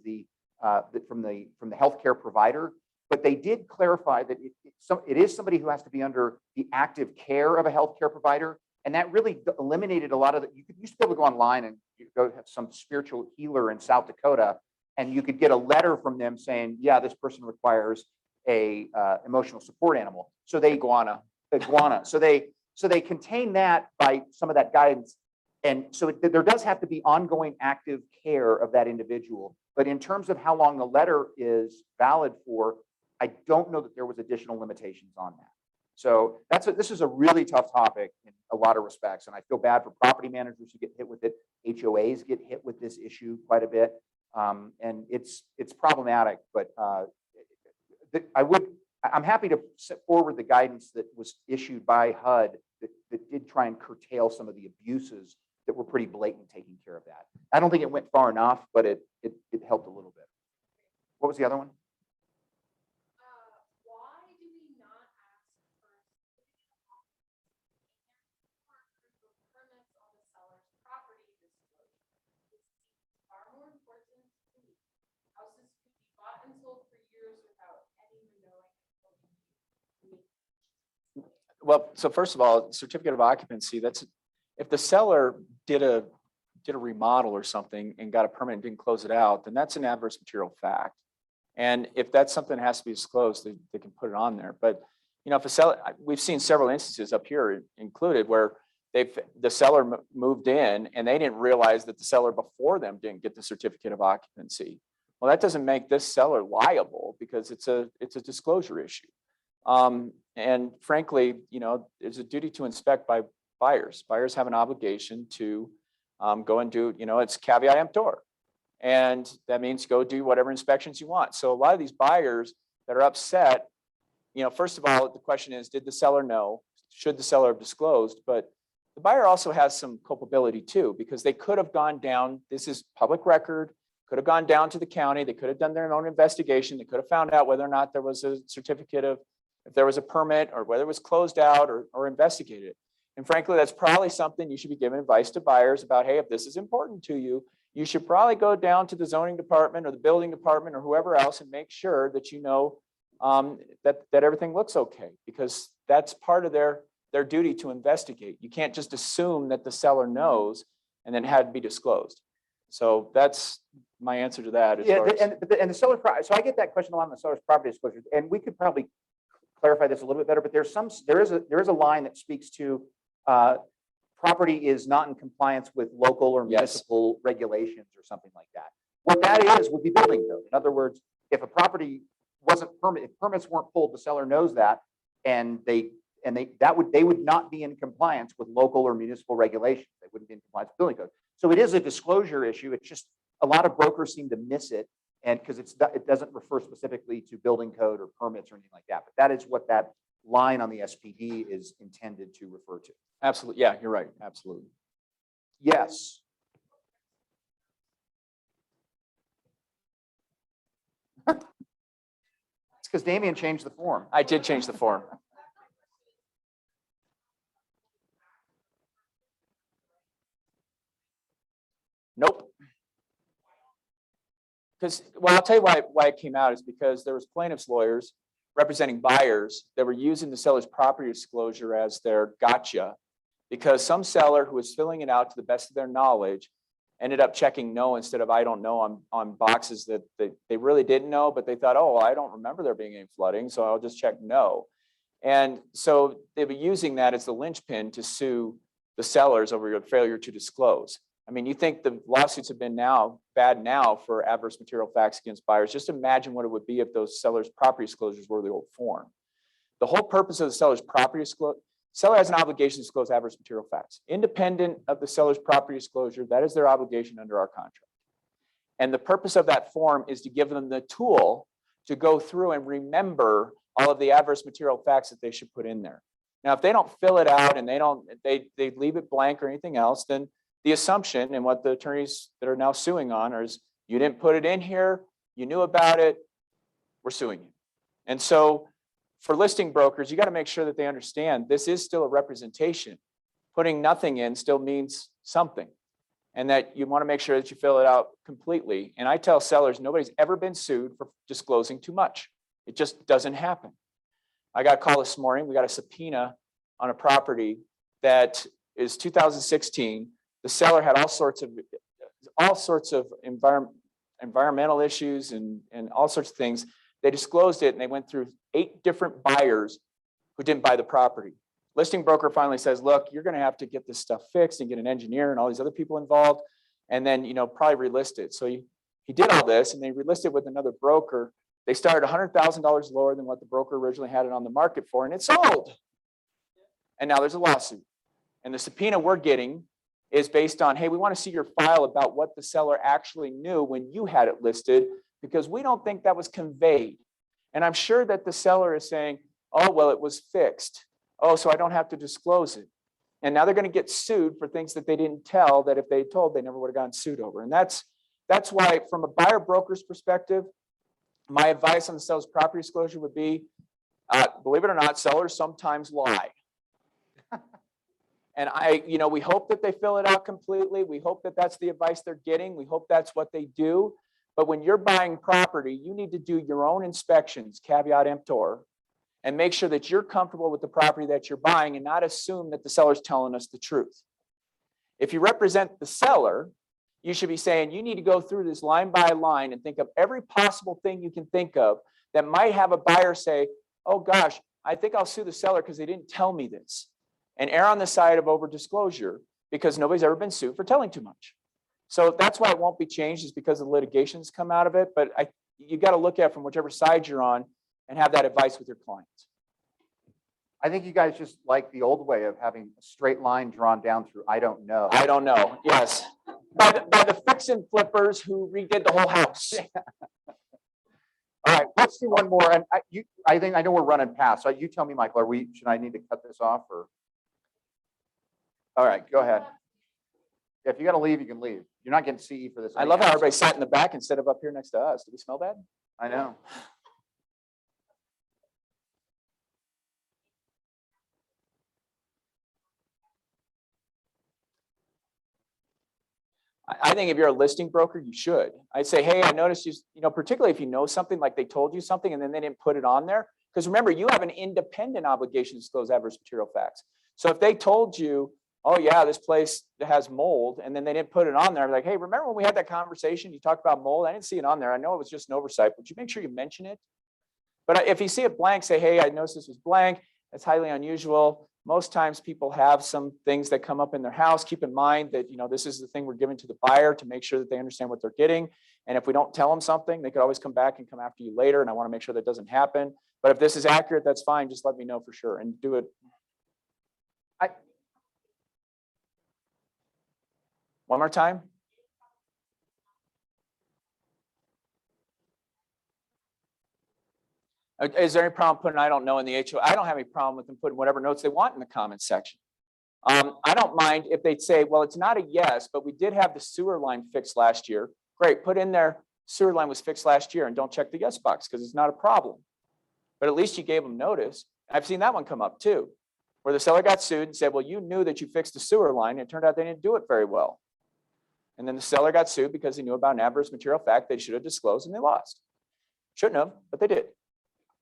from the healthcare provider, but they did clarify that it is somebody who has to be under the active care of a healthcare provider, and that really eliminated a lot of you used to be able to go online and you could go have some spiritual healer in South Dakota. And you could get a letter from them saying, yeah, this person requires a emotional support animal. So they iguana. So they contain that by some of that guidance. And so there does have to be ongoing active care of that individual. But in terms of how long the letter is valid for, I don't know that there was additional limitations on that. So this is a really tough topic in a lot of respects. And I feel bad for property managers who get hit with it. HOAs get hit with this issue quite a bit. And it's problematic, but I'm happy to set forward the guidance that was issued by HUD that did try and curtail some of the abuses that were pretty blatant taking care of that. I don't think it went far enough, but it helped a little bit. What was the other one? Why do we not ask for permits on the seller's property disclosure? It's far more important to me. Houses could be bought and sold for years without anyone knowing. Well, so first of all, certificate of occupancy, that's if the seller did a remodel or something and got a permit and didn't close it out, then that's an adverse material fact. And if that's something that has to be disclosed, they can put it on there. But, you know, if a seller, we've seen several instances up here included where the seller moved in and they didn't realize that the seller before them didn't get the certificate of occupancy. Well, that doesn't make this seller liable because it's a disclosure issue. And frankly, you know, there's a duty to inspect by buyers. Buyers have an obligation to go and do, you know, it's caveat emptor. And that means go do whatever inspections you want. So a lot of these buyers that are upset, you know, first of all, the question is, did the seller know? Should the seller have disclosed? But the buyer also has some culpability too, because they could have gone down, this is public record, could have gone down to the county, they could have done their own investigation, they could have found out whether or not there was a certificate of, if there was a permit or whether it was closed out or investigated. And frankly, that's probably something you should be giving advice to buyers about, hey, if this is important to you, you should probably go down to the zoning department or the building department or whoever else and make sure that you know that everything looks okay, because that's part of their duty to investigate. You can't just assume that the seller knows and then had to be disclosed. So that's my answer to that. Yeah, and the seller, so I get that question a lot on the seller's property disclosure, and we could probably clarify this a little bit better, but there is a line that speaks to property is not in compliance with local or municipal regulations or something like that. What that is would be building code. In other words, if a property wasn't if permits weren't pulled, the seller knows that, and they would not be in compliance with local or municipal regulations. They wouldn't be in compliance with building code. So it is a disclosure issue. It's just a lot of brokers seem to miss it, and because it doesn't refer specifically to building code or permits or anything like that. But that is what that line on the SPD is intended to refer to. Absolutely. Yeah, you're right. Absolutely. Yes. It's because Damian changed the form. I did change the form. Nope. Because, well, I'll tell you why it came out is because there was plaintiffs' lawyers representing buyers that were using the seller's property disclosure as their gotcha, because some seller who was filling it out to the best of their knowledge ended up checking no instead of I don't know on boxes that they really didn't know, but they thought, oh, well, I don't remember there being any flooding, so I'll just check no. And so they were using that as the linchpin to sue the sellers over your failure to disclose. I mean, you think the lawsuits have been bad now for adverse material facts against buyers. Just imagine what it would be if those sellers' property disclosures were the old form. The whole purpose of the seller's property disclosure, seller has an obligation to disclose adverse material facts. Independent of the seller's property disclosure, that is their obligation under our contract. And the purpose of that form is to give them the tool to go through and remember all of the adverse material facts that they should put in there. Now, if they don't fill it out and they leave it blank or anything else, then the assumption and what the attorneys that are now suing on is you didn't put it in here, you knew about it, we're suing you. And so for listing brokers, you got to make sure that they understand this is still a representation. Putting nothing in still means something, and that you want to make sure that you fill it out completely. And I tell sellers, nobody's ever been sued for disclosing too much. It just doesn't happen. I got a call this morning. We got a subpoena on a property that is 2016. The seller had all sorts of environmental issues and all sorts of things. They disclosed it and they went through 8 different buyers who didn't buy the property. Listing broker finally says, look, you're going to have to get this stuff fixed and get an engineer and all these other people involved, and then, you know, probably relist it. So he did all this and they relisted with another broker. They started $100,000 lower than what the broker originally had it on the market for, and it sold. And now there's a lawsuit. And the subpoena we're getting is based on, hey, we want to see your file about what the seller actually knew when you had it listed, because we don't think that was conveyed. And I'm sure that the seller is saying, oh, well, it was fixed. Oh, so I don't have to disclose it. And now they're going to get sued for things that they didn't tell, that if they told, they never would have gotten sued over. And that's why, from a buyer broker's perspective, my advice on the seller's property disclosure would be, believe it or not, sellers sometimes lie. And we hope that they fill it out completely. We hope that that's the advice they're getting. We hope that's what they do. But when you're buying property, you need to do your own inspections, caveat emptor, and make sure that you're comfortable with the property that you're buying and not assume that the seller's telling us the truth. If you represent the seller, you should be saying, you need to go through this line by line and think of every possible thing you can think of that might have a buyer say, oh gosh, I think I'll sue the seller because they didn't tell me this. And err on the side of over disclosure because nobody's ever been sued for telling too much. So that's why it won't be changed, is because the litigations come out of it. But you got to look at it from whichever side you're on and have that advice with your clients. I think you guys just like the old way of having a straight line drawn down through I don't know. I don't know. Yes. By the fix and flippers who redid the whole house. All right, let's do one more. And I think I know we're running past. So you tell me, Michael, should I need to cut this off or? All right, go ahead. If you got to leave, you can leave. You're not getting CE for this. I love how everybody sat in the back instead of up here next to us. Do we smell bad? I know. I think if you're a listing broker, you should. I'd say, hey, I noticed you, particularly if you know something, like they told you something and then they didn't put it on there. Because remember, you have an independent obligation to disclose adverse material facts. So if they told you, oh yeah, this place has mold, and then they didn't put it on there, like, hey, remember when we had that conversation, you talked about mold? I didn't see it on there. I know it was just an oversight. Would you make sure you mention it? But if you see it blank, say, hey, I noticed this was blank. That's highly unusual. Most times people have some things that come up in their house. Keep in mind that, this is the thing we're giving to the buyer to make sure that they understand what they're getting. And if we don't tell them something, they could always come back and come after you later. And I want to make sure that doesn't happen. But if this is accurate, that's fine. Just let me know for sure and do it. One more time. Is there any problem putting I don't know in the HO? I don't have any problem with them putting whatever notes they want in the comments section. I don't mind if they'd say, well, it's not a yes, but we did have the sewer line fixed last year. Great, put in there, sewer line was fixed last year, and don't check the yes box because it's not a problem. But at least you gave them notice. I've seen that one come up too, where the seller got sued and said, well, you knew that you fixed the sewer line, and it turned out they didn't do it very well. And then the seller got sued because he knew about an adverse material fact they should have disclosed, and they lost. Shouldn't have, but they did.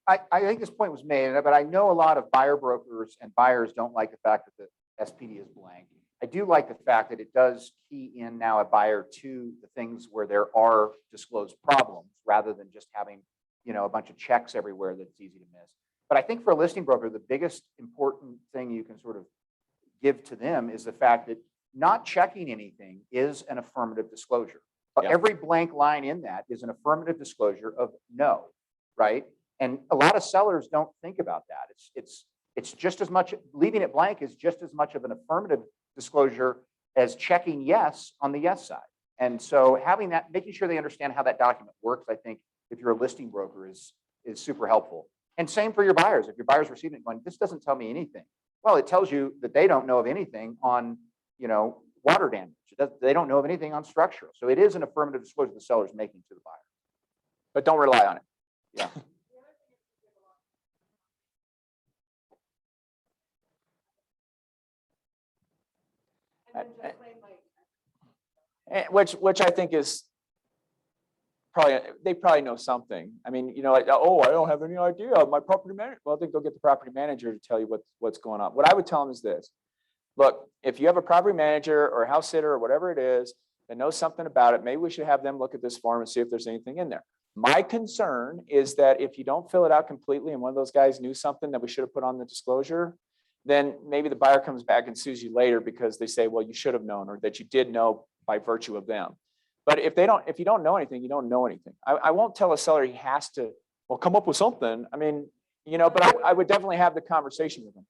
I think this point was made, but I know a lot of buyer brokers and buyers don't like the fact that the SPD is blank. I do like the fact that it does key in now a buyer to the things where there are disclosed problems rather than just having, a bunch of checks everywhere that's easy to miss. But I think for a listing broker, the biggest important thing you can sort of give to them is the fact that not checking anything is an affirmative disclosure. Yeah. Every blank line in that is an affirmative disclosure of no, right? And a lot of sellers don't think about that. It's just as much, leaving it blank is just as much of an affirmative disclosure as checking yes on the yes side. And so having that, making sure they understand how that document works, I think if you're a listing broker is super helpful. And same for your buyers. If your buyers receive it going, this doesn't tell me anything. Well, it tells you that they don't know of anything on, water damage. They don't know of anything on structural. So it is an affirmative disclosure the seller's making to the buyer. But don't rely on it. Yeah. Which I think is probably, they probably know something. I mean, like, oh, I don't have any idea. My property manager. Well, I think they'll get the property manager to tell you what's going on. What I would tell them is this: look, if you have a property manager or a house sitter or whatever it is that knows something about it, maybe we should have them look at this form and see if there's anything in there. My concern is that if you don't fill it out completely and one of those guys knew something that we should have put on the disclosure, then maybe the buyer comes back and sues you later because they say, well, you should have known, or that you did know by virtue of them. But if you don't know anything, you don't know anything. I won't tell a seller he has to, well, come up with something. I mean, but I would definitely have the conversation with them.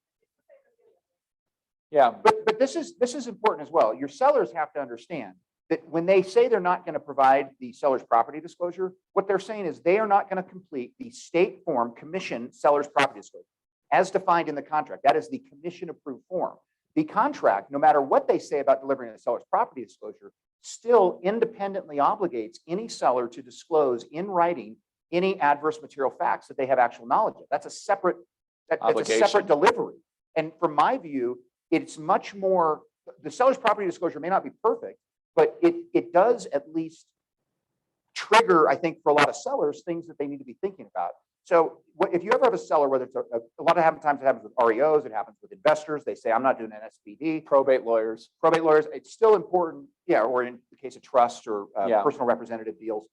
Yeah. But this is important as well. Your sellers have to understand that when they say they're not going to provide the seller's property disclosure, what they're saying is they are not going to complete the state form commission seller's property disclosure as defined in the contract. That is the commission approved form. The contract, no matter what they say about delivering a seller's property disclosure, still independently obligates any seller to disclose in writing any adverse material facts that they have actual knowledge of. That's a separate delivery. And from my view, it's much more, the seller's property disclosure may not be perfect, but it does at least trigger, I think, for a lot of sellers, things that they need to be thinking about. So if you ever have a seller, whether it's a lot of times it happens with REOs, it happens with investors. They say, I'm not doing an SPD. Probate lawyers. It's still important. Yeah. Or in the case of trust or personal representative deals,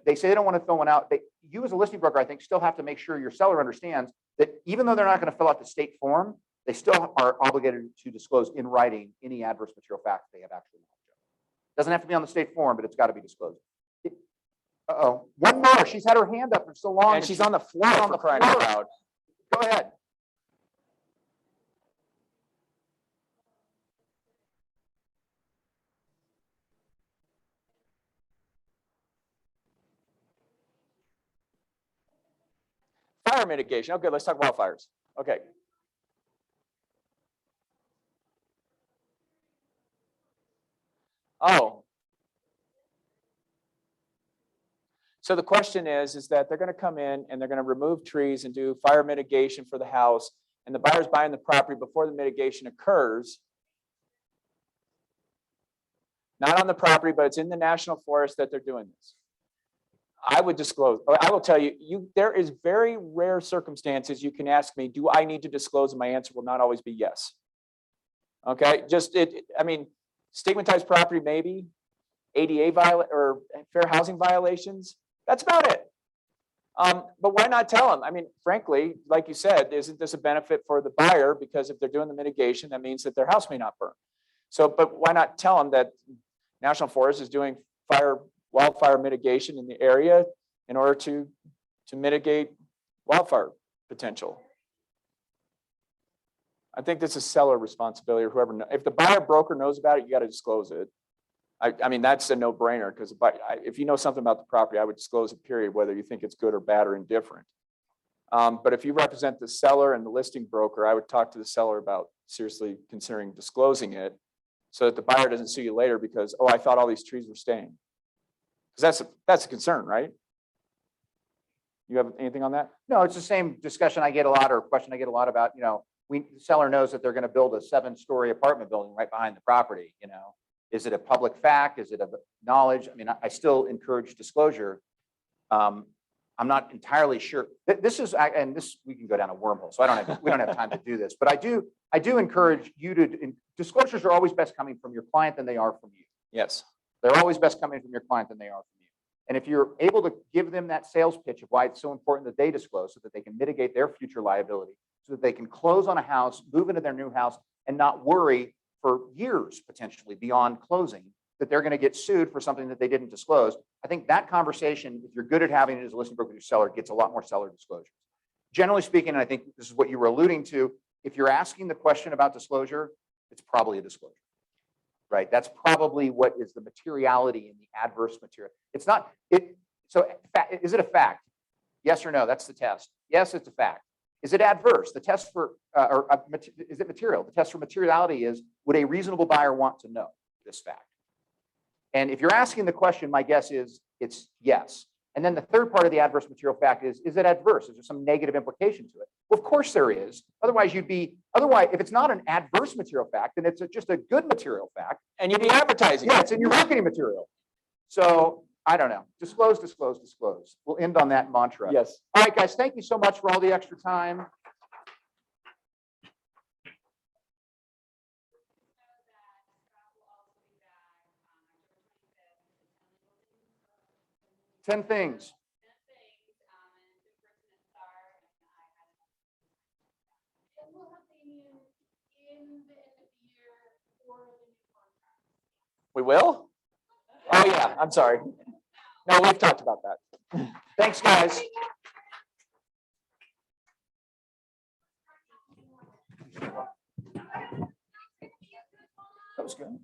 they say they don't want to fill one out. You as a listing broker, I think, still have to make sure your seller understands that even though they're not going to fill out the state form, they still are obligated to disclose in writing any adverse material facts they have actually knowledge of. Doesn't have to be on the state form, but it's got to be disclosed. Uh-oh. One more. She's had her hand up for so long. And she's on the floor for crying out loud. Go ahead. Fire mitigation. Okay, let's talk wildfires. Okay. Oh. So the question is that they're going to come in and they're going to remove trees and do fire mitigation for the house, and the buyer's buying the property before the mitigation occurs. Not on the property, but it's in the national forest that they're doing this. I would disclose. I will tell you, there is very rare circumstances you can ask me, do I need to disclose? And my answer will not always be yes. Okay, I mean, stigmatized property, maybe. ADA or fair housing violations. That's about it. But why not tell them? I mean, frankly, like you said, isn't this a benefit for the buyer? Because if they're doing the mitigation, that means that their house may not burn. So, but why not tell them that National Forest is doing wildfire mitigation in the area in order to mitigate wildfire potential? I think this is seller responsibility, or whoever. If the buyer broker knows about it, you got to disclose it. I mean, that's a no-brainer, because if you know something about the property, I would disclose it, period, whether you think it's good or bad or indifferent. But if you represent the seller and the listing broker, I would talk to the seller about seriously considering disclosing it, so that the buyer doesn't sue you later because, oh, I thought all these trees were staying. Because that's a concern, right? You have anything on that? No, it's the same discussion I get a lot, or question I get a lot about, the seller knows that they're going to build a 7-story apartment building right behind the property, Is it a public fact? Is it a knowledge? I mean, I still encourage disclosure. I'm not entirely sure. This is, and this, we can go down a wormhole, so we don't have time to do this. But I do encourage you to, disclosures are always best coming from your client than they are from you. Yes. They're always best coming from your client than they are from you. And if you're able to give them that sales pitch of why it's so important that they disclose, so that they can mitigate their future liability, so that they can close on a house, move into their new house, and not worry for years potentially beyond closing that they're going to get sued for something that they didn't disclose. I think that conversation, if you're good at having it as a listing broker to seller, gets a lot more seller disclosures. Generally speaking, and I think this is what you were alluding to, if you're asking the question about disclosure, it's probably a disclosure, right? That's probably what is the materiality in the adverse material. It's not it. So is it a fact? Yes or no? That's the test. Yes, it's a fact. Is it adverse? The test for, is it material? The test for materiality is, would a reasonable buyer want to know this fact? And if you're asking the question, my guess is it's yes. And then the third part of the adverse material fact is it adverse? Is there some negative implication to it? Well, of course there is. Otherwise, if it's not an adverse material fact, then it's just a good material fact. And you'd be advertising. Yeah, it's in your marketing material. So I don't know. Disclose, disclose, disclose. We'll end on that mantra. Yes. All right, guys, thank you so much for all the extra time. Ten things. We will? Oh, yeah, I'm sorry. No, we've talked about that. Thanks, guys. That was good.